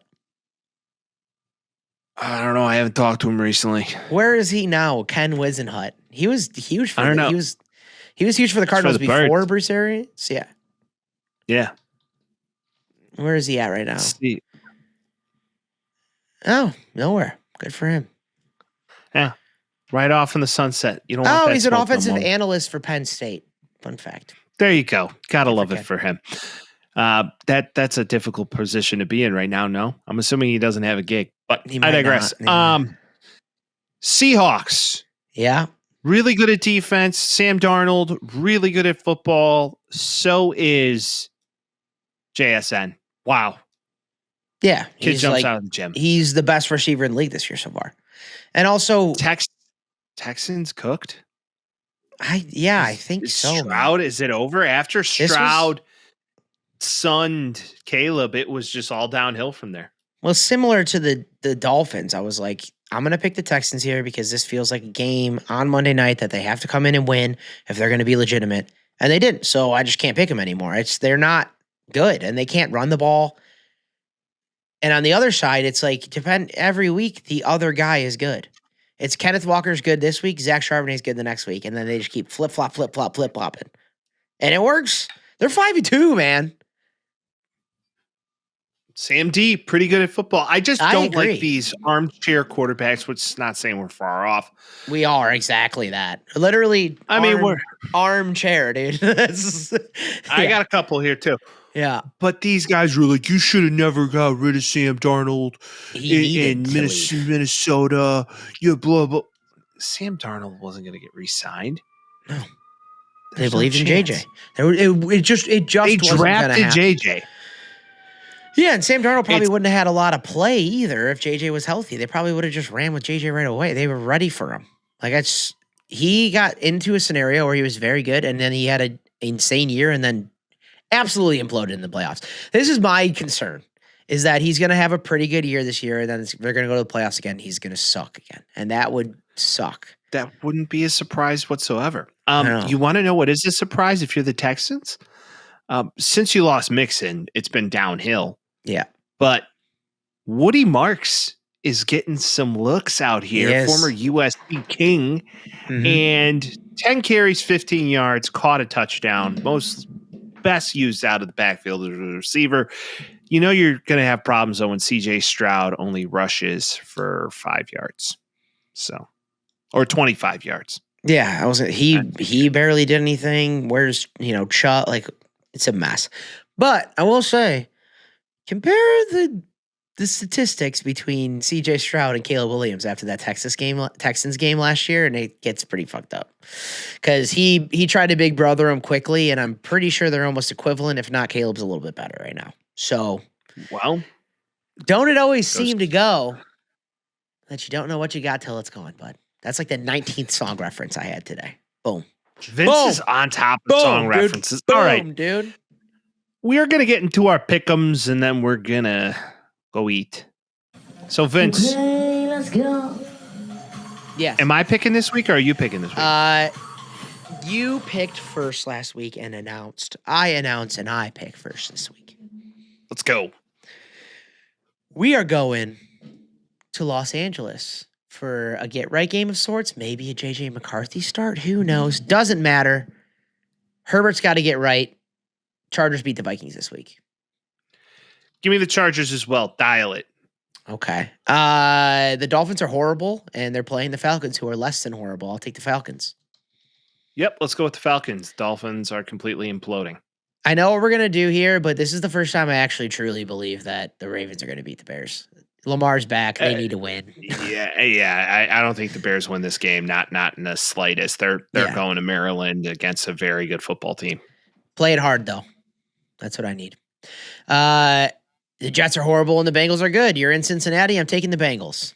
I don't know. I haven't talked to him recently. Where is he now, Ken Wisenhunt? He was huge for I don't know. He was huge for the Cardinals before Birds. Bruce Arians. Yeah. Yeah. Where is he at right now? See. Oh, nowhere. Good for him. Yeah. Right off in the sunset. You don't want that he's an smoke no offensive more. analyst for Penn State. Fun fact. There you go. Gotta love it Ken. for him. That's a difficult position to be in right now. No, I'm assuming he doesn't have a gig, but He I might digress. not. Seahawks, Yeah. really good at defense. Sam Darnold, really good at football. So is JSN. Wow. Yeah. Kid He's jumps like, out of the gym. he's the best receiver in the league this year so far. And also, Texans cooked. I think Is so. man. Stroud, is it over? After Stroud sunned Caleb, it was just all downhill from there. Well, similar to the Dolphins, I was like, I'm going to pick the Texans here because this feels like a game on Monday night that they have to come in and win if they're going to be legitimate. And they didn't. So I just can't pick them anymore. They're not good and they can't run the ball. And on the other side, it's like every week the other guy is good. It's Kenneth Walker's good this week, Zach Charbonnet's good the next week, and then they just keep flip-flopping. And it works. They're 5-2, man. Sam D, pretty good at football. I just don't agree. like these armchair quarterbacks, which is not saying we're far off. We are exactly that. Literally, we're armchair, dude. I got a couple here too. Yeah. But these guys were like, you should have never got rid of Sam Darnold in Minnesota. You blah, blah. Sam Darnold wasn't going to get re-signed. No. They believed in JJ. It just They wasn't gonna drafted happen. JJ. Yeah, and Sam Darnold probably wouldn't have had a lot of play either if JJ was healthy. They probably would have just ran with JJ right away. They were ready for him. He got into a scenario where he was very good, and then he had an insane year, and then absolutely imploded in the playoffs. This is my concern, is that he's going to have a pretty good year this year, and then they're going to go to the playoffs again. He's going to suck again, and that would suck. That wouldn't be a surprise whatsoever. No. You want to know what is a surprise if you're the Texans? Since you lost Mixon, it's been downhill. Yeah. But Woody Marks is getting some looks out here. Yes. Former USC King. And 10 carries, 15 yards, caught a touchdown. Best used out of the backfield as a receiver. You know you're going to have problems, though, when CJ Stroud only rushes for 5 yards. Or 25 yards. Yeah, he barely did anything. Where's Chuck? Like, it's a mess. But I will say, compare the statistics between CJ Stroud and Caleb Williams after that Texans game last year, and it gets pretty fucked up. Because he tried to big brother him quickly, and I'm pretty sure they're almost equivalent. If not, Caleb's a little bit better right now. So, well, don't it always seem to go that you don't know what you got till it's gone, bud? That's like the 19th song reference I had today. Boom. Vince is on top of song references. Boom, all right, dude. We are going to get into our pick'ems, and then we're going to go eat. So, Vince. Okay, let's go. Yes. Am I picking this week, or are you picking this week? You picked first last week and announced. I announced, and I picked first this week. Let's go. We are going to Los Angeles for a get-right game of sorts. Maybe a J.J. McCarthy start. Who knows? Doesn't matter. Herbert's got to get right. Chargers beat the Vikings this week. Give me the Chargers as well. Dial it. Okay. The Dolphins are horrible, and they're playing the Falcons, who are less than horrible. I'll take the Falcons. Yep, let's go with the Falcons. Dolphins are completely imploding. I know what we're going to do here, but this is the first time I actually truly believe that the Ravens are going to beat the Bears. Lamar's back. They need to win. I don't think the Bears win this game. Not in the slightest. They're going to Maryland against a very good football team. Play it hard, though. That's what I need. The Jets are horrible and the Bengals are good. You're in Cincinnati. I'm taking the Bengals.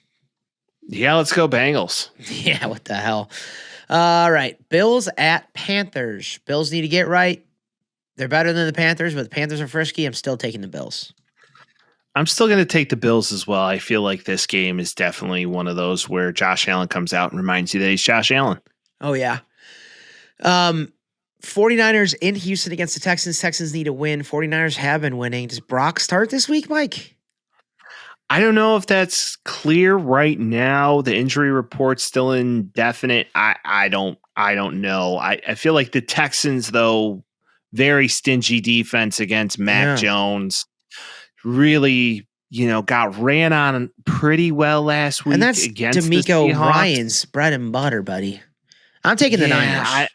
Yeah, let's go Bengals. Yeah, what the hell? All right. Bills at Panthers. Bills need to get right. They're better than the Panthers, but the Panthers are frisky. I'm still taking the Bills. I'm still going to take the Bills as well. I feel like this game is definitely one of those where Josh Allen comes out and reminds you that he's Josh Allen. Oh, yeah. 49ers in Houston against the Texans. Texans need to win. 49ers have been winning. Does Brock start this week, Mike? I don't know if that's clear right now. The injury report's still indefinite. I don't know. I feel like the Texans, though, very stingy defense against Mac Jones. Really, got ran on pretty well last week. And that's against DeMeco the Seahawks. Ryans' bread and butter, buddy. I'm taking the Niners.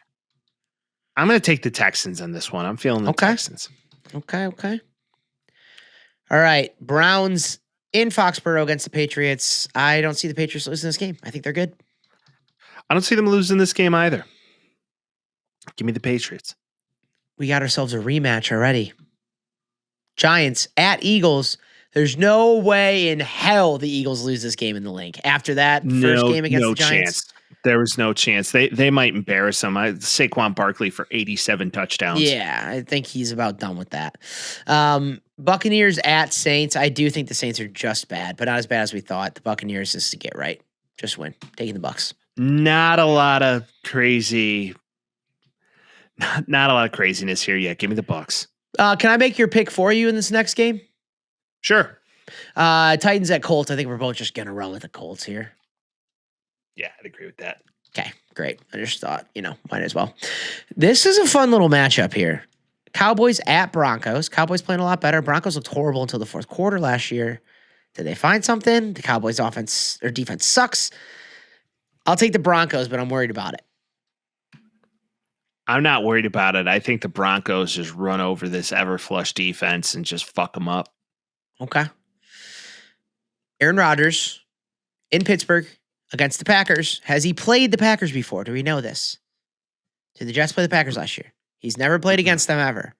I'm going to take the Texans on this one. I'm feeling the Texans. Okay. All right. Browns in Foxborough against the Patriots. I don't see the Patriots losing this game. I think they're good. I don't see them losing this game either. Give me the Patriots. We got ourselves a rematch already. Giants at Eagles. There's no way in hell the Eagles lose this game in the Link. After that first game against the Giants. Chance. There was no chance. They might embarrass them. Saquon Barkley for 87 touchdowns. Yeah, I think he's about done with that. Buccaneers at Saints. I do think the Saints are just bad, but not as bad as we thought. The Buccaneers is to get right. Just win. Taking the Bucs. Not a lot of crazy. Not a lot of craziness here yet. Give me the Bucs. Can I make your pick for you in this next game? Sure. Titans at Colts. I think we're both just going to run with the Colts here. Yeah, I'd agree with that. Okay, great. I just thought, might as well. This is a fun little matchup here. Cowboys at Broncos. Cowboys playing a lot better. Broncos looked horrible until the fourth quarter last year. Did they find something? The Cowboys offense or defense sucks. I'll take the Broncos, but I'm worried about it. I'm not worried about it. I think the Broncos just run over this ever-flush defense and just fuck them up. Okay. Aaron Rodgers in Pittsburgh against the Packers. Has he played the Packers before? Do we know this? Did the Jets play the Packers last year? He's never played against them ever.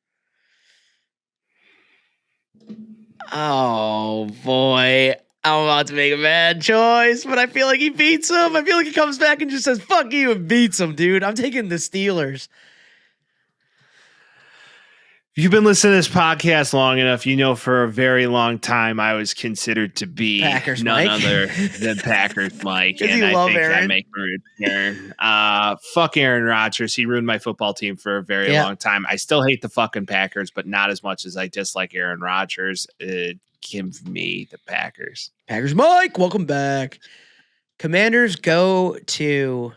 Oh, boy. I'm about to make a bad choice, but I feel like he beats him. I feel like he comes back and just says, fuck you, and beats him, dude. I'm taking the Steelers. If you've been listening to this podcast long enough, you know for a very long time I was considered to be Packers none Mike. other than Packers Mike. Does And he I love think I Aaron? make my return. Fuck Aaron Rodgers. He ruined my football team for a very long time. I still hate the fucking Packers, but not as much as I dislike Aaron Rodgers. Give me the Packers. Packers Mike, welcome back. Commanders go to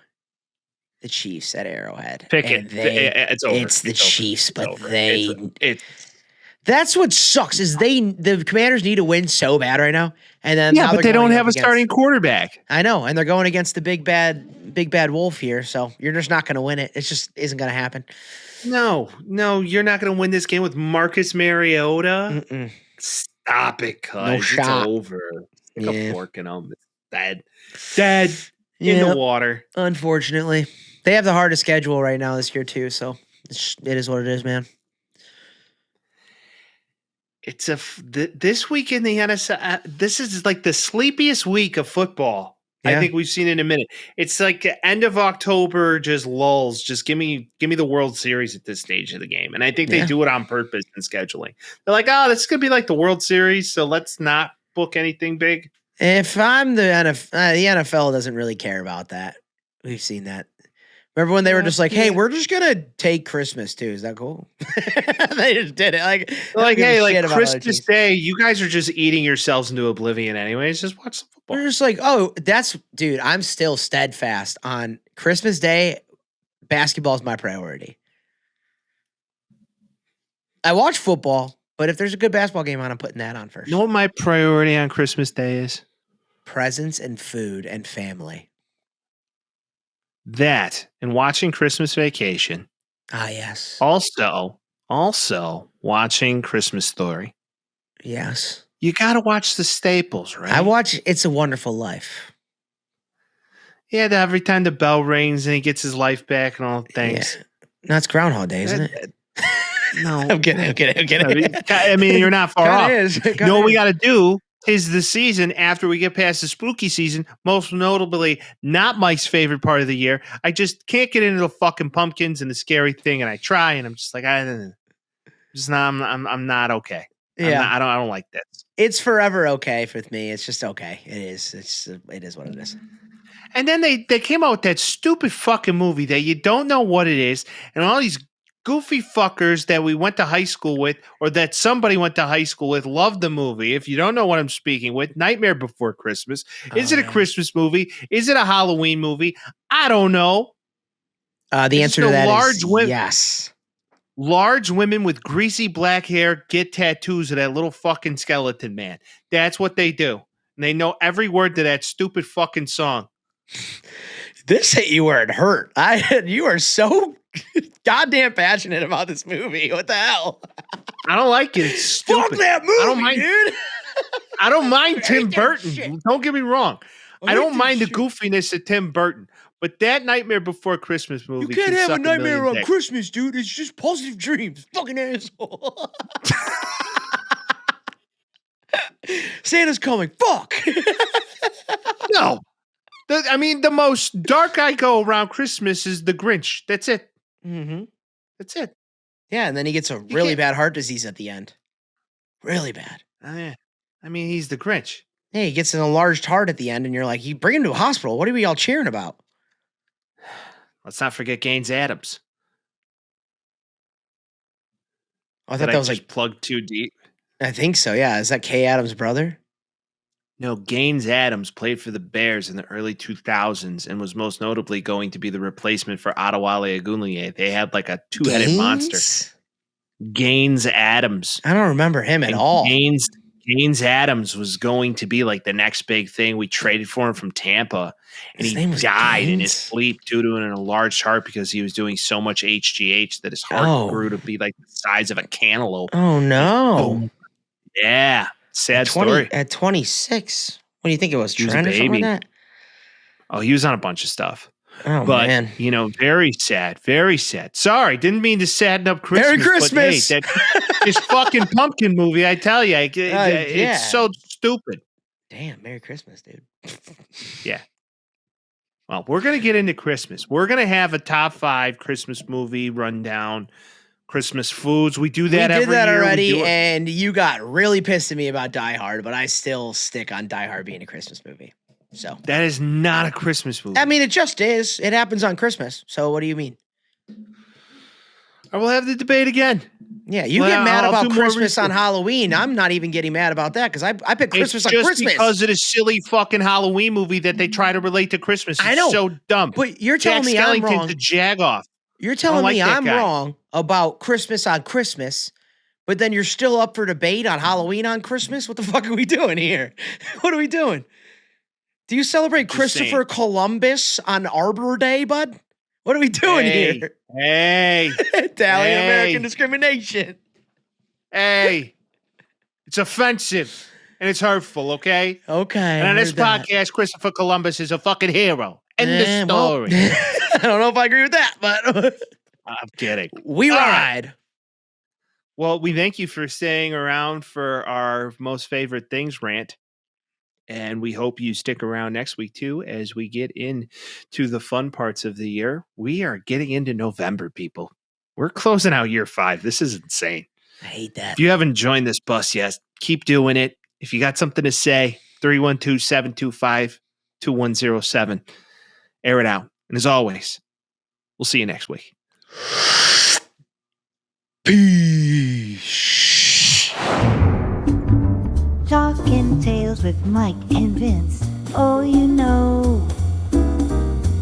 the Chiefs at Arrowhead. Pick and it. It's over. It's the It's over. Chiefs, It's but over. they that's what sucks is the Commanders need to win so bad right now. And then yeah, but they don't have a starting quarterback. I know, and they're going against the big bad wolf here, so you're just not going to win it. It just isn't going to happen. No, you're not going to win this game with Marcus Mariota. Mm-mm. Stop it, cuz. No shot. It's over. Stick a Yeah. fork in them. It's dead in the water. Unfortunately, they have the hardest schedule right now this year too. So it is what it is, man. It's this week in the NFL. This is like the sleepiest week of football I think we've seen in a minute. It's like end of October, just lulls. Just give me the World Series at this stage of the game, and I think they do it on purpose in scheduling. They're like, oh, this is gonna be like the World Series, so let's not book anything big. If I'm the NFL doesn't really care about that. We've seen that. Remember when they were just like, "Hey, we're just gonna take Christmas too"? Is that cool? They just did it. Hey, like Christmas Day, you guys are just eating yourselves into oblivion, anyways. Just watch some football. We're just like, oh, dude. I'm still steadfast on Christmas Day. Basketball is my priority. I watch football, but if there's a good basketball game on, I'm putting that on first. You know what my priority on Christmas Day is? Presents and food and family. That and watching Christmas Vacation. Ah, yes. Also watching Christmas Story. Yes. You got to watch the staples, right? I watch It's a Wonderful Life. Yeah, every time the bell rings and he gets his life back and all the things. Yeah. No, it's Groundhog Day, isn't it? No. I'm kidding. I mean, you're not far off. Is. You know what we got to do is the season after we get past the spooky season, most notably not Mike's favorite part of the year. I just can't get into the fucking pumpkins and the scary thing, and I try, and I'm just like, I'm not okay. Yeah, I don't like this. It's forever okay with me. It's just okay. It is. It is what it is. And then they came out with that stupid fucking movie that you don't know what it is, and all these goofy fuckers that we went to high school with, or that somebody went to high school with, love the movie. If you don't know what I'm speaking with, Nightmare Before Christmas. Is it a Christmas movie? Is it a Halloween movie? I don't know. The answer to that is yes. Large women with greasy black hair get tattoos of that little fucking skeleton man. That's what they do. And they know every word to that stupid fucking song. This hit you where it hurt. You are so goddamn passionate about this movie. What the hell? I don't like it. It's stupid. Fuck that movie, I don't mind, dude. I don't mind Tim Burton. Don't get me wrong. I don't mind the goofiness of Tim Burton. But that Nightmare Before Christmas movie. You can't have a nightmare on dicks. Christmas, dude. It's just positive dreams. Fucking asshole. Santa's coming. Fuck. No. The most dark I go around Christmas is the Grinch. That's it. Mm-hmm. That's it. Yeah, and then he gets a really bad heart disease at the end. Really bad. He's the Grinch. Yeah, he gets an enlarged heart at the end, and you're like, you bring him to a hospital. What are we all cheering about? Let's not forget Gaines Adams. I thought that was like plugged too deep. I think so. Yeah, is that Kay Adams' brother? No, Gaines Adams played for the Bears in the early 2000s and was most notably going to be the replacement for Adewale Agunleye. They had like a two-headed monster. Gaines Adams. I don't remember him at all. Gaines Adams was going to be like the next big thing. We traded for him from Tampa, and he died in his sleep due to an enlarged heart because he was doing so much HGH that his heart grew to be like the size of a cantaloupe. Oh, no. Yeah. Sad story. At 26. What do you think it was? Trent or something like that? Oh, he was on a bunch of stuff. Oh, but, man. Very sad. Very sad. Sorry, didn't mean to sadden up Christmas. Merry Christmas! But, hey, this fucking pumpkin movie, I tell you, it's so stupid. Damn, Merry Christmas, dude. Yeah. Well, we're going to get into Christmas. We're going to have a top 5 Christmas movie rundown. Christmas foods. We do that we every did that year. already, and you got really pissed at me about Die Hard, but I still stick on Die Hard being a Christmas movie. So That is not a Christmas movie. I mean, it just is. It happens on Christmas. So what do you mean? I will have the debate again. Yeah, you Well, get mad I'll about do more Christmas on research. Halloween. I'm not even getting mad about that because I picked Christmas it's on just Christmas. because of the silly fucking Halloween movie that they try to relate to Christmas. It's I know, so dumb. But you're telling Jack me I'm Skellington's wrong. a jagoff. You're telling like me that I'm guy. wrong about Christmas on Christmas, but then you're still up for debate on Halloween on Christmas? What the fuck are we doing here? What are we doing? Do you celebrate Just Christopher Columbus on Arbor Day, bud? What are we doing here? Hey, Italian American Hey. discrimination. hey. It's offensive and it's hurtful, okay? Okay. And on I this heard that. podcast, Christopher Columbus is a fucking hero. End the Well, story. I don't know if I agree with that, but I'm kidding. we All ride. Well, we thank you for staying around for our most favorite things rant. And we hope you stick around next week, too, as we get into the fun parts of the year. We are getting into November, people. We're closing out year 5. This is insane. I hate that. If you haven't joined this bus yet, keep doing it. If you got something to say, 312-725-2107. Air it out. And as always, we'll see you next week. Peace. Talking Tales with Mike and Vince. Oh, you know.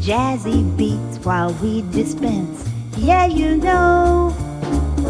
Jazzy beats while we dispense. Yeah, you know.